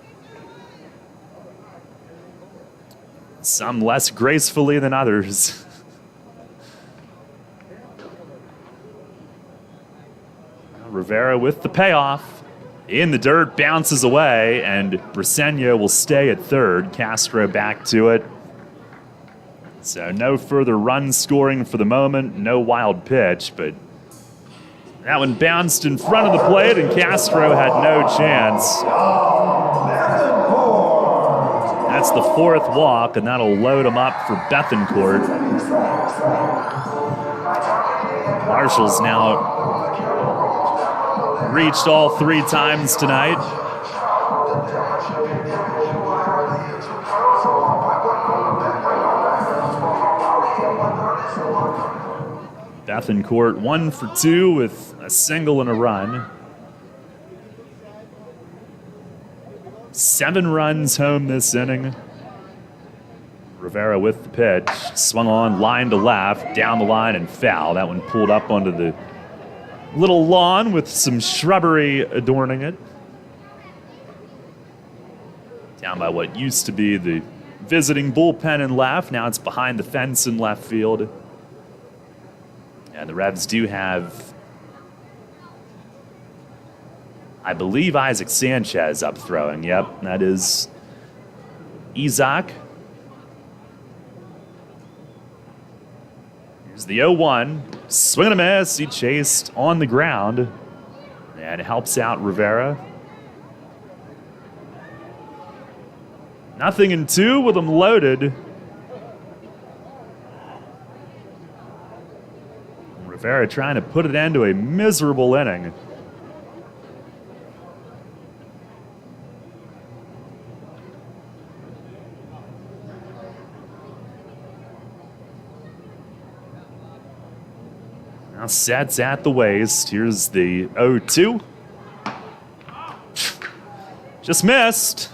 Some less gracefully than others. Rivera with the payoff. In the dirt, bounces away, and Briseño will stay at third. Castro back to it. So no further run scoring for the moment, no wild pitch, but that one bounced in front of the plate and Castro had no chance. That's the fourth walk, and that'll load him up for Bethencourt. Marshall's now reached all 3 times tonight. Bethencourt 1 for 2 with a single and a run. 7 runs home this inning. Rivera with the pitch. Swung on, line to left, down the line and foul. That one pulled up onto the little lawn with some shrubbery adorning it. Down by what used to be the visiting bullpen in left. Now it's behind the fence in left field. And the Revs do have, I believe, Isaac Sanchez up throwing. Yep, that is Isaac. Here's the 0-1. Swing and a miss. He chased on the ground. And helps out Rivera. 0-2 with him loaded. Rivera trying to put it into a miserable inning. Now sets at the waist. Here's the 0-2. Just missed.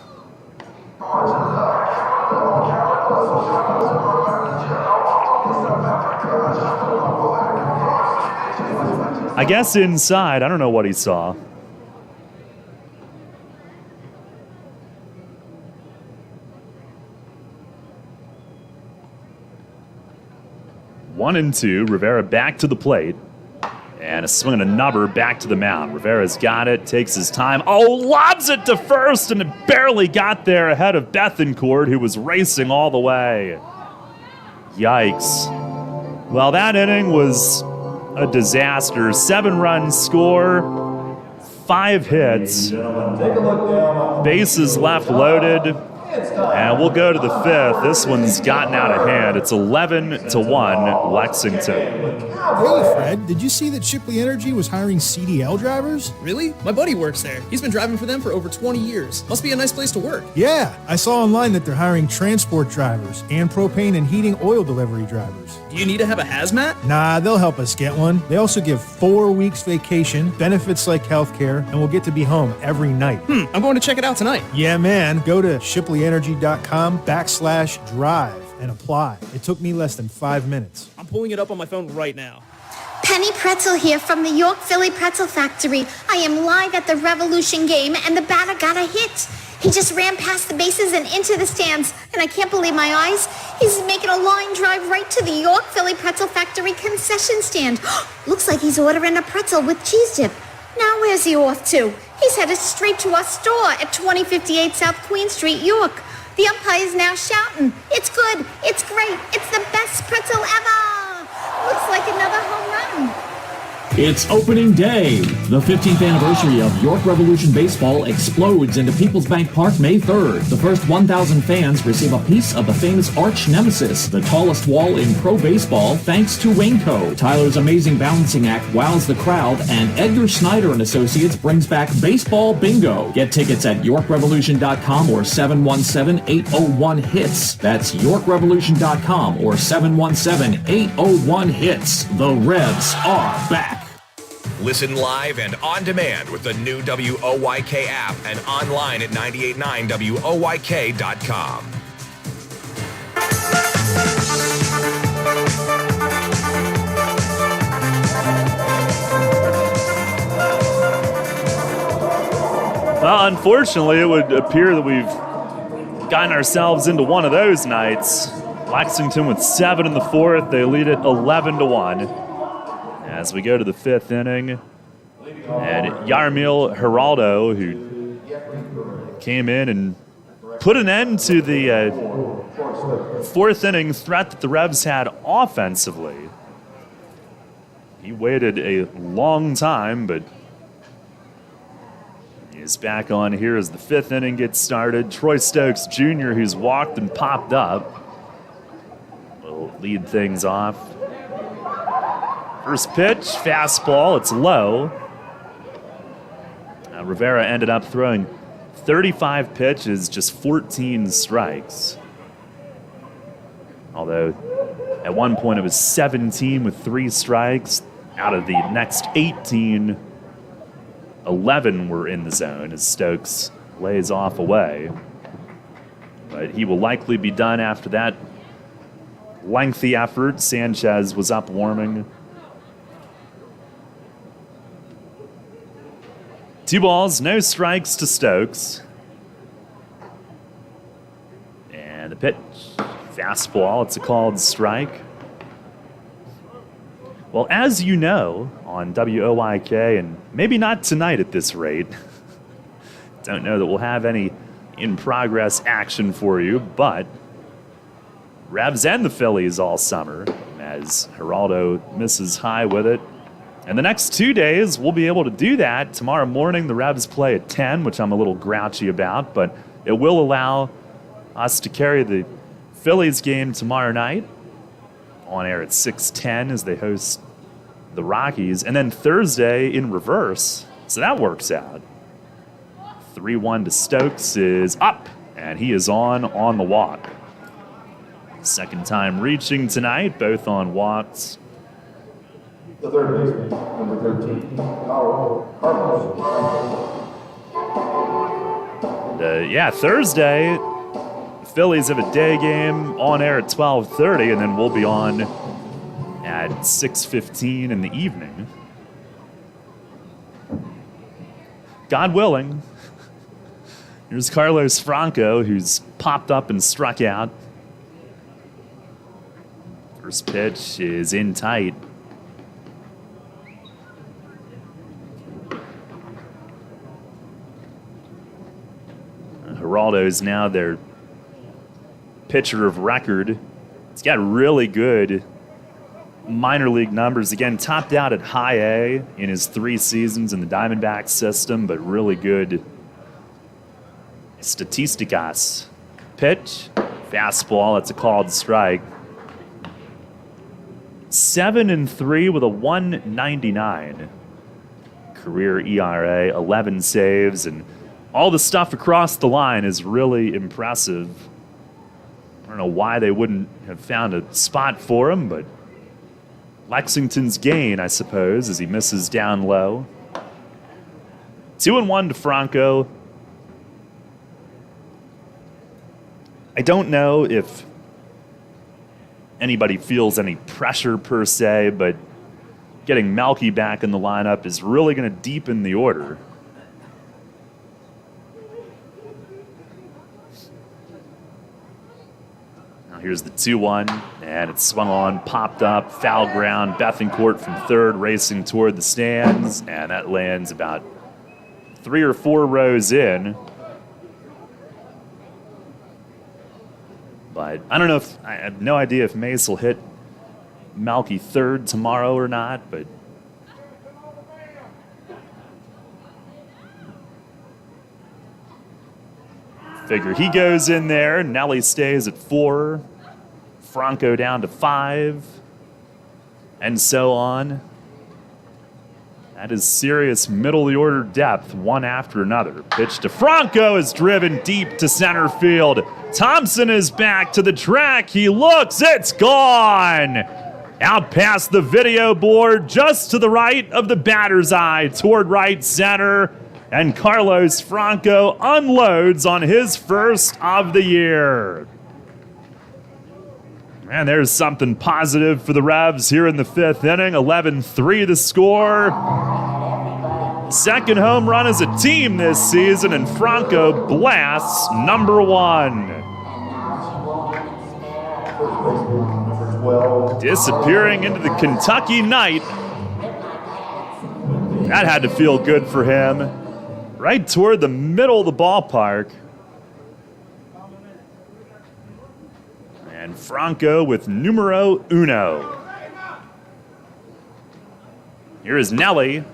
I guess inside, I don't know what he saw. One and two, Rivera back to the plate. And a swing and a nubber back to the mound. Rivera's got it, takes his time. Oh, lobs it to first, and it barely got there ahead of Bethencourt, who was racing all the way. Yikes. Well, that inning was a disaster. 7-run score, 5 hits, bases left loaded, and we'll go to the 5th. This one's gotten out of hand. It's 11-1 Lexington. Hey, Fred, did you see that Shipley Energy was hiring CDL drivers? Really? My buddy works there. He's been driving for them for over 20 years. Must be a nice place to work. Yeah, I saw online that they're hiring transport drivers and propane and heating oil delivery drivers. Do you need to have a hazmat? Nah, they'll help us get one. They also give 4 weeks vacation, benefits like healthcare, and we'll get to be home every night. I'm going to check it out tonight. Yeah, man. Go to shipleyenergy.com/drive. and apply. It took me less than 5 minutes. I'm pulling it up on my phone right now. Penny Pretzel here from the York Philly Pretzel Factory. I am live at the Revolution game, and the batter got a hit. He just ran past the bases and into the stands, and I can't believe my eyes. He's making a line drive right to the York Philly Pretzel Factory concession stand. Looks like he's ordering a pretzel with cheese dip. Now where's he off to? He's headed straight to our store at 2058 South Queen Street, York. The umpire is now shouting, "It's good, it's great, it's the best pretzel ever!" Looks like another home run. It's opening day. The 15th anniversary of York Revolution Baseball explodes into People's Bank Park May 3rd. The first 1,000 fans receive a piece of the famous arch nemesis, the tallest wall in pro baseball, thanks to Wainco. Tyler's amazing balancing act wows the crowd, and Edgar Snyder and Associates brings back baseball bingo. Get tickets at YorkRevolution.com or 717-801-HITS. That's YorkRevolution.com or 717-801-HITS. The Revs are back. Listen live and on demand with the new WOYK app and online at 989WOYK.com. Well, unfortunately, it would appear that we've gotten ourselves into one of those nights. Lexington with 7 in the 4th. They lead it 11-1. As we go to the 5th inning, and Yarmil Geraldo, who came in and put an end to the 4th inning threat that the Revs had offensively. He waited a long time, but he is back on here as the 5th inning gets started. Troy Stokes Jr., who's walked and popped up, will lead things off. First pitch, fastball, it's low. Rivera ended up throwing 35 pitches, just 14 strikes. Although at one point it was 17 with 3 strikes. Out of the next 18, 11 were in the zone as Stokes lays off away. But he will likely be done after that lengthy effort. Sanchez was up warming. 2 balls, no strikes to Stokes. And the pitch, fastball, it's a called strike. Well, as you know, on WOYK, and maybe not tonight at this rate, don't know that we'll have any in-progress action for you, but Revs and the Phillies all summer, as Geraldo misses high with it. And the next 2 days, we'll be able to do that. Tomorrow morning, the Revs play at 10, which I'm a little grouchy about, but it will allow us to carry the Phillies game tomorrow night on air at 6:10 as they host the Rockies. And then Thursday in reverse, so that works out. 3-1 to Stokes is up, and he is on the walk. Second time reaching tonight, both on walks. The third baseman, number 13, Carlos. Thursday, the Phillies have a day game on air at 12:30, and then we'll be on at 6:15 in the evening. God willing. Here's Carlos Franco, who's popped up and struck out. First pitch is in tight. Geraldo is now their pitcher of record. He's got really good minor league numbers. Again, topped out at high A in his 3 seasons in the Diamondbacks system, but really good statisticas. Pitch, fastball, that's a called strike. 7-3 with a 1.99 career ERA, 11 saves, and all the stuff across the line is really impressive. I don't know why they wouldn't have found a spot for him, but Lexington's gain, I suppose, as he misses down low. 2-1 to Franco. I don't know if anybody feels any pressure per se, but getting Melky back in the lineup is really going to deepen the order. Now here's the 2-1, and it's swung on, popped up, foul ground. Bethencourt from third racing toward the stands, and that lands about 3 or 4 rows in. But I don't know if, I have no idea if Mace will hit Melky third tomorrow or not, but figure he goes in there. Nelly stays at 4, Franco down to 5, and so on. That is serious middle of the order depth, one after another. Pitch to Franco is driven deep to center field. Thompson is back to the track. He looks, it's gone. Out past the video board, just to the right of the batter's eye, toward right center. And Carlos Franco unloads on his first of the year. And there's something positive for the Revs here in the 5th inning. 11-3 the score. Second home run as a team this season, and Franco blasts number 1. Disappearing into the Kentucky night. That had to feel good for him. Right toward the middle of the ballpark. And Franco with numero 1. Here is Nelly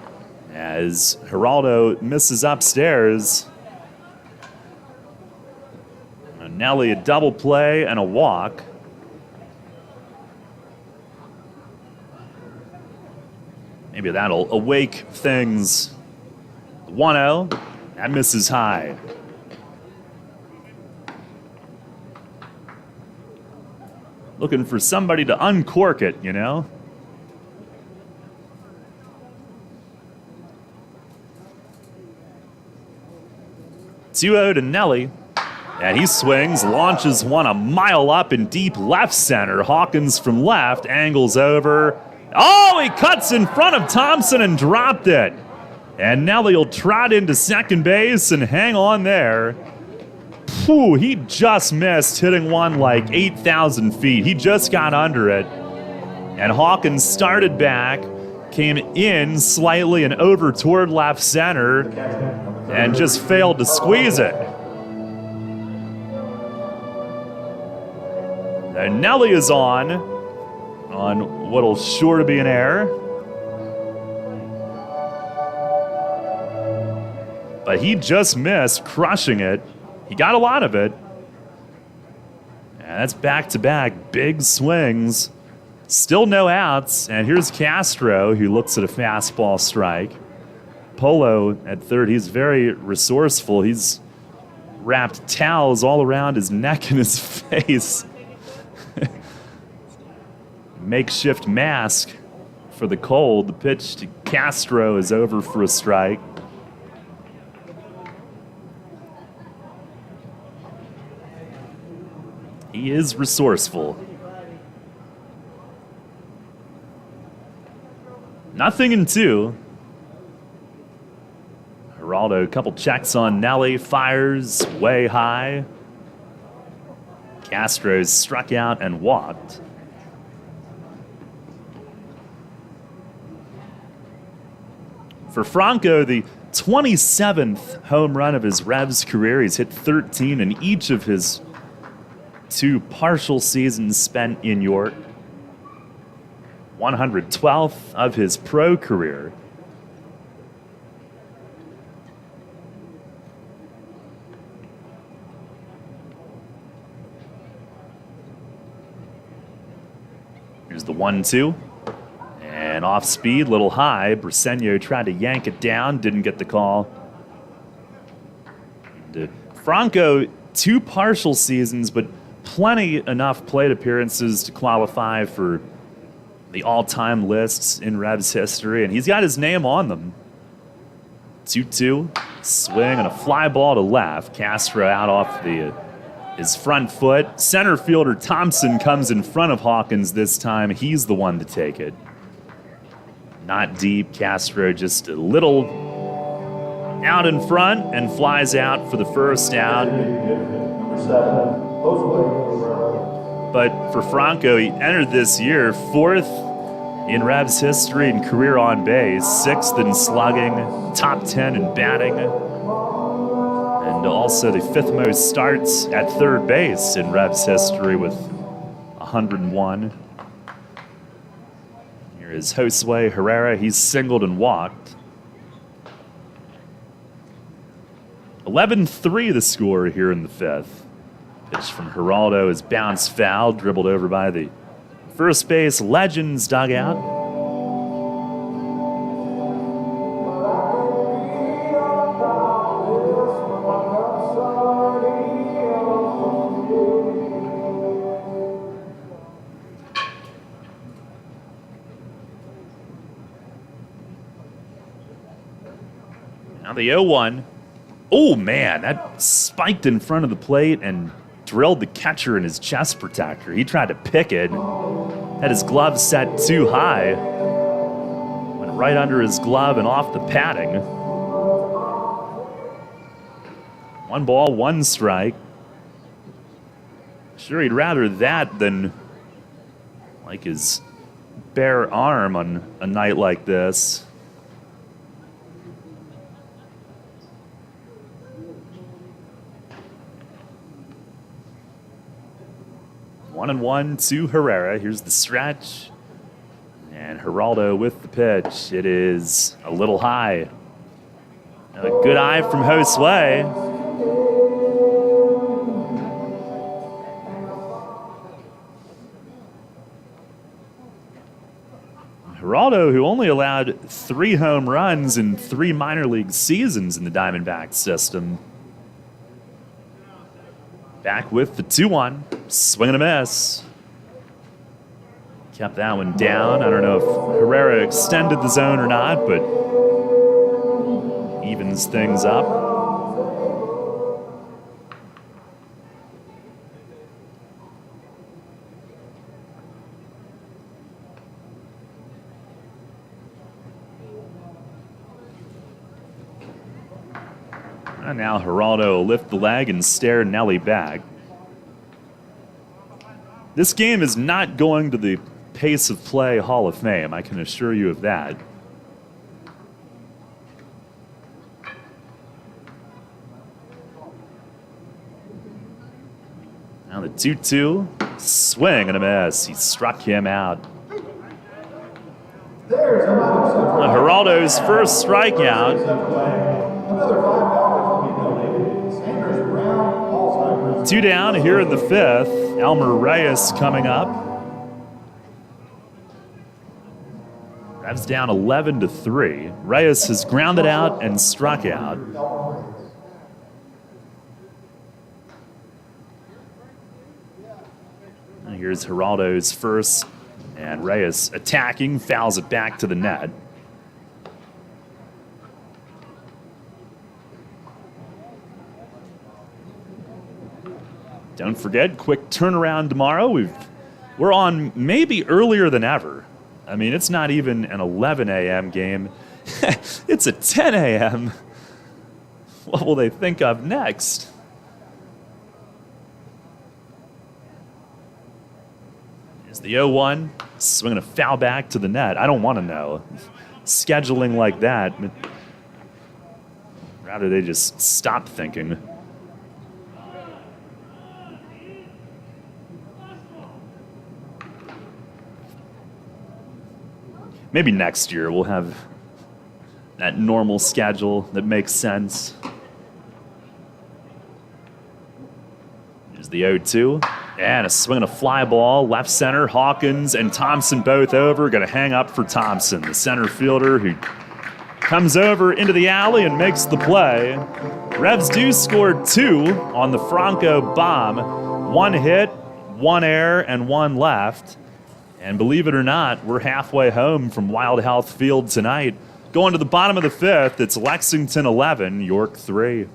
as Geraldo misses upstairs. And Nelly a double play and a walk. Maybe that'll awake things. 1-0, that misses high. Looking for somebody to uncork it, you know? Two-0 to Nelly. And he swings, launches one a mile up in deep left center. Hawkins from left, angles over. Oh, he cuts in front of Thompson and dropped it. And Nelly will trot into second base and hang on there. Phew, he just missed, hitting one like 8,000 feet. He just got under it. And Hawkins started back, came in slightly and over toward left center, and just failed to squeeze it. And Nelly is on what'll sure to be an error. But he just missed, crushing it. He got a lot of it. And that's back-to-back big swings. Still no outs. And here's Castro, who looks at a fastball strike. Polo at third. He's very resourceful. He's wrapped towels all around his neck and his face. Makeshift mask for the cold. The pitch to Castro is over for a strike. He is resourceful. 0-2. Geraldo, a couple checks on Nelly, fires way high. Castro's struck out and walked. For Franco, the 27th home run of his Revs career. He's hit 13 in each of his 2 partial seasons spent in York. 112th of his pro career. Here's the 1-2. And off speed, little high. Briseño tried to yank it down, didn't get the call. And Franco, 2 partial seasons, but plenty enough plate appearances to qualify for the all-time lists in Revs history, and he's got his name on them. 2-2, swing and a fly ball to left. Castro out off his front foot. Center fielder Thompson comes in front of Hawkins this time. He's the one to take it. Not deep. Castro just a little out in front and flies out for the first out. But for Franco, he entered this year 4th in Revs history in career on base, 6th in slugging, top 10 in batting, and also the 5th most starts at third base in Revs history with 101. Here is Josue Herrera. He's singled and walked. 11-3 the score here in the 5th. Pitch from Geraldo is bounced foul, dribbled over by the first base Legends dugout. Now the 0-1. Oh man, that spiked in front of the plate and drilled the catcher in his chest protector. He tried to pick it, had his glove set too high, went right under his glove and off the padding. 1 ball, 1 strike. Sure, he'd rather that than like his bare arm on a night like this. One and one to Herrera. Here's the stretch. And Geraldo with the pitch. It is a little high. A good eye from Josue. Geraldo, who only allowed 3 home runs in 3 minor league seasons in the Diamondbacks system. Back with the 2-1. Swing and a miss. Kept that one down. I don't know if Herrera extended the zone or not, but evens things up. And now Geraldo will lift the leg and stare Nelly back. This game is not going to the pace of play Hall of Fame, I can assure you of that. Now the 2-2, swing and a miss. He struck him out. Geraldo's first strikeout. 2 down here in the 5th. Elmer Reyes coming up. Revs down 11-3. Reyes has grounded out and struck out. And here's Geraldo's first, and Reyes attacking, fouls it back to the net. Don't forget, quick turnaround tomorrow. We're on maybe earlier than ever. I mean, it's not even an 11 a.m. game. It's a 10 a.m. What will they think of next? Here's the 0-1. Swinging a foul back to the net. I don't want to know. Scheduling like that. Rather, they just stop thinking. Maybe next year we'll have that normal schedule that makes sense. Here's the 0-2. And a swing and a fly ball. Left center, Hawkins and Thompson both over. Going to hang up for Thompson, the center fielder who comes over into the alley and makes the play. Revs do score 2 on the Franco bomb. 1 hit, 1 error, and 1 left. And believe it or not, we're halfway home from Wild Health Field tonight. Going to the bottom of the 5th, it's Lexington 11, York 3.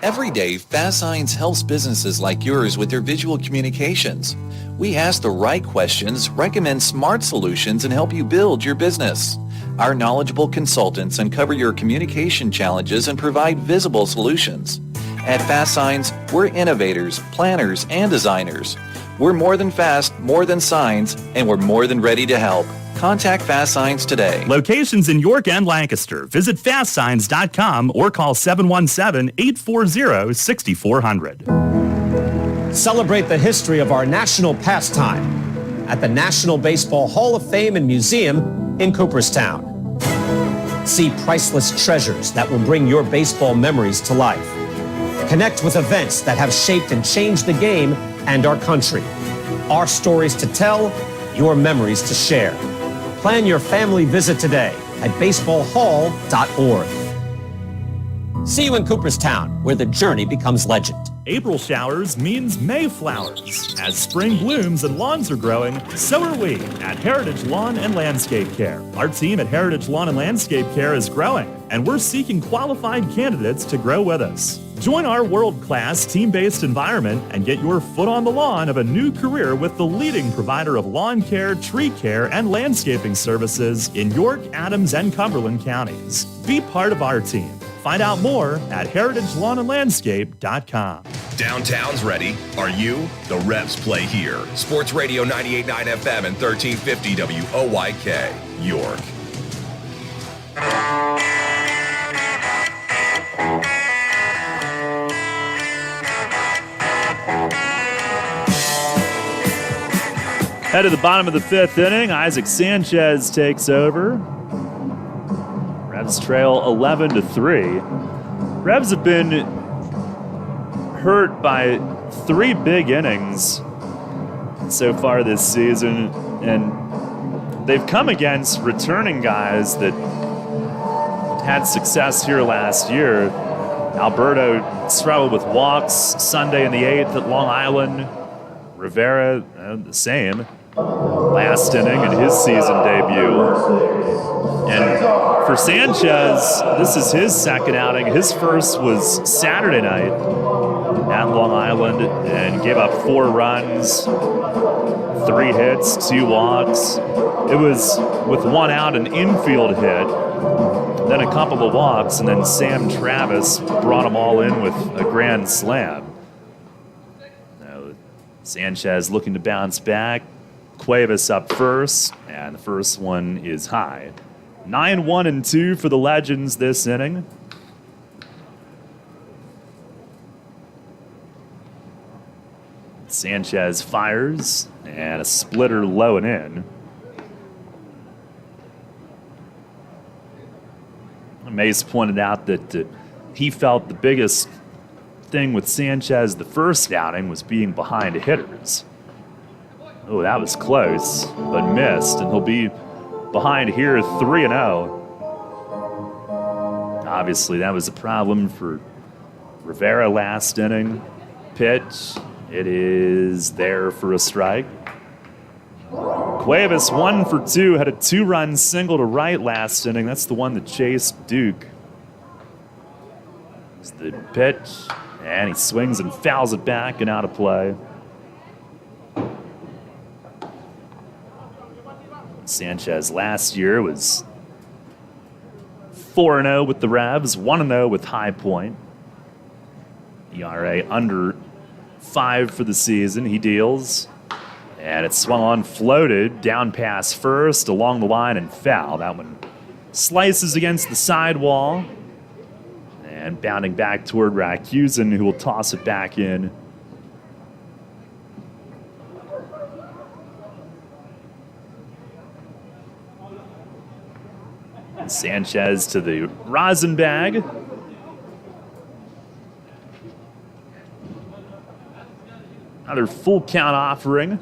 Every day, Fast Signs helps businesses like yours with their visual communications. We ask the right questions, recommend smart solutions, and help you build your business. Our knowledgeable consultants uncover your communication challenges and provide visible solutions. At Fast Signs, we're innovators, planners, and designers. We're more than fast, more than signs, and we're more than ready to help. Contact Fast Signs today. Locations in York and Lancaster. Visit fastsigns.com or call 717-840-6400. Celebrate the history of our national pastime at the National Baseball Hall of Fame and Museum in Cooperstown. See priceless treasures that will bring your baseball memories to life. Connect with events that have shaped and changed the game and our country. Our stories to tell, your memories to share. Plan your family visit today at baseballhall.org. See you in Cooperstown, where the journey becomes legend. April showers means May flowers. As spring blooms and lawns are growing, so are we at Heritage Lawn and Landscape Care. Our team at Heritage Lawn and Landscape Care is growing, and we're seeking qualified candidates to grow with us. Join our world-class team-based environment and get your foot on the lawn of a new career with the leading provider of lawn care, tree care, and landscaping services in York, Adams, and Cumberland counties. Be part of our team. Find out more at heritagelawnandlandscape.com. Downtown's ready. Are you? The Revs play here. Sports Radio 98.9 FM and 1350 WOYK, York. Head to the bottom of the fifth inning. Isaac Sanchez takes over. Revs trail 11-3. Revs have been hurt by 3 big innings so far this season, and they've come against returning guys that had success here last year. Alberto struggled with walks Sunday in the 8th at Long Island. Rivera, the same, last inning in his season debut. And for Sanchez, this is his second outing. His first was Saturday night at Long Island and gave up 4 runs, 3 hits, 2 walks. It was with 1 out, an infield hit, then a couple of walks, and then Sam Travis brought them all in with a grand slam. Sanchez looking to bounce back. Cuevas up first, and the first one is high. 9-1-2 for the Legends this inning. Sanchez fires, and a splitter low and in. Mace pointed out that he felt the biggest thing with Sanchez the first outing was being behind hitters. Oh, that was close, but missed, and he'll be behind here 3-0. Obviously, that was a problem for Rivera last inning. Pitch, it is there for a strike. Cuevas 1 for 2, had a 2-run single to right last inning. That's the one that chased Duke. It's the pitch, and he swings and fouls it back and out of play. Sanchez last year was 4-0 with the Revs, 1-0 with High Point. ERA under 5 for the season. He deals. And it swung on, floated, down past first, along the line, and foul. That one slices against the sidewall. And bounding back toward Rakusin, who will toss it back in. Sanchez to the rosin bag. Another full count offering.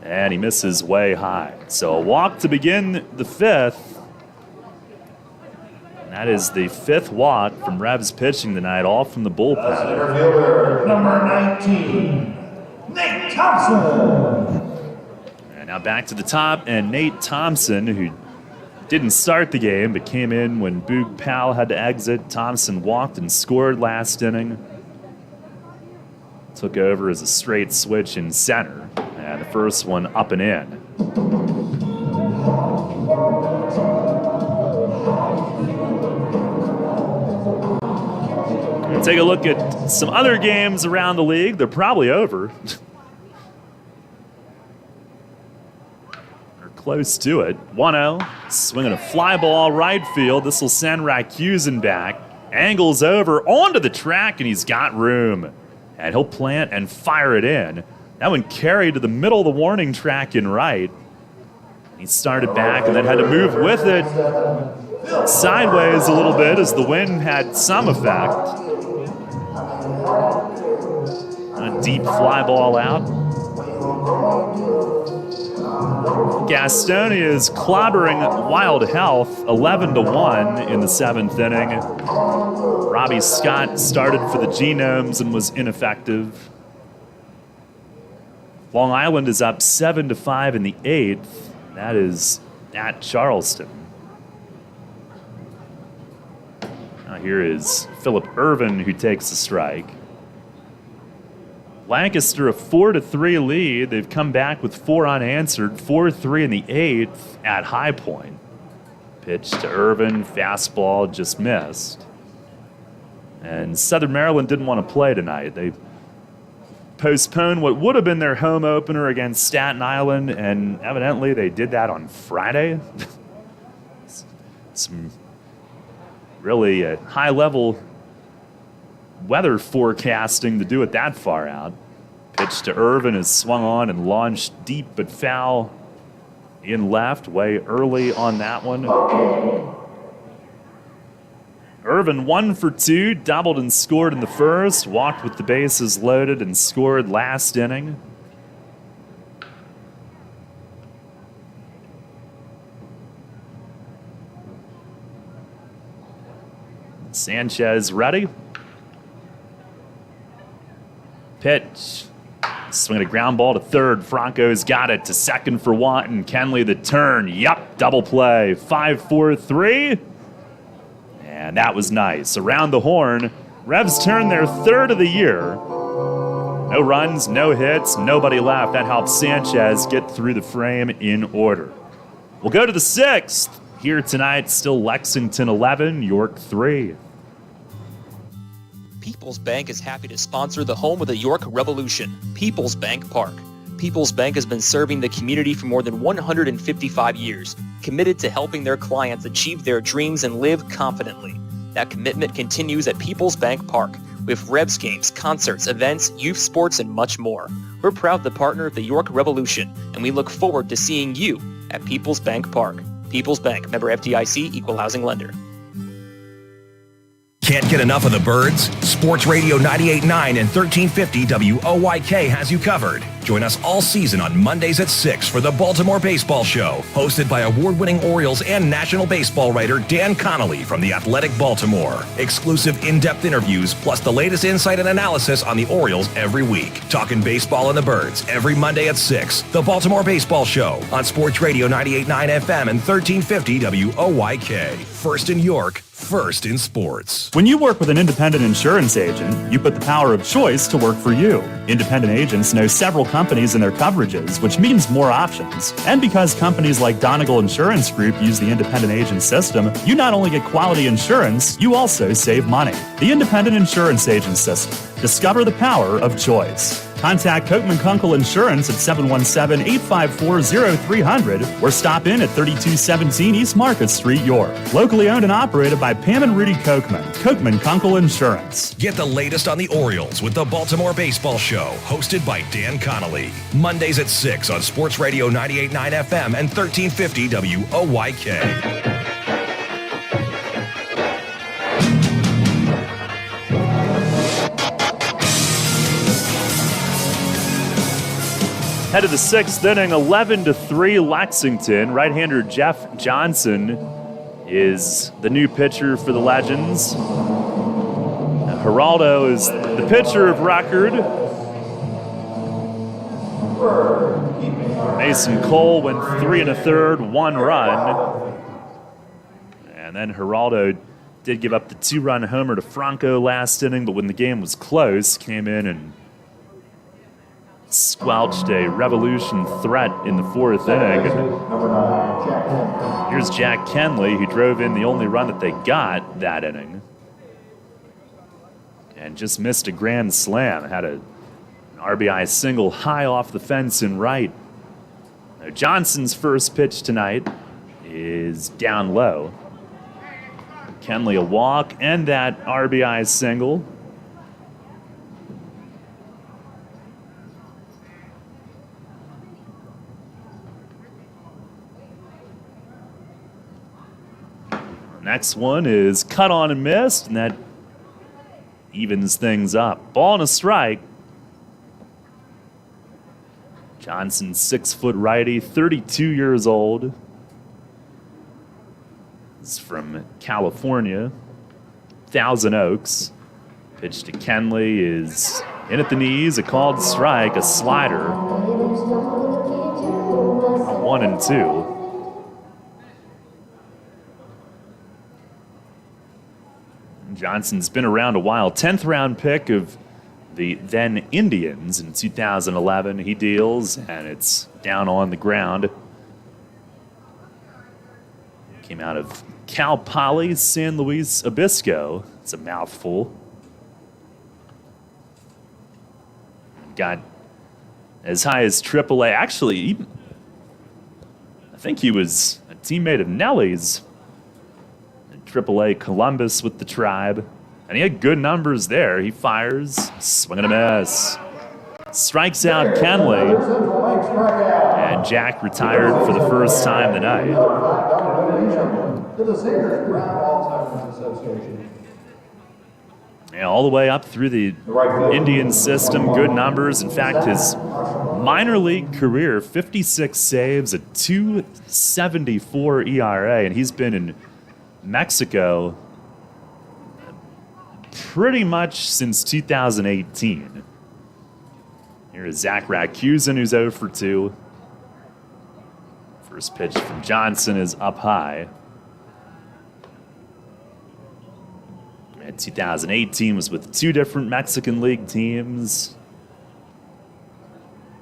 And he misses way high. So a walk to begin the 5th. And that is the 5th walk from Revs pitching tonight, all from the bullpen. Center fielder, number 19, Nate Thompson. And now back to the top, and Nate Thompson, who didn't start the game but came in when Boog Powell had to exit. Thompson walked and scored last inning. took over as a straight switch in center. And the first one up and in. We'll take a look at some other games around the league. They're probably over. They're close to it. 1-0, swinging a fly ball right field. This will send Rakusin back. Angles over onto the track, and he's got room. And he'll plant and fire it in. That one carried to the middle of the warning track in right. He started back and then had to move with it sideways a little bit as the wind had some effect. A deep fly ball out. Gastonia is clobbering Wild Health 11-1 in the 7th inning. Robbie Scott started for the Genomes and was ineffective. Long Island is up 7-5 in the 8th. That is at Charleston. Now here is Philip Irvin, who takes the strike. Lancaster a 4-3 lead. They've come back with 4 unanswered. 4-3 in the 8th at High Point. Pitch to Irvin, fastball just missed. And Southern Maryland didn't want to play tonight. They postponed what would have been their home opener against Staten Island, and evidently they did that on Friday. Some really high-level weather forecasting to do it that far out. Pitch to Irvin is swung on and launched deep but foul in left, way early on that one. Irvin 1 for 2, doubled and scored in the first, walked with the bases loaded and scored last inning. Sanchez ready. Pitch. Swinging a ground ball to third. Franco's got it to second for Wanton. Kenley the turn. Yup, double play. 5-4-3. And that was nice. Around the horn, Revs turned their 3rd of the year. No runs, no hits, nobody left. That helped Sanchez get through the frame in order. We'll go to the 6th. Here tonight, still Lexington 11, York 3. People's Bank is happy to sponsor the home of the York Revolution, People's Bank Park. People's Bank has been serving the community for more than 155 years, committed to helping their clients achieve their dreams and live confidently. That commitment continues at People's Bank Park, with Revs games, concerts, events, youth sports, and much more. We're proud to partner with the York Revolution, and we look forward to seeing you at People's Bank Park. People's Bank, member FDIC, equal housing lender. Can't get enough of the birds? Sports Radio 98.9 and 1350 WOYK has you covered. Join us all season on Mondays at 6 for the Baltimore Baseball Show, hosted by award-winning Orioles and National Baseball writer Dan Connolly from The Athletic Baltimore. Exclusive in-depth interviews, plus the latest insight and analysis on the Orioles every week. Talking baseball and the birds every Monday at 6. The Baltimore Baseball Show on Sports Radio 98.9 FM and 1350 WOYK. First in York, first in sports. When you work with an independent insurance agent, you put the power of choice to work for you. Independent agents know several companies and their coverages, which means more options. And because companies like Donegal Insurance Group use the independent agent system, you not only get quality insurance, you also save money. The independent insurance agent system. Discover the power of choice. Contact Kochman Kunkel Insurance at 717-854-0300 or stop in at 3217 East Market Street, York. Locally owned and operated by Pam and Rudy Kochman. Kochman Kunkel Insurance. Get the latest on the Orioles with the Baltimore Baseball Show, hosted by Dan Connolly. Mondays at 6 on Sports Radio 98.9 FM and 1350 WOYK. Head to the 6th inning, 11-3 Lexington. Right-hander Jeff Johnson is the new pitcher for the Legends. Now, Geraldo is the pitcher of record. Mason Cole went 3 1/3, 1 run. And then Geraldo did give up the 2-run homer to Franco last inning, but when the game was close, came in and squelched a Revolution threat in the 4th inning. Here's Jack Kenley, who drove in the only run that they got that inning. And just missed a grand slam. Had an RBI single high off the fence in right. Now Johnson's first pitch tonight is down low. Kenley a walk and that RBI single. Next one is cut on and missed, and that evens things up. Ball and a strike. Johnson, 6-foot righty, 32 years old. He's from California, Thousand Oaks. Pitch to Kenley is in at the knees, a called strike, a slider. 1-2. Johnson's been around a while. 10th round pick of the then Indians in 2011. He deals, and it's down on the ground. Came out of Cal Poly San Luis Obispo. It's a mouthful. Got as high as AAA. Actually, I think he was a teammate of Nelly's. AAA Columbus with the Tribe. And he had good numbers there. He fires, swing and a miss. Strikes out Kenley. And Jack retired for the first time tonight. Yeah, all the way up through the Indian system, good numbers. In fact, his minor league career, 56 saves, a 2.74 ERA, and he's been in Mexico pretty much since 2018. Here is Zach Rakusin, who's 0 for 2. First pitch from Johnson is up high. And 2018 was with 2 different Mexican League teams.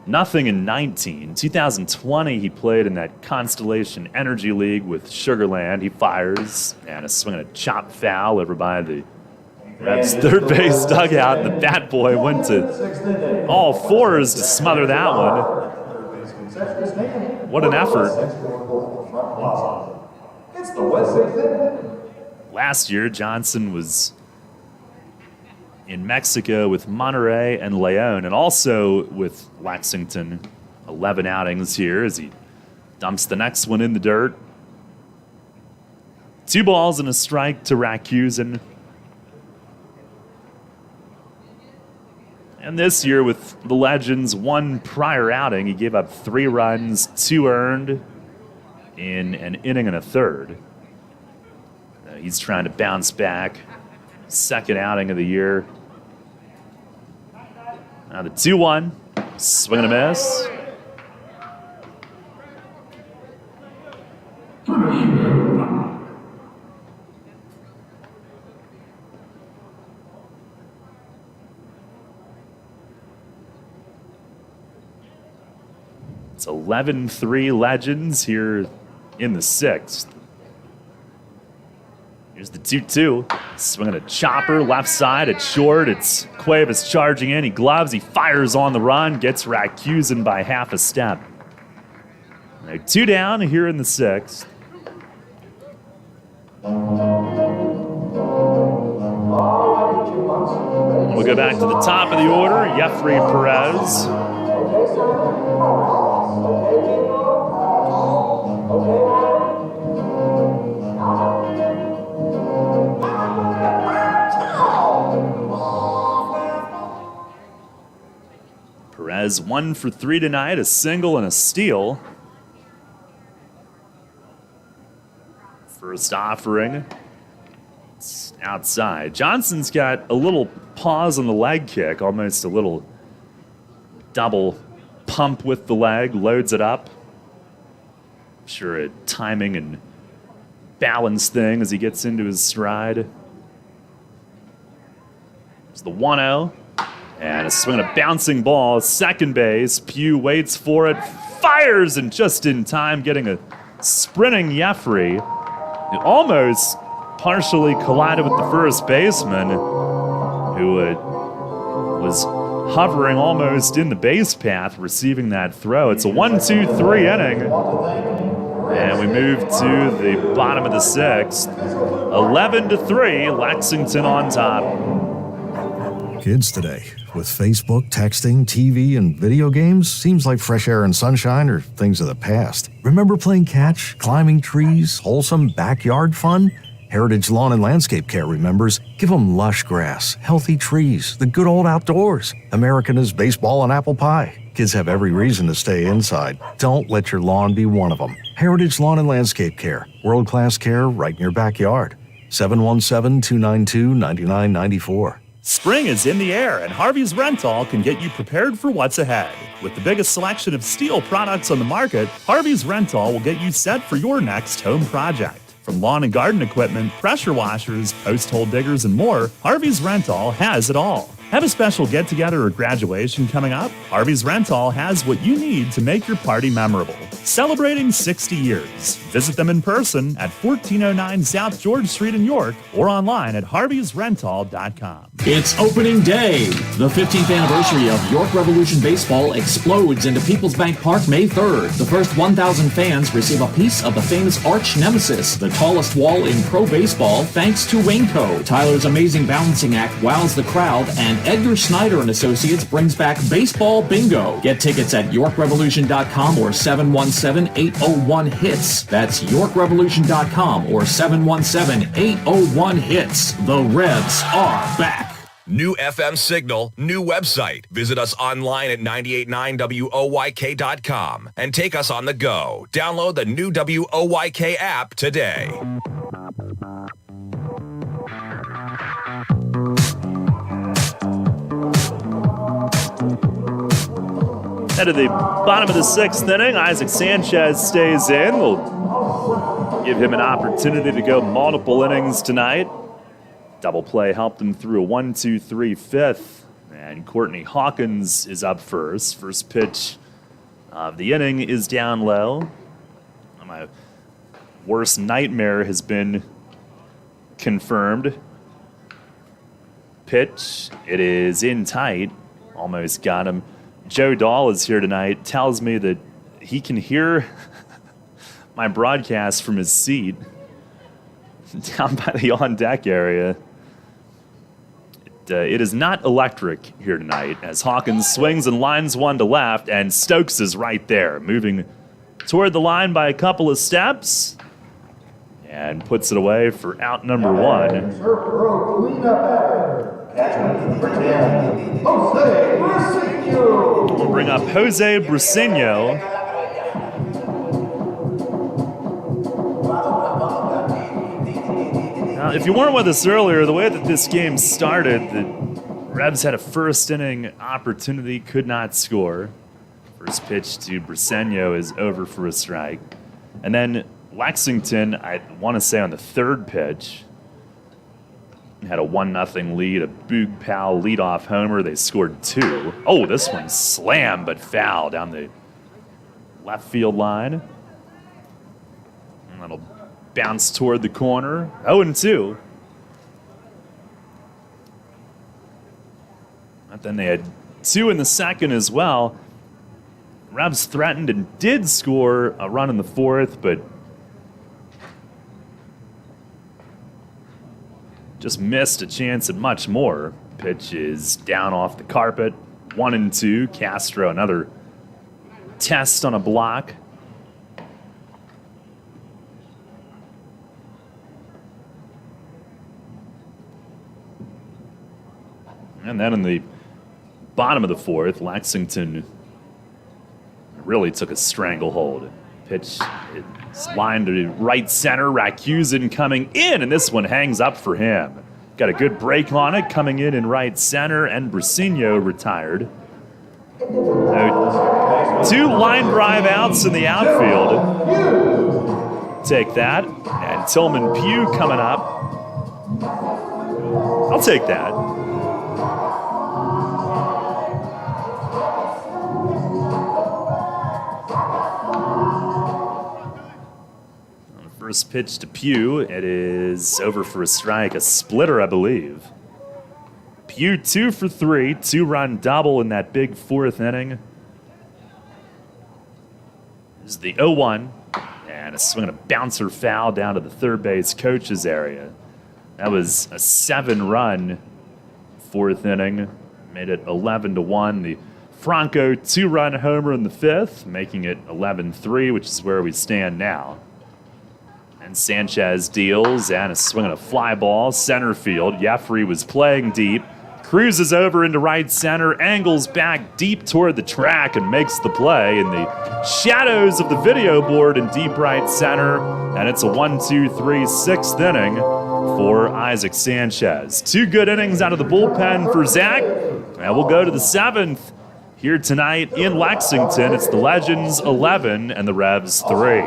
Nothing in 19. 2020, he played in that Constellation Energy League with Sugarland. He fires, and a swing and a chop foul over by the Revs third base dugout, and the bat boy went to all fours to smother that one. What an effort. Last year, Johnson was in Mexico with Monterrey and León, and also with Lexington. 11 outings here as he dumps the next one in the dirt. 2 balls and a strike to Rakusin. And this year with the Legends, 1 prior outing, he gave up 3 runs, 2 earned in an inning and a third. He's trying to bounce back. Second outing of the year. Now the 2-1, swing and a miss. It's 11-3 Legends here in the 6th. Here's the 2-2. Swinging a chopper, left side, it's short. It's Cuevas charging in. He gloves, he fires on the run, gets Rakusin by half a step. Now 2 down here in the 6th. We'll go back to the top of the order. Jeffrey Perez. Perez 1 for 3 tonight, a single and a steal. First offering. It's outside. Johnson's got a little pause on the leg kick, almost a little double pump with the leg, loads it up. Sure, a timing and balance thing as he gets into his stride. It's the 1-0. And a swing and a bouncing ball, second base. Pugh waits for it, fires, and just in time getting a sprinting Jeffrey, who almost partially collided with the first baseman, who was hovering almost in the base path, receiving that throw. It's a 1-2-3 inning. And we move to the bottom of the sixth. 11-3, Lexington on top. Kids today, with Facebook, texting, TV, and video games, seems like fresh air and sunshine are things of the past. Remember playing catch, climbing trees, wholesome backyard fun? Heritage Lawn and Landscape Care remembers. Give them lush grass, healthy trees, the good old outdoors. American is baseball and apple pie. Kids have every reason to stay inside. Don't let your lawn be one of them. Heritage Lawn and Landscape Care. World-class care right in your backyard. 717-292-9994. Spring is in the air, and Harvey's Rental can get you prepared for what's ahead. With the biggest selection of steel products on the market, Harvey's Rental will get you set for your next home project. From lawn and garden equipment, pressure washers, post hole diggers, and more, Harvey's Rental has it all. Have a special get-together or graduation coming up? Harvey's Rental has what you need to make your party memorable. Celebrating 60 years. Visit them in person at 1409 South George Street in York or online at harveysrental.com. It's opening day. The 15th anniversary of York Revolution Baseball explodes into People's Bank Park May 3rd. The first 1,000 fans receive a piece of the famous arch nemesis, the tallest wall in pro baseball, thanks to Wainco. Tyler's amazing balancing act wows the crowd, and Edgar Snyder and Associates brings back Baseball Bingo. Get tickets at YorkRevolution.com or 717-801-HITS. That's YorkRevolution.com or 717-801-HITS. The Revs are back. New FM signal, new website. Visit us online at 989WOYK.com and take us on the go. Download the new WOYK app today. Head of the bottom of the sixth inning, Isaac Sanchez stays in. We'll give him an opportunity to go multiple innings tonight. Double play helped him through a 1-2-3 fifth. And Courtney Hawkins is up first. First pitch of the inning is down low. My worst nightmare has been confirmed. Pitch, it is in tight. Almost got him. Joe Dahl is here tonight, tells me that he can hear my broadcast from his seat down by the on-deck area. It is not electric here tonight as Hawkins swings and lines one to left, and Stokes is right there, moving toward the line by a couple of steps and puts it away for out number one. We'll bring up Jose Briseño. Now, if you weren't with us earlier, the way that this game started, the Revs had a first inning opportunity, could not score. First pitch to Briseño is over for a strike. And then Lexington, I want to say on the third pitch, had a 1-0 lead, a Boog Powell leadoff homer. They scored two. Oh, this one slammed but foul down the left field line. And that'll bounce toward the corner. 0-2. But then they had two in the second as well. Revs threatened and did score a run in the fourth, but just missed a chance at much more. Pitch is down off the carpet. 1-2. Castro, another test on a block. And then in the bottom of the fourth, Lexington really took a stranglehold. Pitch is lined to right center. Rakusin coming in, and this one hangs up for him. Got a good break on it, coming in right center, and Briseño retired. So, two line drive outs in the outfield. Take that. And Tillman Pugh coming up. I'll take that. First pitch to Pugh. It is over for a strike, a splitter, I believe. Pugh 2 for 3, 2-run double in that big fourth inning. This is the 0-1, and a swing and a bouncer foul down to the third base coach's area. That was a 7-run fourth inning, made it 11-1. The Franco 2-run homer in the fifth, making it 11-3, which is where we stand now. And Sanchez deals, and a swing and a fly ball, center field. Jeffrey was playing deep, cruises over into right center, angles back deep toward the track, and makes the play in the shadows of the video board in deep right center. And it's a 1-2-3 sixth inning for Isaac Sanchez. 2 good innings out of the bullpen for Zach. And we'll go to the 7th here tonight in Lexington. It's the Legends 11 and the Revs 3.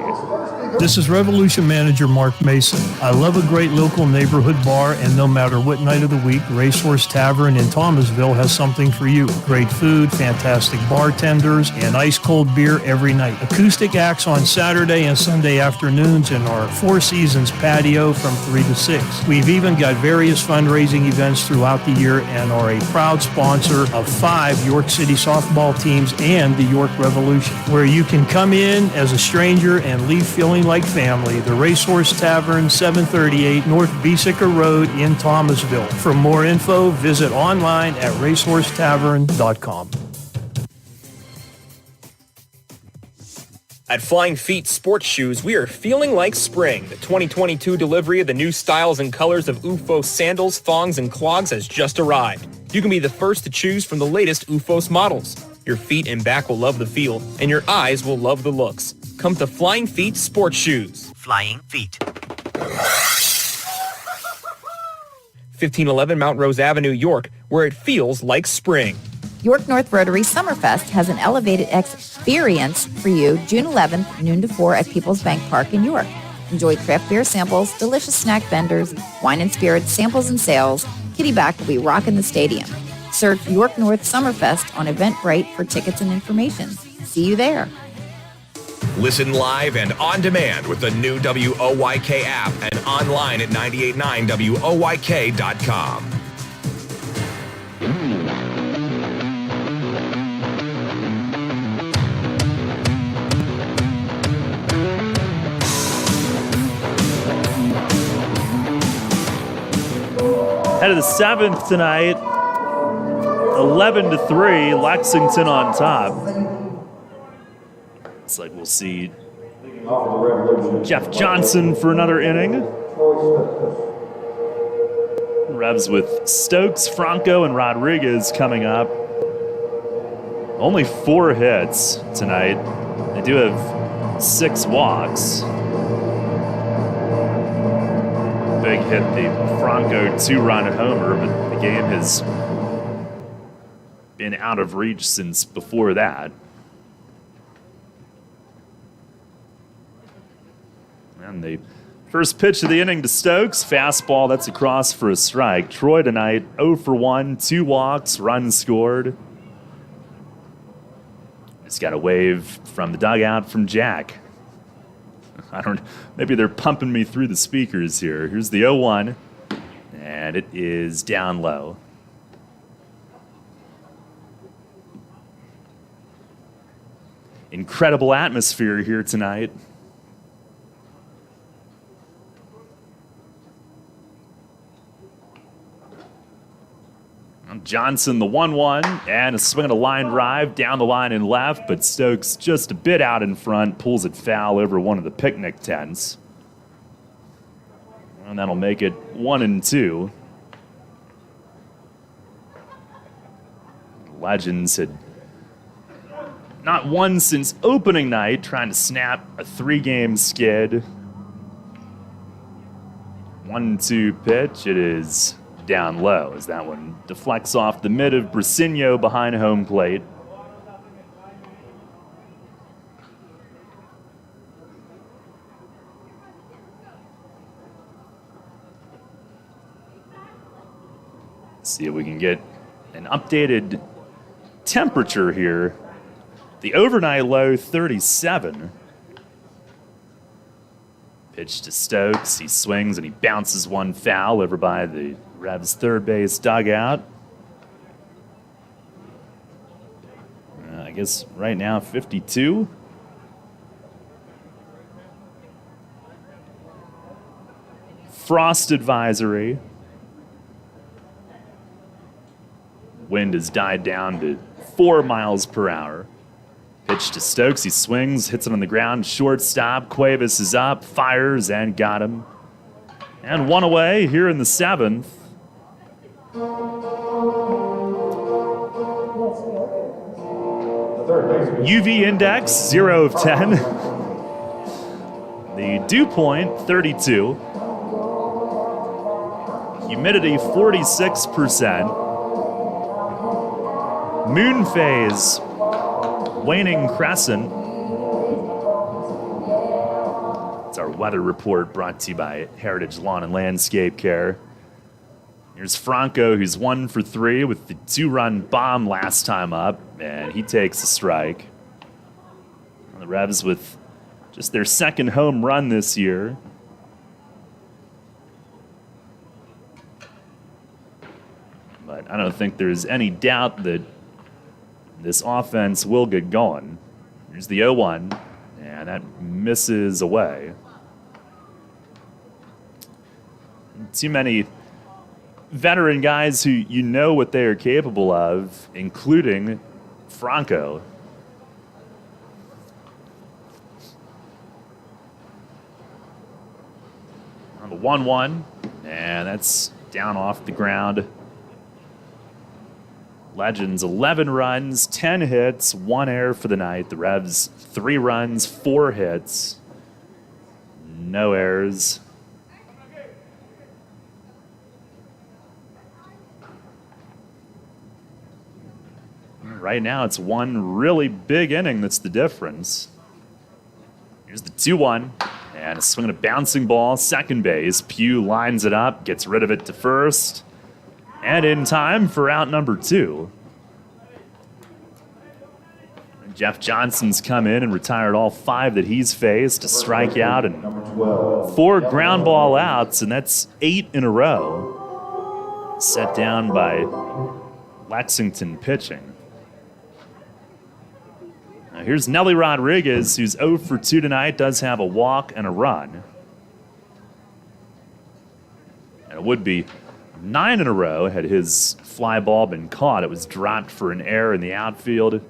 This is Revolution Manager Mark Mason. I love a great local neighborhood bar, and no matter what night of the week, Racehorse Tavern in Thomasville has something for you. Great food, fantastic bartenders, and ice-cold beer every night. Acoustic acts on Saturday and Sunday afternoons in our Four Seasons patio from 3 to 6. We've even got various fundraising events throughout the year and are a proud sponsor of 5 York City softball teams and the York Revolution, where you can come in as a stranger and leave feeling like family. The Racehorse Tavern, 738 North Beesicker Road in Thomasville. For more info, visit online at racehorsetavern.com. At Flying Feet Sports Shoes, we are feeling like spring. The 2022 delivery of the new styles and colors of UFO sandals, thongs, and clogs has just arrived. You can be the first to choose from the latest UFOS models. Your feet and back will love the feel, and your eyes will love the looks. Come to Flying Feet Sports Shoes. Flying Feet. 1511 Mount Rose Avenue, York, where it feels like spring. York North Rotary Summerfest has an elevated experience for you June 11th, noon to 4 at People's Bank Park in York. Enjoy craft beer samples, delicious snack vendors, wine and spirits samples and sales. Kitty Back will be rocking the stadium. Search York North Summerfest on Eventbrite for tickets and information. See you there. Listen live and on demand with the new WOYK app and online at 989WOYK.com. Head of the 7th tonight, 11-3, Lexington on top. Looks like we'll see Jeff Johnson for another inning. Revs with Stokes, Franco, and Rodriguez coming up. Only 4 hits tonight. They do have 6 walks. Big hit, the Franco 2-run homer, but the game has been out of reach since before that. And the first pitch of the inning to Stokes, fastball, that's across for a strike. Troy tonight, 0 for 1, 2 walks, run scored. Just got a wave from the dugout from Jack. Maybe they're pumping me through the speakers here. Here's the 0-1, and it is down low. Incredible atmosphere here tonight. Johnson, the 1-1, and a swing and a line drive down the line and left, but Stokes just a bit out in front, pulls it foul over one of the picnic tents. And that'll make it 1-2. Legends had not won since opening night, trying to snap a 3-game skid. 1-2 pitch, it is down low as that one deflects off the mid of Briseño behind home plate. Let's see if we can get an updated temperature here. The overnight low 37. Pitch to Stokes. He swings and he bounces one foul over by the Revs third base dugout. I guess right now 52. Frost advisory. Wind has died down to 4 miles per hour. Pitch to Stokes. He swings, hits it on the ground. Shortstop. Cuevas is up, fires, and got him. And one away here in the 7th. UV index 0 of 10. The dew point 32. Humidity 46%. Moon phase waning crescent. It's our weather report brought to you by Heritage Lawn and Landscape Care. Here's Franco, who's 1 for 3 with the 2-run bomb last time up, and he takes a strike. The Revs with just their second home run this year. But I don't think there's any doubt that this offense will get going. Here's the 0-1, and that misses away. Too many veteran guys who you know what they are capable of, including Franco. On the 1-1, and that's down off the ground. Legends, 11 runs, 10 hits, 1 error for the night. The Revs, 3 runs, 4 hits, no errors. Right now, it's one really big inning that's the difference. Here's the 2-1, and a swing and a bouncing ball, second base. Pugh lines it up, gets rid of it to first. And in time for out number 2. Jeff Johnson's come in and retired all 5 that he's faced, a strikeout and 4 ground ball outs, and that's 8 in a row. Set down by Lexington pitching. Now here's Nelly Rodriguez, who's 0 for 2 tonight, does have a walk and a run. And it would be 9 in a row had his fly ball been caught. It was dropped for an error in the outfield.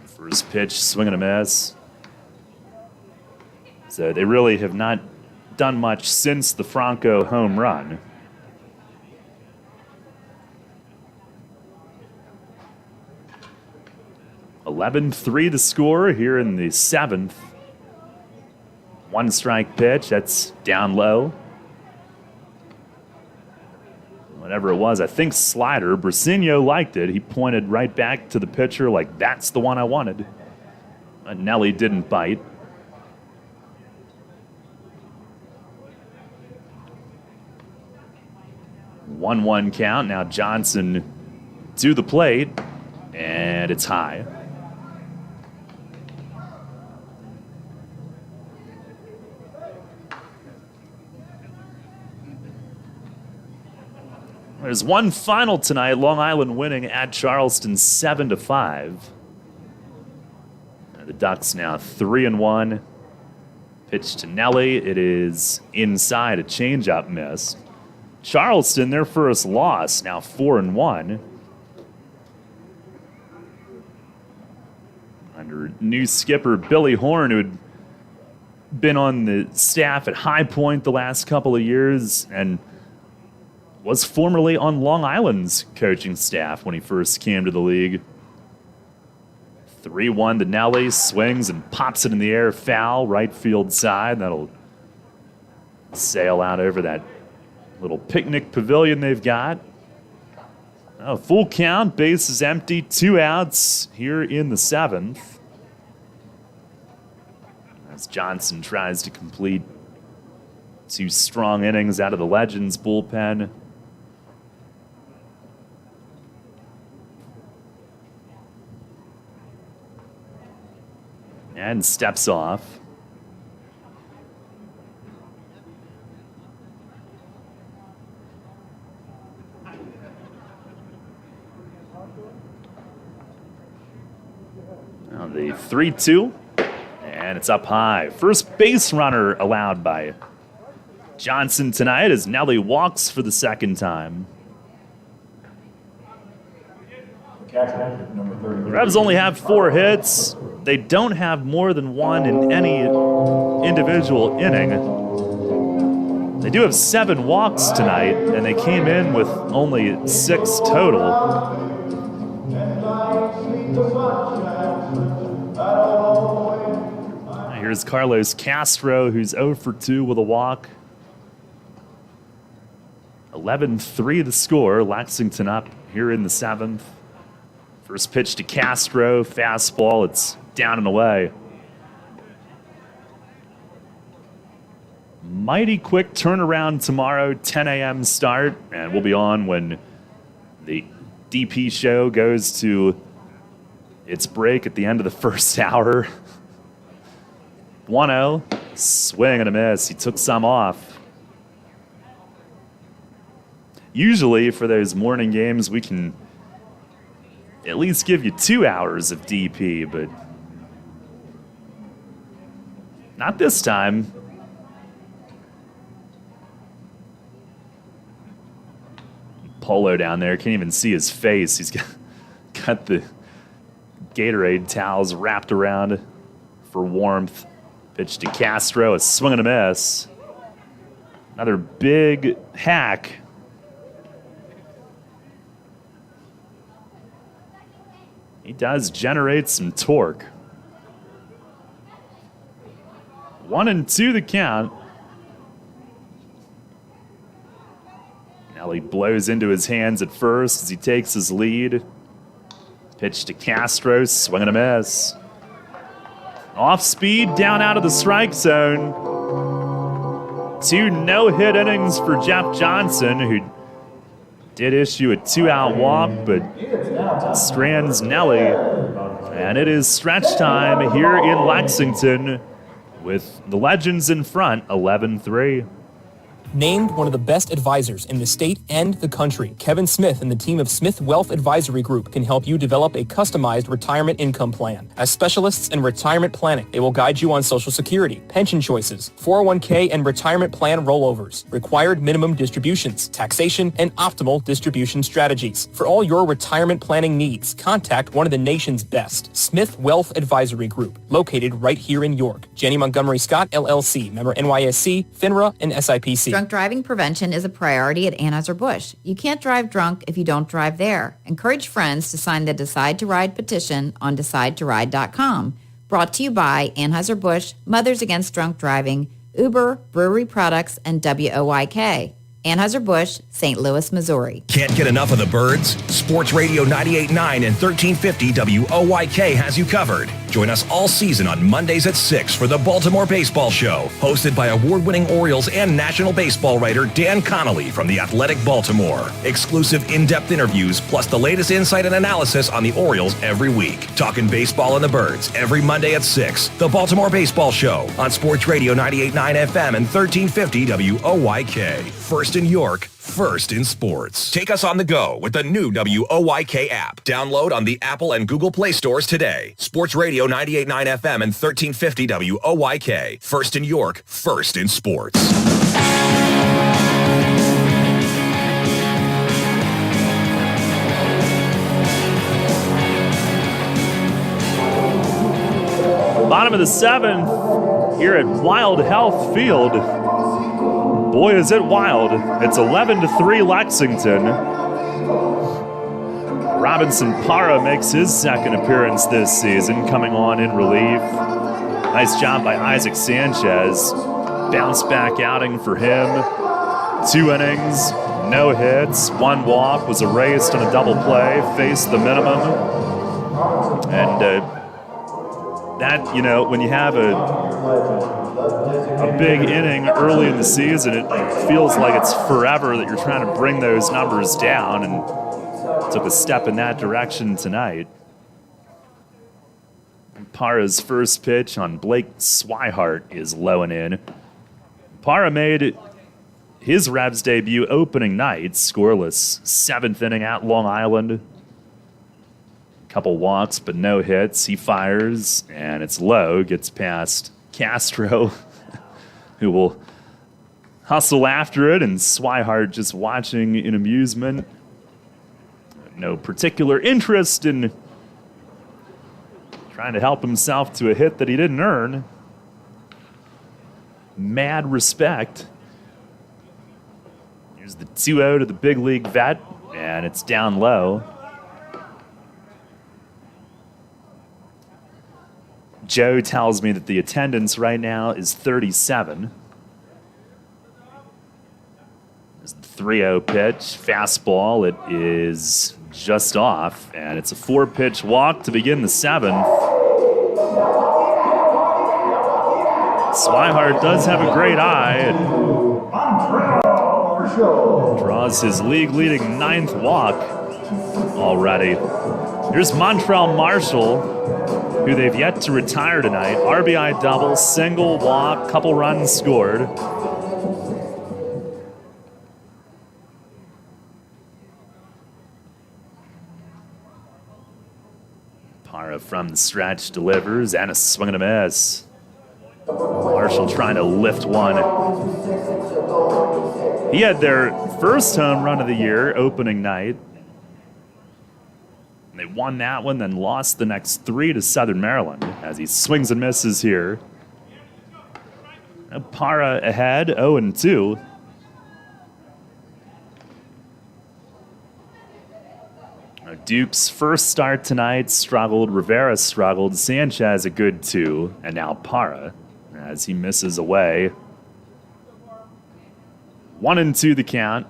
First pitch, swing and a miss. So they really have not done much since the Franco home run. (11-3) the score here in the 7th. 1 strike pitch, that's down low. Whatever it was, I think slider. Brasinho liked it. He pointed right back to the pitcher like, that's the one I wanted. But Nelly didn't bite. One count. Now Johnson to the plate, and it's high. There's one final tonight. Long Island winning at Charleston 7-5. The Ducks now 3-1. Pitch to Nelly. It is inside, a changeup miss. Charleston, their first loss, now 4-1. Under new skipper Billy Horn, who had been on the staff at High Point the last couple of years and was formerly on Long Island's coaching staff when he first came to the league. 3-1 to Nelly, swings and pops it in the air, foul, right field side. That'll sail out over that little picnic pavilion they've got. Oh, full count, base is empty, 2 outs here in the 7th. As Johnson tries to complete 2 strong innings out of the Legends bullpen. And steps off. Now the 3-2, and it's up high. First base runner allowed by Johnson tonight as Nelly walks for the second time. The Revs only have 4 hits. They don't have more than 1 in any individual inning. They do have 7 walks tonight, and they came in with only 6 total. Here's Carlos Castro, who's 0 for 2 with a walk. 11-3 the score. Lexington up here in the 7th. First pitch to Castro, fastball. It's down and away. Mighty quick turnaround tomorrow, 10 a.m. start, and we'll be on when the DP show goes to its break at the end of the first hour. 1-0, swing and a miss. He took some off. Usually for those morning games, we can at least give you 2 hours of DP, but not this time. Polo down there, can't even see his face. He's got the Gatorade towels wrapped around for warmth. Pitch to Castro, a swing and a miss. Another big hack. He does generate some torque. 1-2 the count. Now he blows into his hands at first as he takes his lead. Pitch to Castro, swing and a miss. Off speed, down out of the strike zone. 2 no-hit innings for Jeff Johnson, who did issue a 2-out walk, but strands Nelly. And it is stretch time here in Lexington with the Legends in front, 11-3. Named one of the best advisors in the state and the country, Kevin Smith and the team of Smith Wealth Advisory Group can help you develop a customized retirement income plan. As specialists in retirement planning, they will guide you on Social Security, pension choices, 401k and retirement plan rollovers, required minimum distributions, taxation, and optimal distribution strategies. For all your retirement planning needs, contact one of the nation's best, Smith Wealth Advisory Group, located right here in York. Jenny Montgomery Scott, LLC, member NYSE, FINRA, and SIPC. Drunk driving prevention is a priority at Anheuser-Busch. You can't drive drunk if you don't drive there. Encourage friends to sign the Decide to Ride petition on DecideToRide.com. Brought to you by Anheuser-Busch, Mothers Against Drunk Driving, Uber, Brewery Products, and WOYK. Anheuser-Busch, St. Louis, Missouri. Can't get enough of the birds? Sports Radio 98.9 and 1350 WOYK has you covered. Join us all season on Mondays at 6 for the Baltimore Baseball Show, hosted by award-winning Orioles and National Baseball writer Dan Connolly from The Athletic Baltimore. Exclusive in-depth interviews plus the latest insight and analysis on the Orioles every week. Talking baseball and the birds every Monday at 6. The Baltimore Baseball Show on Sports Radio 98.9 FM and 1350 WOYK. First in York, first in sports. Take us on the go with the new WOYK app. Download on the Apple and Google Play stores today. Sports Radio 98.9 FM and 1350 WOYK. First in York, first in sports. Bottom of the 7th here at Wild Health Field. Boy, is it wild. It's 11-3 Lexington. Robinson Parra makes his second appearance this season, coming on in relief. Nice job by Isaac Sanchez. Bounce back outing for him. 2 innings, no hits, 1 walk, was erased on a double play, faced the minimum. And that, you know, when you have a big inning early in the season, it feels like it's forever that you're trying to bring those numbers down, and took a step in that direction tonight. Parra's first pitch on Blake Swihart is low and in. Parra made his Revs debut opening night, scoreless 7th inning at Long Island. Couple walks, but no hits. He fires, and it's low. Gets past Castro, who will hustle after it, and Swihart just watching in amusement. No particular interest in trying to help himself to a hit that he didn't earn. Mad respect. Here's the 2-0 to the big league vet, and it's down low. Joe tells me that the attendance right now is 37. There's the 3-0 pitch, fastball. It is just off, and it's a 4-pitch walk to begin the 7th. Swihart does have a great eye and draws his league-leading 9th walk already. Here's Montrell Marshall, who they've yet to retire tonight. RBI double, single, walk, couple runs scored. Parra from the stretch delivers, and a swing and a miss. Marshall trying to lift one. He had their first home run of the year opening night. They won that one, then lost the next 3 to Southern Maryland as he swings and misses here. Parra ahead, 0-2. Duke's first start tonight struggled. Rivera struggled. Sanchez a good 2, and now Parra as he misses away. 1-2 the count.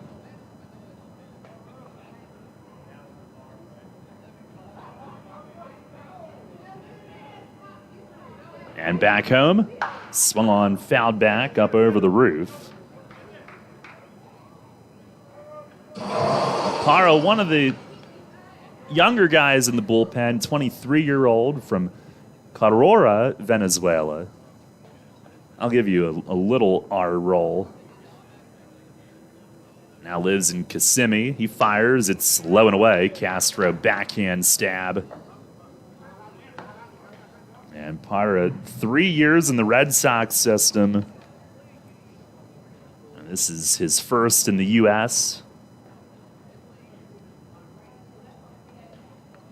And back home. Swung on, fouled back, up over the roof. Parra, one of the younger guys in the bullpen, 23-year-old from Carora, Venezuela. I'll give you a little R roll. Now lives in Kissimmee. He fires. It's low and away. Castro backhand stab. And Parra, 3 years in the Red Sox system. And this is his first in the U.S.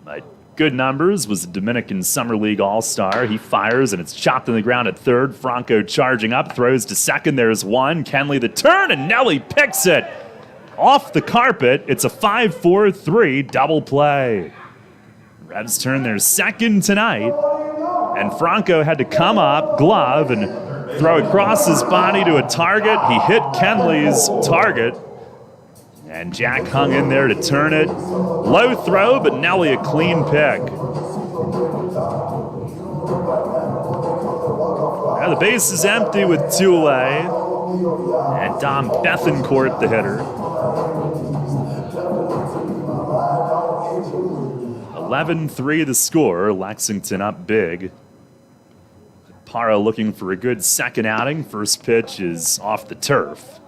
But good numbers, was a Dominican Summer League All-Star. He fires, and it's chopped in the ground at third. Franco charging up, throws to second. There's one. Kenley the turn, and Nelly picks it off the carpet. It's a 5-4-3 double play. Revs turn their second tonight, and Franco had to come up, glove, and throw across his body to a target. He hit Kenley's target, and Jack hung in there to turn it. Low throw, but Nelly a clean pick. Now the base is empty with 2 away, and Dom Bethencourt the hitter. 11-3 the score. Lexington up big. Parra looking for a good second outing. First pitch is off the turf.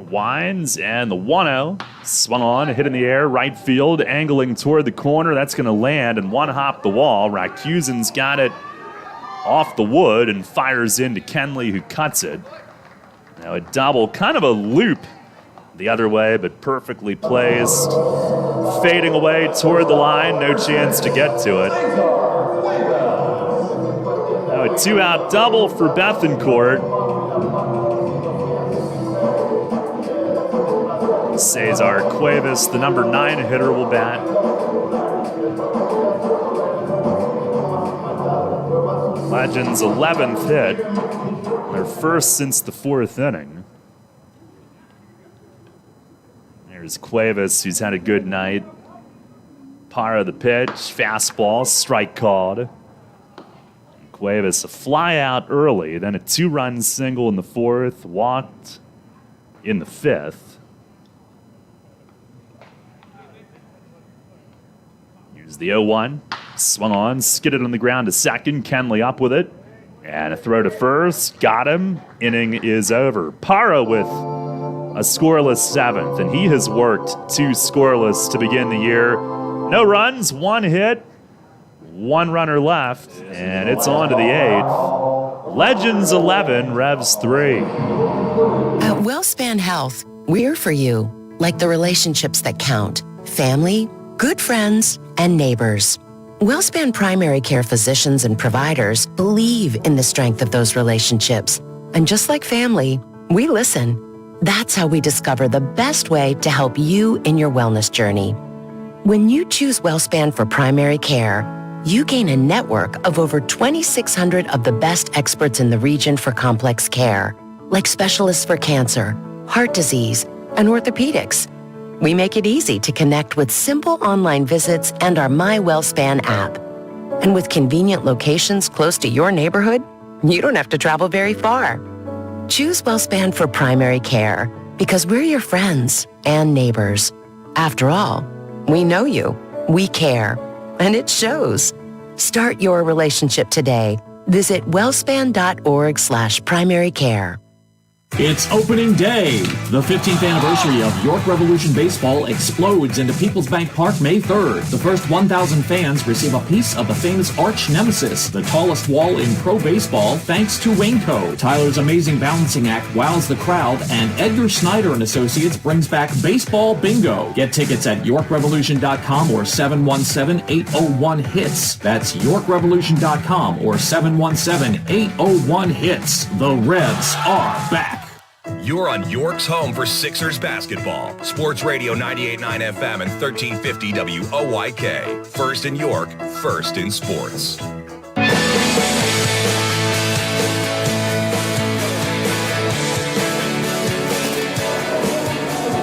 Winds, and the 1-0. Swung on, hit in the air, right field, angling toward the corner. That's going to land and one hop the wall. Rakusen's got it off the wood and fires into Kenley, who cuts it. Now a double, kind of a loop the other way, but perfectly placed. Fading away toward the line, no chance to get to it. Now a 2-out double for Bethencourt. Cesar Cuevas, the number 9 hitter, will bat. Legends' 11th hit, their first since the 4th inning. There's Cuevas, who's had a good night. Parra the pitch, fastball, strike called. Cuevas a fly out early, then a 2-run single in the 4th, walked in the 5th. Here's the 0-1, swung on, skidded on the ground to second. Kenley up with it, And a throw to first. Got him. Inning is over. Parra with a scoreless 7th, and he has worked 2 scoreless to begin the year. No runs, 1 hit, 1 runner left, and it's on to the 8th. Legends 11, Revs 3. At WellSpan Health, we're for you, like the relationships that count. Family, good friends, and neighbors. WellSpan primary care physicians and providers believe in the strength of those relationships. And just like family, we listen. That's how we discover the best way to help you in your wellness journey. When you choose WellSpan for primary care, you gain a network of over 2,600 of the best experts in the region for complex care, like specialists for cancer, heart disease, and orthopedics. We make it easy to connect with simple online visits and our MyWellSpan app. And with convenient locations close to your neighborhood, you don't have to travel very far. Choose WellSpan for primary care because we're your friends and neighbors. After all, we know you, we care, and it shows. Start your relationship today. Visit wellspan.org/primary care. It's opening day. The 15th anniversary of York Revolution Baseball explodes into People's Bank Park May 3rd. The first 1,000 fans receive a piece of the famous arch nemesis, the tallest wall in pro baseball, thanks to Wainco. Tyler's amazing balancing act wows the crowd, and Edgar Snyder and Associates brings back baseball bingo. Get tickets at YorkRevolution.com or 717-801-HITS. That's YorkRevolution.com or 717-801-HITS. The Revs are back. You're on York's home for Sixers basketball. Sports Radio 98.9 FM and 1350 WOYK. First in York, first in sports.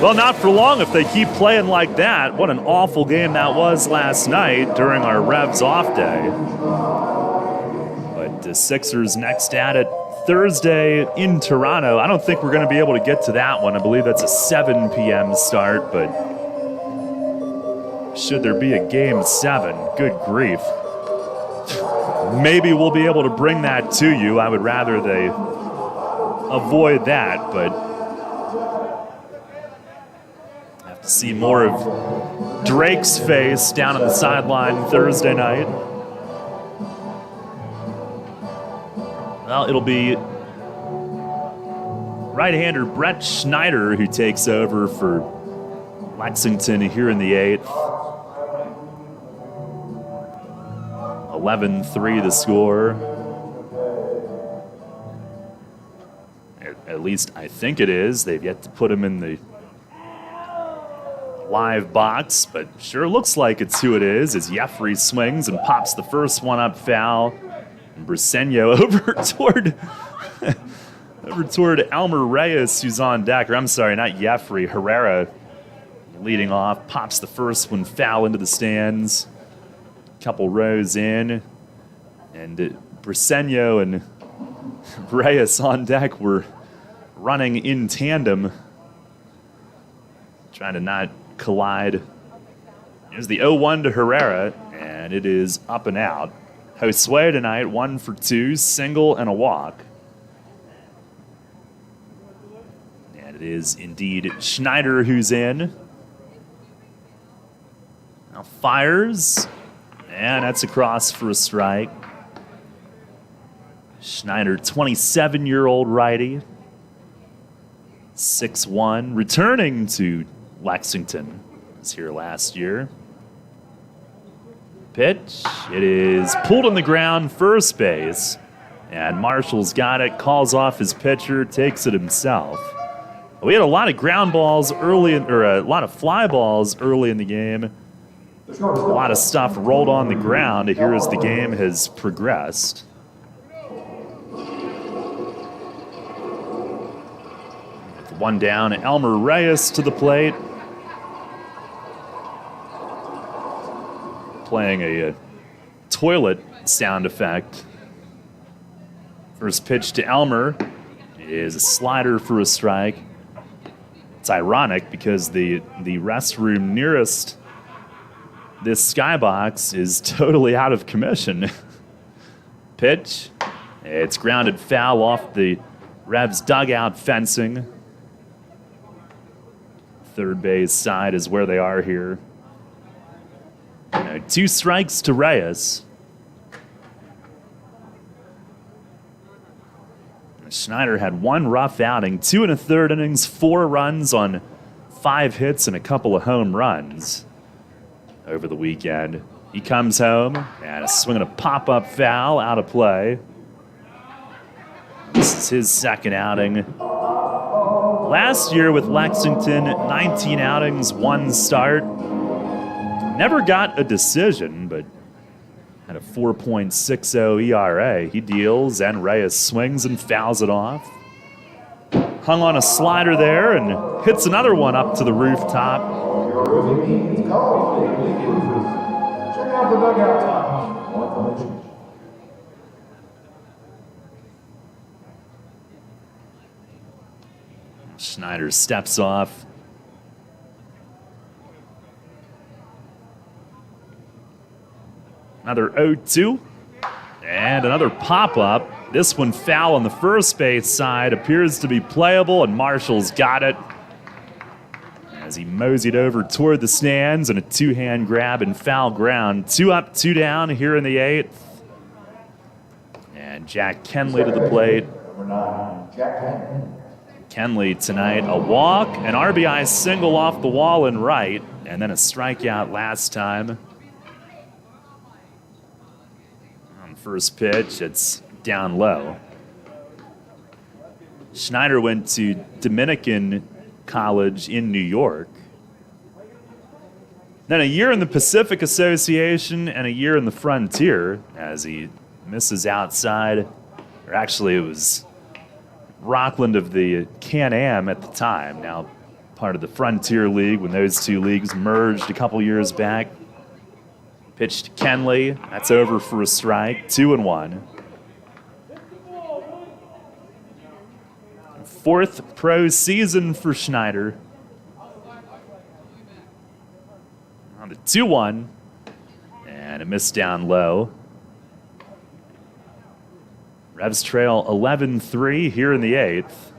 Well, not for long if they keep playing like that. What an awful game that was last night during our Revs off day. But the Sixers next at it Thursday in Toronto. I don't think we're going to be able to get to that one. I believe that's a 7 p.m. start, but should there be a game 7, good grief. Maybe we'll be able to bring that to you. I would rather they avoid that, but I have to see more of Drake's face down on the sideline Thursday night. Well, it'll be right-hander Brett Schneider who takes over for Lexington here in the 8th. 11-3 the score. At least I think it is. They've yet to put him in the live box, but sure looks like it's who it is as Jeffrey swings and pops the first one up foul. And Briseño over toward Elmer Reyes, who's on deck. Or I'm sorry, not Jeffrey. Herrera leading off, pops the first one foul into the stands. Couple rows in, and Briseño and Reyes on deck were running in tandem, trying to not collide. Here's the 0-1 to Herrera, and it is up and out. Josue tonight, 1 for 2, single and a walk. And it is indeed Schneider who's in. Now fires, and that's across for a strike. Schneider, 27-year-old righty. 6'1", returning to Lexington. Was here last year. Pitch, it is pulled on the ground, first base, and Marshall's got it, calls off his pitcher, takes it himself. We had a lot of ground balls early, or a lot of fly balls early in the game. A lot of stuff rolled on the ground here as the game has progressed. With one down, Elmer Reyes to the plate. Playing a toilet sound effect. First pitch to Elmer is a slider for a strike. It's ironic because the restroom nearest this skybox is totally out of commission. Pitch, It's grounded foul off the Revs dugout fencing. Third base side is where they are here. 2 strikes to Reyes. Schneider had 1 rough outing, 2 1/3 innings, 4 runs on 5 hits and a couple of home runs over the weekend. He comes home and is swinging a pop-up foul out of play. This is his second outing. Last year with Lexington, 19 outings, 1 start. Never got a decision, but had a 4.60 ERA. He deals, and Reyes swings and fouls it off. Hung on a slider there and hits another one up to the rooftop. Check out the dugout time. Schneider steps off. Another 0-2. And another pop-up. This one foul on the first base side. Appears to be playable, and Marshall's got it. As he moseyed over toward the stands and a 2-hand grab and foul ground. 2 up, 2 down here in the 8th. And Jack Kenley to the plate. Number 9, Jack Kenley. Kenley tonight, a walk, an RBI single off the wall and right, and then a strikeout last time. On the first pitch, it's down low. Schneider went to Dominican College in New York. Then a year in the Pacific Association and a year in the Frontier as he misses outside. Or actually, it was Rockland of the Can-Am at the time, now part of the Frontier League when those 2 leagues merged a couple years back. Pitch to Kenley. That's over for a strike. 2-1. 4th pro season for Schneider. On the 2-1. And a miss down low. Revs trail 11-3 here in the 8th.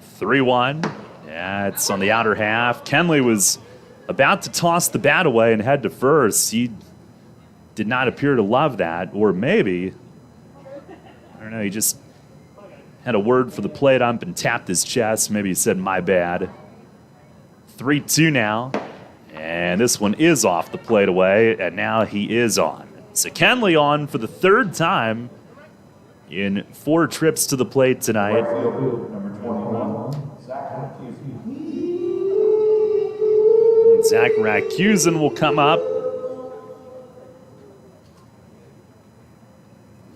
Three-one. Yeah, it's on the outer half. Kenley was about to toss the bat away and head to first. He did not appear to love that, or maybe, I don't know, he just had a word for the plate ump and tapped his chest. Maybe he said, "My bad." 3-2 now. And this one is off the plate away, and now he is on. So Kenley on for the 3rd time in 4 trips to the plate tonight. Number 21, Zach Rakusin will come up.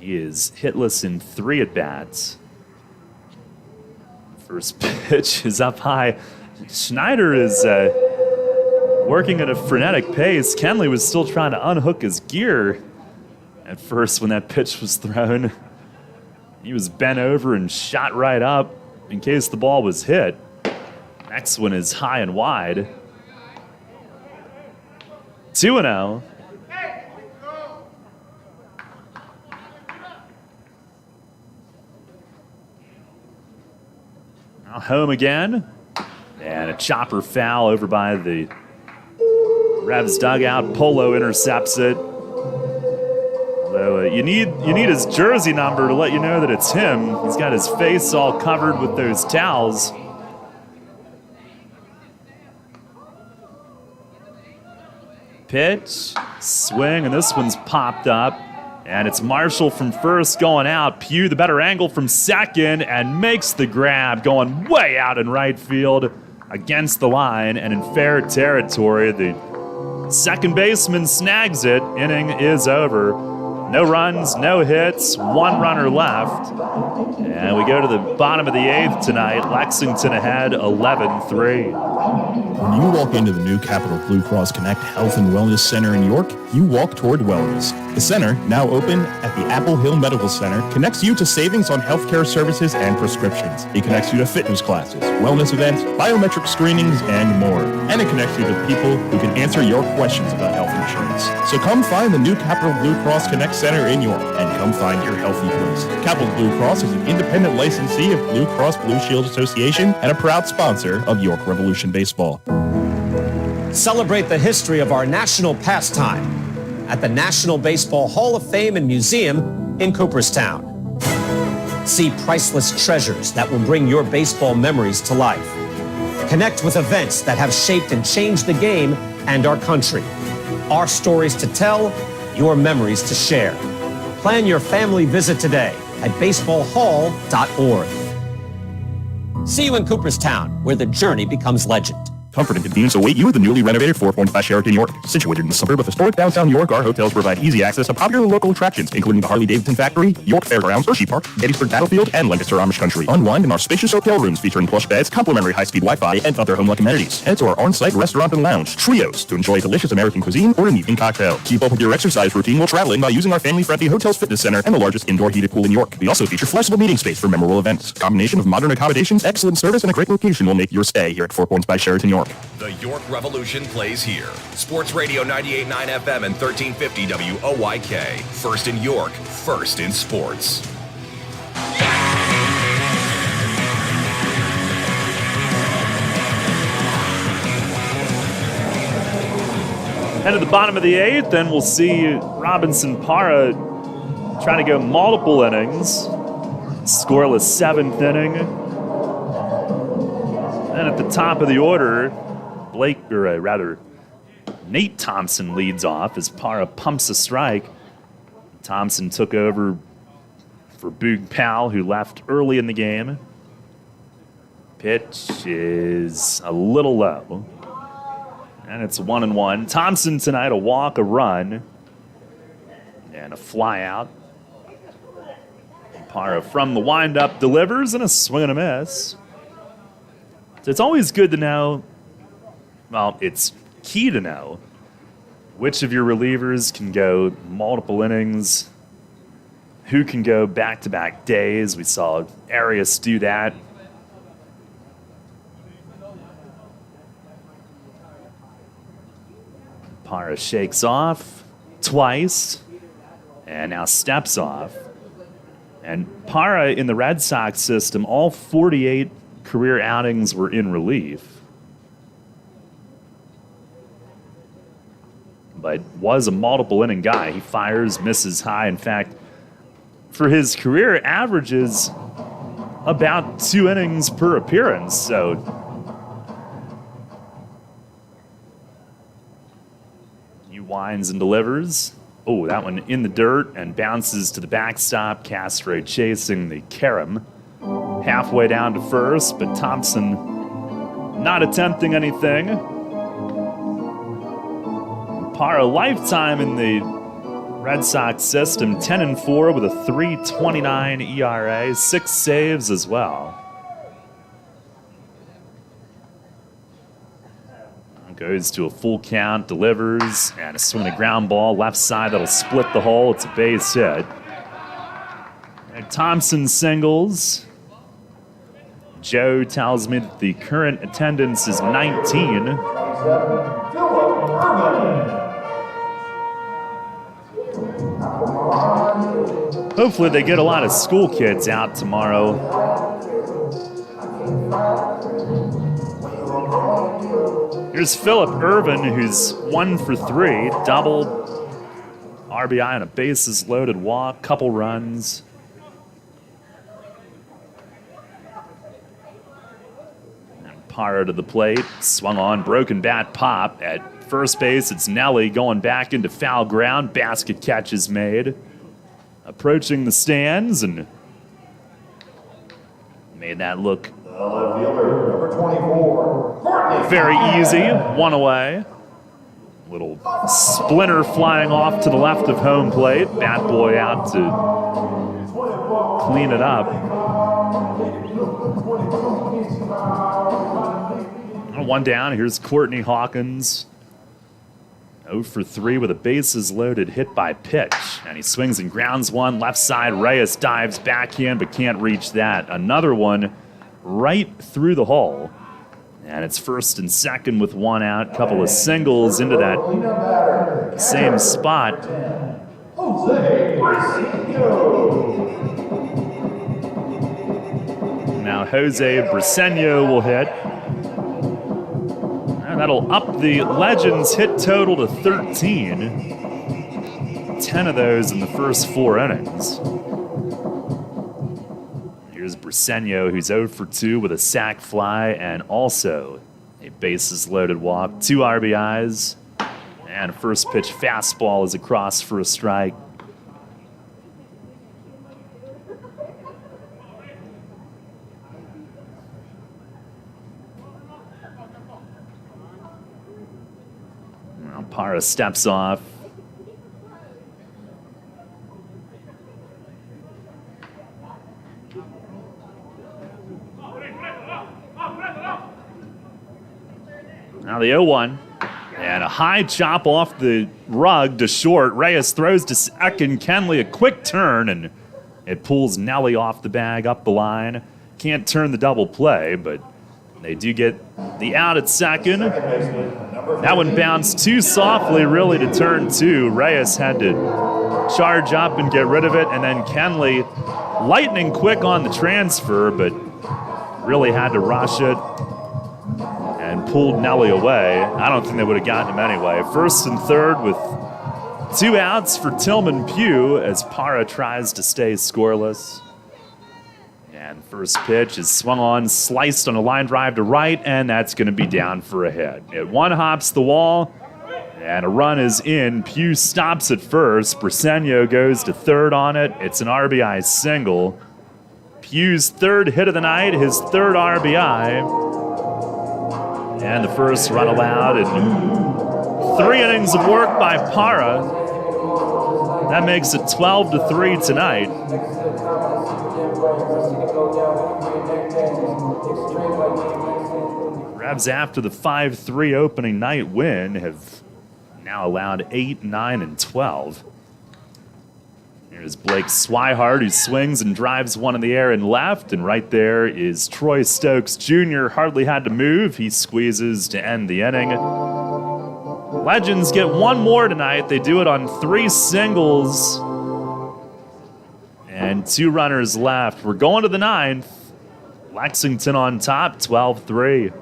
He is hitless in 3 at-bats. First pitch is up high. Schneider is working at a frenetic pace. Kenley was still trying to unhook his gear at first when that pitch was thrown. He was bent over and shot right up in case the ball was hit. Next one is high and wide. 2-0. Now home again. And a chopper foul over by the Revs dugout. Polo intercepts it. Although you need his jersey number to let you know that it's him. He's got his face all covered with those towels. Pitch, swing, and this one's popped up. And it's Marshall from first going out. Pugh, the better angle from second, and makes the grab, going way out in right field against the line and in fair territory. The second baseman snags it. Inning is over. No runs, no hits, 1 runner left. And we go to the bottom of the 8th tonight. Lexington ahead 11-3. When you walk into the new Capital Blue Cross Connect Health and Wellness Center in York, you walk toward wellness. The center, now open at the Apple Hill Medical Center, connects you to savings on healthcare services and prescriptions. It connects you to fitness classes, wellness events, biometric screenings, and more. And it connects you to people who can answer your questions about health insurance. So come find the new Capital Blue Cross Connect Center in York, and come find your healthy place. Capital Blue Cross is an independent licensee of Blue Cross Blue Shield Association and a proud sponsor of York Revolution Baseball. Celebrate the history of our national pastime at the National Baseball Hall of Fame and Museum in Cooperstown. See priceless treasures that will bring your baseball memories to life. Connect with events that have shaped and changed the game and our country. Our stories to tell, your memories to share. Plan your family visit today at baseballhall.org. See you in Cooperstown, where the journey becomes legend. Comfort and convenience await you at the newly renovated 4 Points by Sheraton York. Situated in the suburb of historic downtown York, our hotels provide easy access to popular local attractions, including the Harley-Davidson Factory, York Fairgrounds, Hershey Park, Gettysburg Battlefield, and Lancaster Amish Country. Unwind in our spacious hotel rooms featuring plush beds, complimentary high-speed Wi-Fi, and other home-like amenities. Head to our on-site restaurant and lounge, Trios, to enjoy delicious American cuisine or an evening cocktail. Keep up with your exercise routine while traveling by using our family-friendly Hotels Fitness Center and the largest indoor heated pool in York. We also feature flexible meeting space for memorable events. Combination of modern accommodations, excellent service, and a great location will make your stay here at 4 Points by Sheraton York. The York Revolution plays here. Sports Radio 98.9 FM and 1350 WOYK. First in York, first in sports. And at the bottom of the 8th, and we'll see Robinson Parra try to go multiple innings. Scoreless 7th inning. And at the top of the order, Nate Thompson leads off as Parra pumps a strike. Thompson took over for Boog Powell, who left early in the game. Pitch is a little low. And it's 1-1. Thompson tonight, a walk, a run, and a fly out. Parra from the windup delivers and a swing and a miss. So it's always good to know. Well, it's key to know which of your relievers can go multiple innings, who can go back-to-back days. We saw Arias do that. Parra shakes off twice and now steps off. And Parra in the Red Sox system, all 48 career outings were in relief. But was a multiple inning guy. He fires, misses high. In fact, for his career, averages about 2 innings per appearance. So he winds and delivers. Oh, that one in the dirt and bounces to the backstop. Castro chasing the carom. Halfway down to first, but Thompson not attempting anything. Parra lifetime in the Red Sox system, 10-4 with a 3.29 ERA, 6 saves as well. Goes to a full count, delivers, and a swing and a ground ball left side that'll split the hole. It's a base hit. And Thompson singles. Joe tells me that the current attendance is 19. Hopefully they get a lot of school kids out tomorrow. Here's Phillip Irvin, who's 1 for 3, doubled, RBI on a bases loaded walk, couple runs. And Parra to the plate, swung on, broken bat pop. At first base, it's Nelly going back into foul ground, basket catch is made. Approaching the stands and made that look very easy. 1 away. Little splinter flying off to the left of home plate. Bat boy out to clean it up. 1 down. Here's Courtney Hawkins. 0 for 3 with a bases loaded hit by pitch. And he swings and grounds one. Left side, Reyes dives backhand but can't reach that. Another one right through the hole. And it's first and second with one out. Couple of singles into that same spot. Now Jose Briseño will hit. And that'll up the Legends' hit total to 13. 10 of those in the first 4 innings. Here's Briseño, who's 0 for 2 with a sac fly and also a bases-loaded walk. 2 RBIs. And a first pitch fastball is across for a strike. Parra steps off. Now the 0-1. And a high chop off the rug to short. Reyes throws to second. Kenley, a quick turn, and it pulls Nelly off the bag up the line. Can't turn the double play, but they do get the out at second. That one bounced too softly, really, to turn 2. Reyes had to charge up and get rid of it, and then Kenley, lightning quick on the transfer, but really had to rush it and pulled Nelly away. I don't think they would have gotten him anyway. First and third with 2 outs for Tillman Pugh as Parra tries to stay scoreless. And first pitch is swung on, sliced on a line drive to right, and that's going to be down for a hit. It one hops the wall, and a run is in. Pugh stops at first. Briseño goes to third on it. It's an RBI single. Pugh's third hit of the night, his third RBI. And the first run allowed in 3 innings of work by Parra. That makes it 12-3 tonight. Revs, after the 5-3 opening night win, have now allowed 8, 9, and 12. Here's Blake Swihart, who swings and drives one in the air and left, and right there is Troy Stokes Jr. Hardly had to move. He squeezes to end the inning. Legends get one more tonight. They do it on 3 singles and 2 runners left. We're going to the 9th. Lexington on top, 12-3.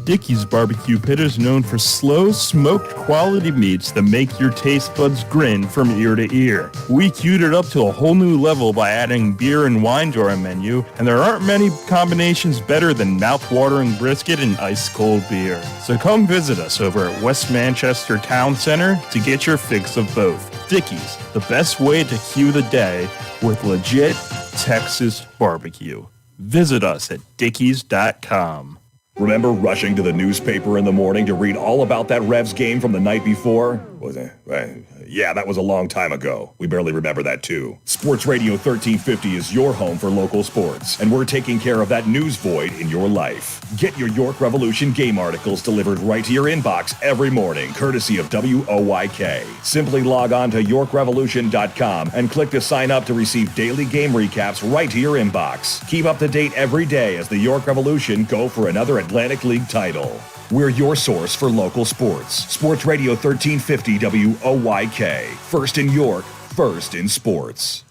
Dickey's Barbecue Pit is known for slow, smoked quality meats that make your taste buds grin from ear to ear. We queued it up to a whole new level by adding beer and wine to our menu, and there aren't many combinations better than mouth-watering brisket and ice-cold beer. So come visit us over at West Manchester Town Center to get your fix of both. Dickey's, the best way to cue the day with legit Texas barbecue. Visit us at dickeys.com. Remember rushing to the newspaper in the morning to read all about that Revs game from the night before? Yeah, that was a long time ago. We barely remember that too. Sports Radio 1350 is your home for local sports, and we're taking care of that news void in your life. Get your York Revolution game articles delivered right to your inbox every morning, courtesy of WOYK. Simply log on to YorkRevolution.com and click to sign up to receive daily game recaps right to your inbox. Keep up to date every day as the York Revolution go for another Atlantic League title. We're your source for local sports. Sports Radio 1350 WOYK. First in York, first in sports.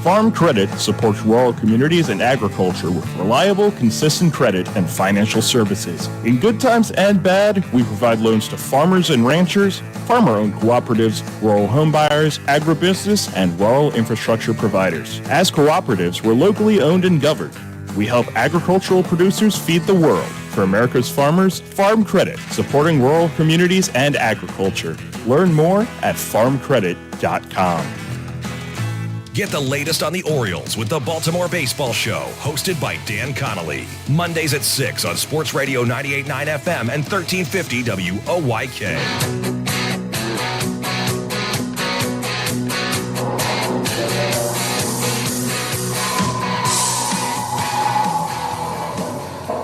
Farm Credit supports rural communities and agriculture with reliable, consistent credit and financial services. In good times and bad, we provide loans to farmers and ranchers, farmer-owned cooperatives, rural homebuyers, agribusiness, and rural infrastructure providers. As cooperatives, we're locally owned and governed. We help agricultural producers feed the world. For America's farmers, Farm Credit, supporting rural communities and agriculture. Learn more at farmcredit.com. Get the latest on the Orioles with the Baltimore Baseball Show, hosted by Dan Connolly. Mondays at 6 on Sports Radio 98.9 FM and 1350 WOYK.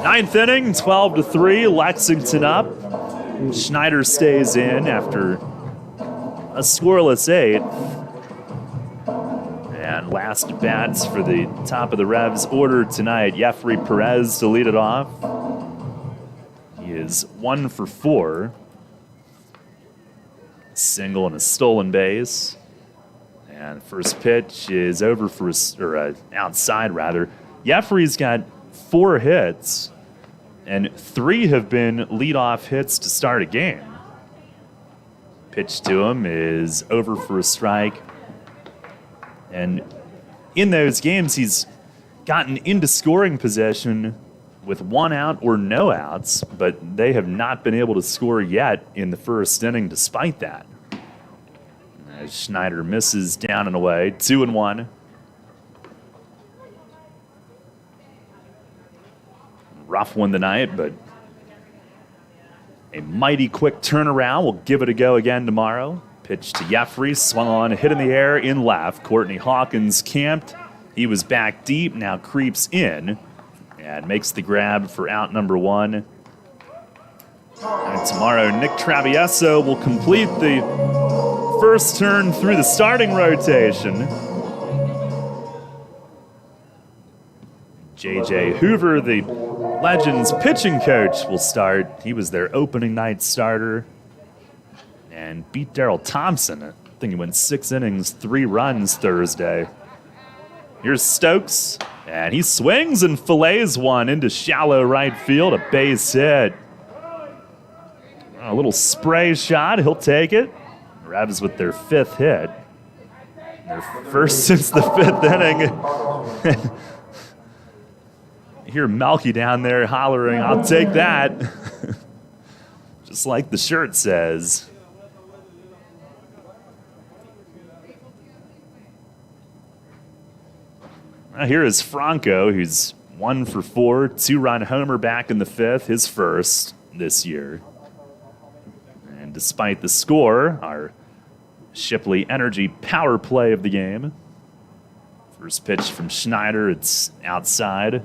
Ninth inning, 12-3, Lexington up. Schneider stays in after a scoreless 8th. And last bats for the top of the Revs order tonight, Jeffrey Perez to lead it off. He is 1 for 4. Single and a stolen base. And first pitch is over for outside rather. Jeffrey's got 4 hits, and 3 have been leadoff hits to start a game. Pitch to him is over for a strike. And in those games, he's gotten into scoring position with 1 out or no outs, but they have not been able to score yet in the first inning despite that. As Schneider misses down and away, 2-1. Rough one tonight, but a mighty quick turnaround. We'll give it a go again tomorrow. Pitch to Jeffrey, swung on, hit in the air, in left. Courtney Hawkins camped. He was back deep, now creeps in and makes the grab for out number 1. And tomorrow, Nick Travieso will complete the first turn through the starting rotation. J.J. Hoover, the Legends pitching coach, will start. He was their opening night starter and beat Daryl Thompson. I think he went 6 innings, 3 runs Thursday. Here's Stokes, and he swings and fillets one into shallow right field, a base hit. A little spray shot, he'll take it. Revs with their 5th hit. Their first since the 5th inning. You hear Melky down there hollering, "I'll take that." Just like the shirt says. Now here is Franco, who's 1 for 4, 2-run homer back in the 5th, his first this year. And despite the score, our Shipley Energy power play of the game. First pitch from Schneider, it's outside.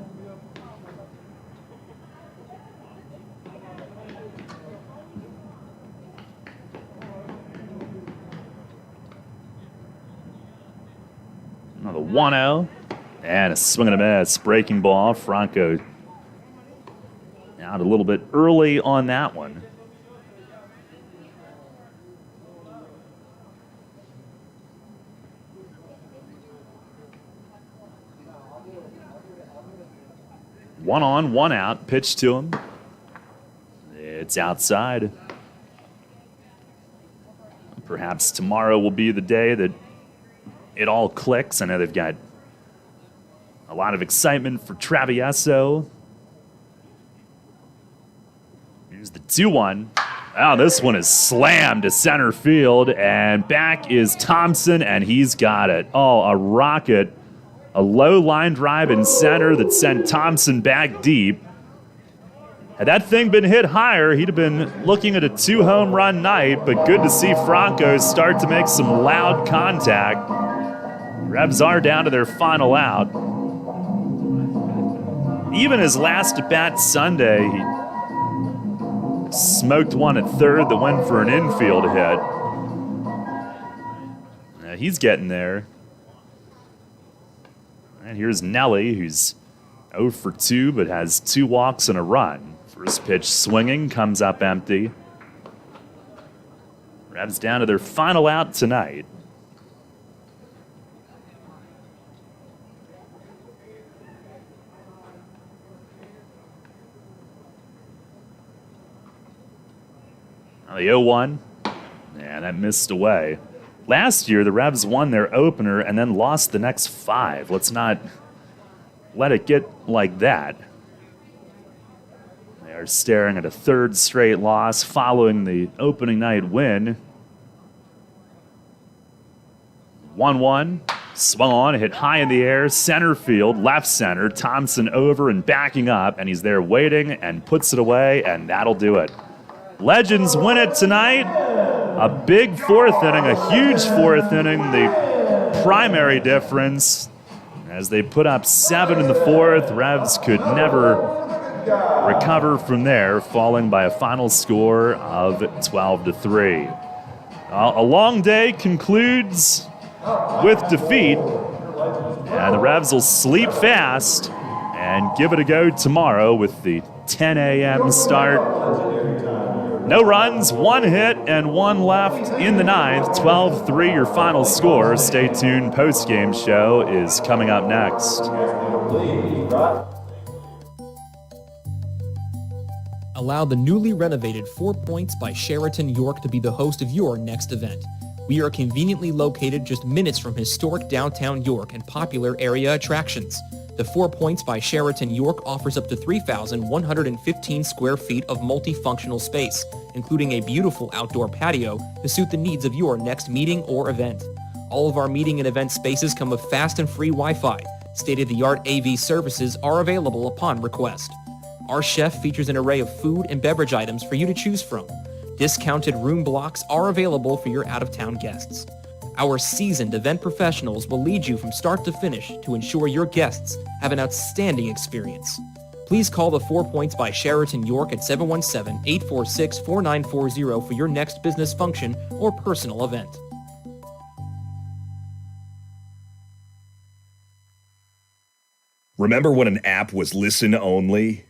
Another 1-0. And a swing and a miss, breaking ball. Franco out a little bit early on that one. One on, 1 out, pitch to him. It's outside. Perhaps tomorrow will be the day that it all clicks. I know they've got a lot of excitement for Travieso. Here's the 2-1. Oh, this one is slammed to center field, and back is Thompson, and he's got it. Oh, a rocket. A low line drive in center that sent Thompson back deep. Had that thing been hit higher, he'd have been looking at a 2-home run night, but good to see Franco start to make some loud contact. Revs are down to their final out. Even his last at-bat Sunday, he smoked one at third that went for an infield hit. Now he's getting there. And here's Nelly, who's 0 for 2, but has 2 walks and a run. First pitch swinging, comes up empty. Revs down to their final out tonight. Now the 0-1, and that missed away. Last year, the Revs won their opener and then lost the next 5. Let's not let it get like that. They are staring at a 3rd straight loss following the opening night win. 1-1, swung on, hit high in the air, center field, left center, Thompson over and backing up, and he's there waiting and puts it away, and that'll do it. Legends win it tonight. A big 4th inning, a huge 4th inning, the primary difference. As they put up 7 in the 4th, Revs could never recover from there, falling by a final score of 12-3. A long day concludes with defeat, and the Revs will sleep fast and give it a go tomorrow with the 10 a.m. start. No runs, 1 hit, and 1 left in the ninth. 12-3 your final score. Stay tuned. Post-game show is coming up next. Allow the newly renovated 4 Points by Sheraton York to be the host of your next event. We are conveniently located just minutes from historic downtown York and popular area attractions. The 4 Points by Sheraton York offers up to 3,115 square feet of multifunctional space, including a beautiful outdoor patio to suit the needs of your next meeting or event. All of our meeting and event spaces come with fast and free Wi-Fi. State-of-the-art AV services are available upon request. Our chef features an array of food and beverage items for you to choose from. Discounted room blocks are available for your out-of-town guests. Our seasoned event professionals will lead you from start to finish to ensure your guests have an outstanding experience. Please call the 4 Points by Sheraton York at 717-846-4940 for your next business function or personal event. Remember when an app was listen only?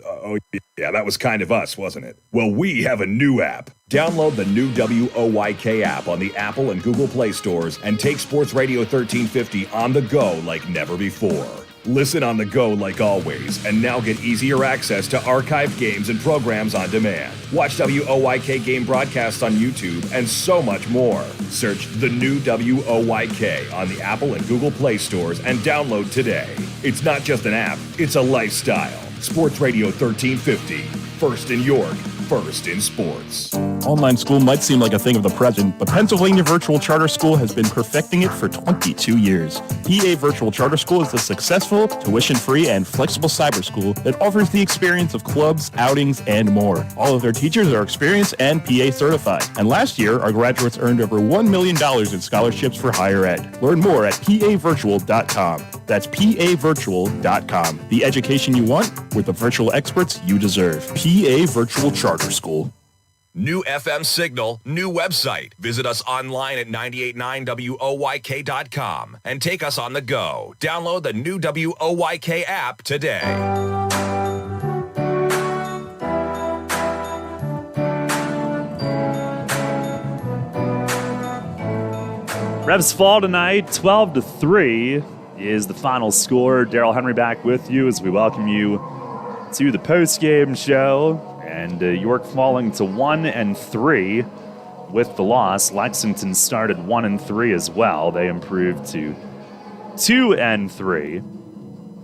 Oh, yeah, that was kind of us, wasn't it? Well, we have a new app. Download the new WOYK app on the Apple and Google Play stores and take Sports Radio 1350 on the go like never before. Listen on the go like always, and now get easier access to archived games and programs on demand. Watch WOYK game broadcasts on YouTube and so much more. Search the new WOYK on the Apple and Google Play stores and download today. It's not just an app, it's a lifestyle. Sports Radio 1350. First in York, first in sports. Online school might seem like a thing of the present, but Pennsylvania Virtual Charter School has been perfecting it for 22 years. PA Virtual Charter School is a successful, tuition-free, and flexible cyber school that offers the experience of clubs, outings, and more. All of their teachers are experienced and PA certified. And last year, our graduates earned over $1 million in scholarships for higher ed. Learn more at pavirtual.com. That's pavirtual.com. The education you want with the virtual experts you deserve. PA Virtual Charter School. New FM signal, new website. Visit us online at 989WOYK.com and take us on the go. Download the new WOYK app today. Revs fall tonight, 12-3 is the final score. Daryl Henry back with you as we welcome you to the post-game show. And York falling to 1-3 with the loss. Lexington started 1-3 as well. They improved to 2-3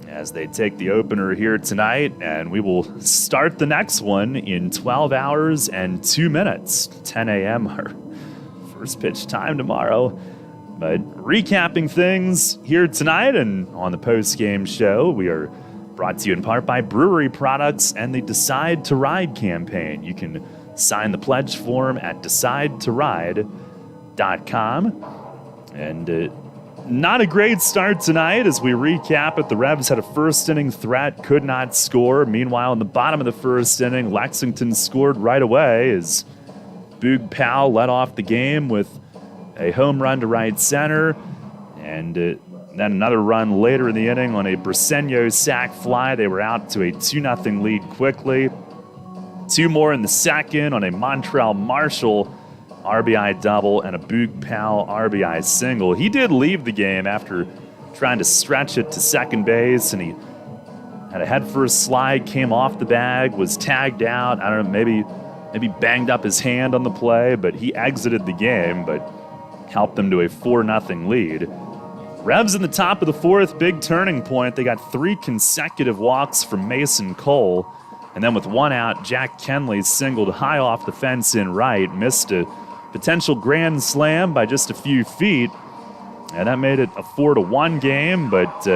as they take the opener here tonight. And we will start the next one in 12 hours and 2 minutes. 10 a.m. our first pitch time tomorrow. But recapping things here tonight and on the post-game show, we are brought to you in part by Brewery Products and the Decide to Ride campaign. You can sign the pledge form at decidetoride.com. And not a great start tonight as we recap it. The Revs had a first-inning threat, could not score. Meanwhile, in the bottom of the first inning, Lexington scored right away as Boog Powell led off the game with a home run to right center. And then another run later in the inning on a Briseño sac fly. They were out to a 2-0 lead quickly. 2 more in the second on a Montrell Marshall RBI double and a Boog Powell RBI single. He did leave the game after trying to stretch it to second base, and he had a headfirst slide, came off the bag, was tagged out. I don't know, maybe banged up his hand on the play, but he exited the game, but helped them to a 4-0 lead. Revs in the top of the fourth, big turning point. They got 3 consecutive walks from Mason Cole. And then with 1 out, Jack Kenley singled high off the fence in right, missed a potential grand slam by just a few feet. And that made it a 4-1 game, but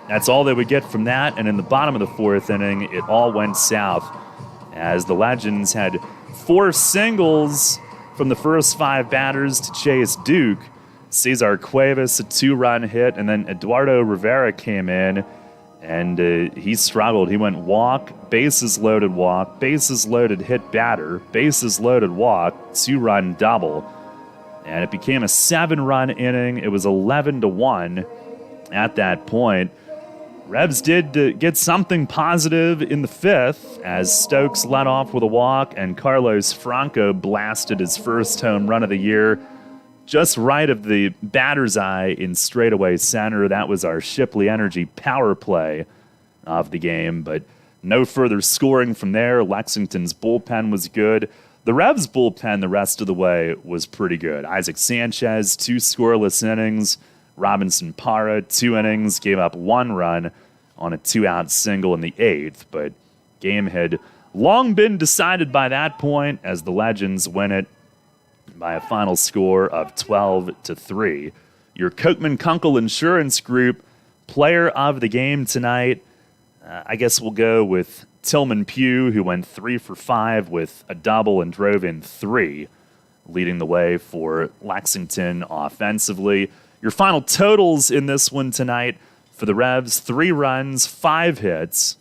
that's all they would get from that. And in the bottom of the fourth inning, it all went south as the Legends had 4 singles from the first 5 batters to chase Duke. Cesar Cuevas, a 2-run hit, and then Eduardo Rivera came in And he struggled. He went walk, bases loaded walk, bases loaded hit batter, bases loaded walk, 2-run double. And it became a 7-run inning. It was 11-1 at that point. Revs did get something positive in the 5th as Stokes led off with a walk and Carlos Franco blasted his first home run of the year just right of the batter's eye in straightaway center. That was our Shipley Energy power play of the game, but no further scoring from there. Lexington's bullpen was good. The Revs' bullpen the rest of the way was pretty good. Isaac Sanchez, 2 scoreless innings. Robinson Parra, 2 innings, gave up 1 run on a 2-out single in the 8th, but game had long been decided by that point as the Legends win it by a final score of 12-3. Your Kochman Kunkel Insurance Group player of the game tonight, I guess we'll go with Tillman Pugh, who went 3 for 5 with a double and drove in 3, leading the way for Lexington offensively. Your final totals in this one tonight for the Revs: 3 runs, 5 hits,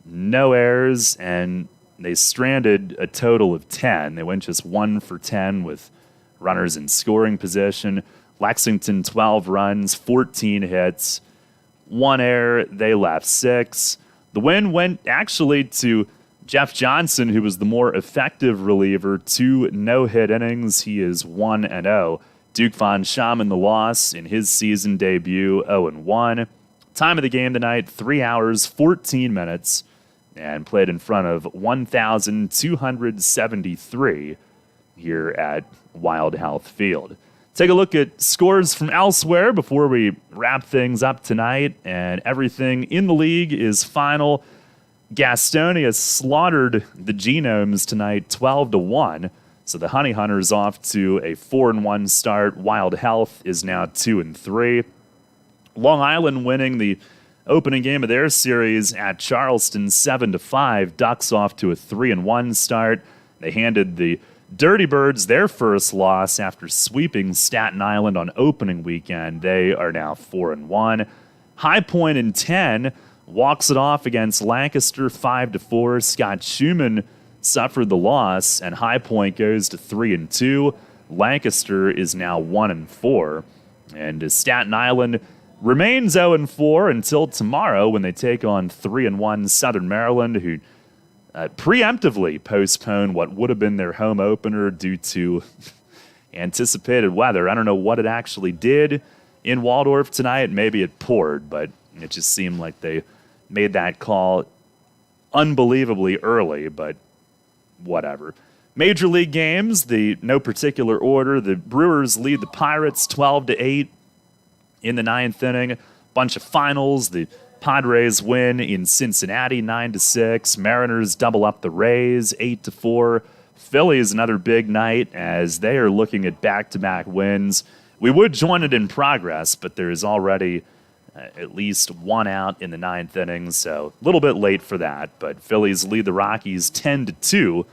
no errors, and they stranded a total of 10. They went just 1 for 10 with runners in scoring position. Lexington, 12 runs, 14 hits, 1 error. They left 6. The win went actually to Jeff Johnson, who was the more effective reliever. 2 no-hit innings. He is 1-0. Duke Von Schaman the loss in his season debut, 0-1. Time of the game tonight, 3 hours, 14 minutes, and played in front of 1,273 here at Wild Health Field. Take a look at scores from elsewhere before we wrap things up tonight, and everything in the league is final. Gastonia slaughtered the Genomes tonight, 12-1. So the Honey Hunters off to a 4-1 start. Wild Health is now 2-3. Long Island winning the opening game of their series at Charleston 7-5. Ducks off to a 3-1 start. They handed the Dirty Birds their first loss after sweeping Staten Island on opening weekend. They are now 4-1. High Point in 10 walks it off against Lancaster 5-4. Scott Schumann suffered the loss, and High Point goes to 3-2. Lancaster is now 1-4, and Staten Island remains 0-4 until tomorrow when they take on 3-1 Southern Maryland, who preemptively postponed what would have been their home opener due to anticipated weather. I don't know what it actually did in Waldorf tonight. Maybe it poured, but it just seemed like they made that call unbelievably early, but whatever. Major League games, no particular order. The Brewers lead the Pirates 12-8 in the 9th inning. Bunch of finals. The Padres win in Cincinnati 9-6. Mariners double up the Rays 8-4. Phillies another big night as they are looking at back-to-back wins. We would join it in progress, but there is already at least 1 out in the 9th inning, so a little bit late for that. But Phillies lead the Rockies 10-2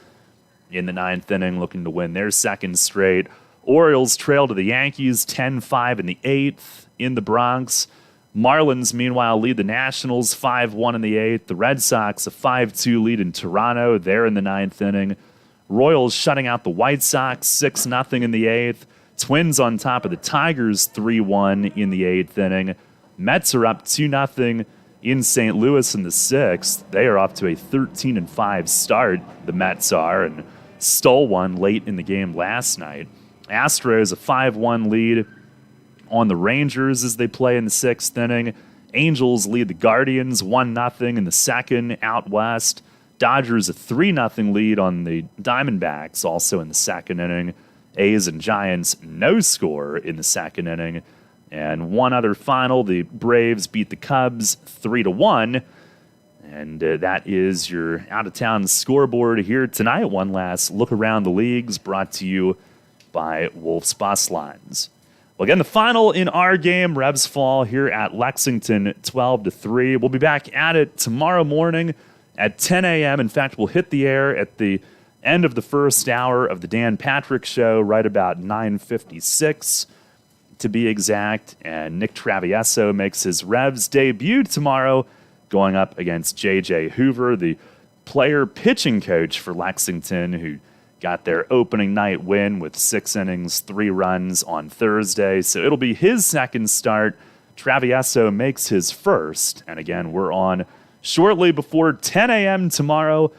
in the 9th inning, looking to win their 2nd straight. Orioles trail to the Yankees 10-5 in the 8th in the Bronx. Marlins, meanwhile, lead the Nationals 5-1 in the 8th. The Red Sox a 5-2 lead in Toronto. They're in the 9th inning. Royals shutting out the White Sox 6-0 in the 8th. Twins on top of the Tigers 3-1 in the 8th inning. Mets are up 2-0 in St. Louis in the 6th. They are off to a 13-5 start, the Mets are, and stole one late in the game last night. Astros a 5-1 lead on the Rangers as they play in the 6th inning. Angels lead the Guardians 1-0 in the 2nd out west. Dodgers a 3-0 lead on the Diamondbacks also in the 2nd inning. A's and Giants no score in the 2nd inning. And one other final, the Braves beat the Cubs 3-1. And that is your out-of-town scoreboard here tonight. One last look around the leagues brought to you by Wolf's Bus Lines. Well, again, the final in our game, Revs fall here at Lexington 12-3. We'll be back at it tomorrow morning at 10 a.m. In fact, we'll hit the air at the end of the first hour of the Dan Patrick Show, right about 9:56 to be exact. And Nick Travieso makes his Revs debut tomorrow going up against J.J. Hoover, the player pitching coach for Lexington, who got their opening night win with 6 innings, 3 runs on Thursday. So it'll be his second start. Travieso makes his first. And again, we're on shortly before 10 a.m. tomorrow,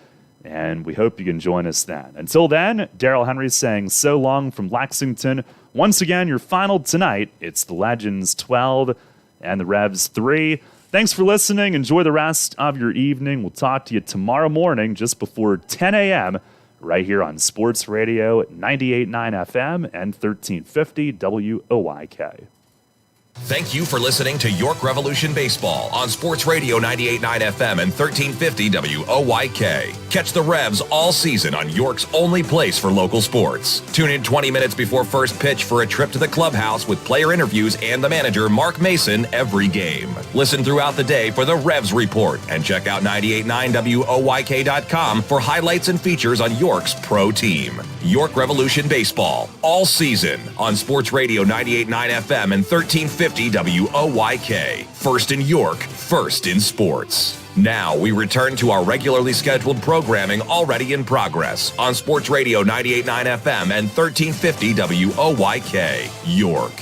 and we hope you can join us then. Until then, Daryl Henry saying so long from Lexington. Once again, your final tonight, it's the Legends 12 and the Revs 3. Thanks for listening. Enjoy the rest of your evening. We'll talk to you tomorrow morning just before 10 a.m. right here on Sports Radio 98.9 FM and 1350 WOYK. Thank you for listening to York Revolution Baseball on Sports Radio 98.9 FM and 1350 WOYK. Catch the Revs all season on York's only place for local sports. Tune in 20 minutes before first pitch for a trip to the clubhouse with player interviews and the manager, Mark Mason, every game. Listen throughout the day for the Revs Report and check out 989WOYK.com for highlights and features on York's pro team. York Revolution Baseball all season on Sports Radio 98.9 FM and 1350 WOYK. First in York, first in sports. Now we return to our regularly scheduled programming already in progress on Sports Radio 98.9 FM and 1350 WOYK, York.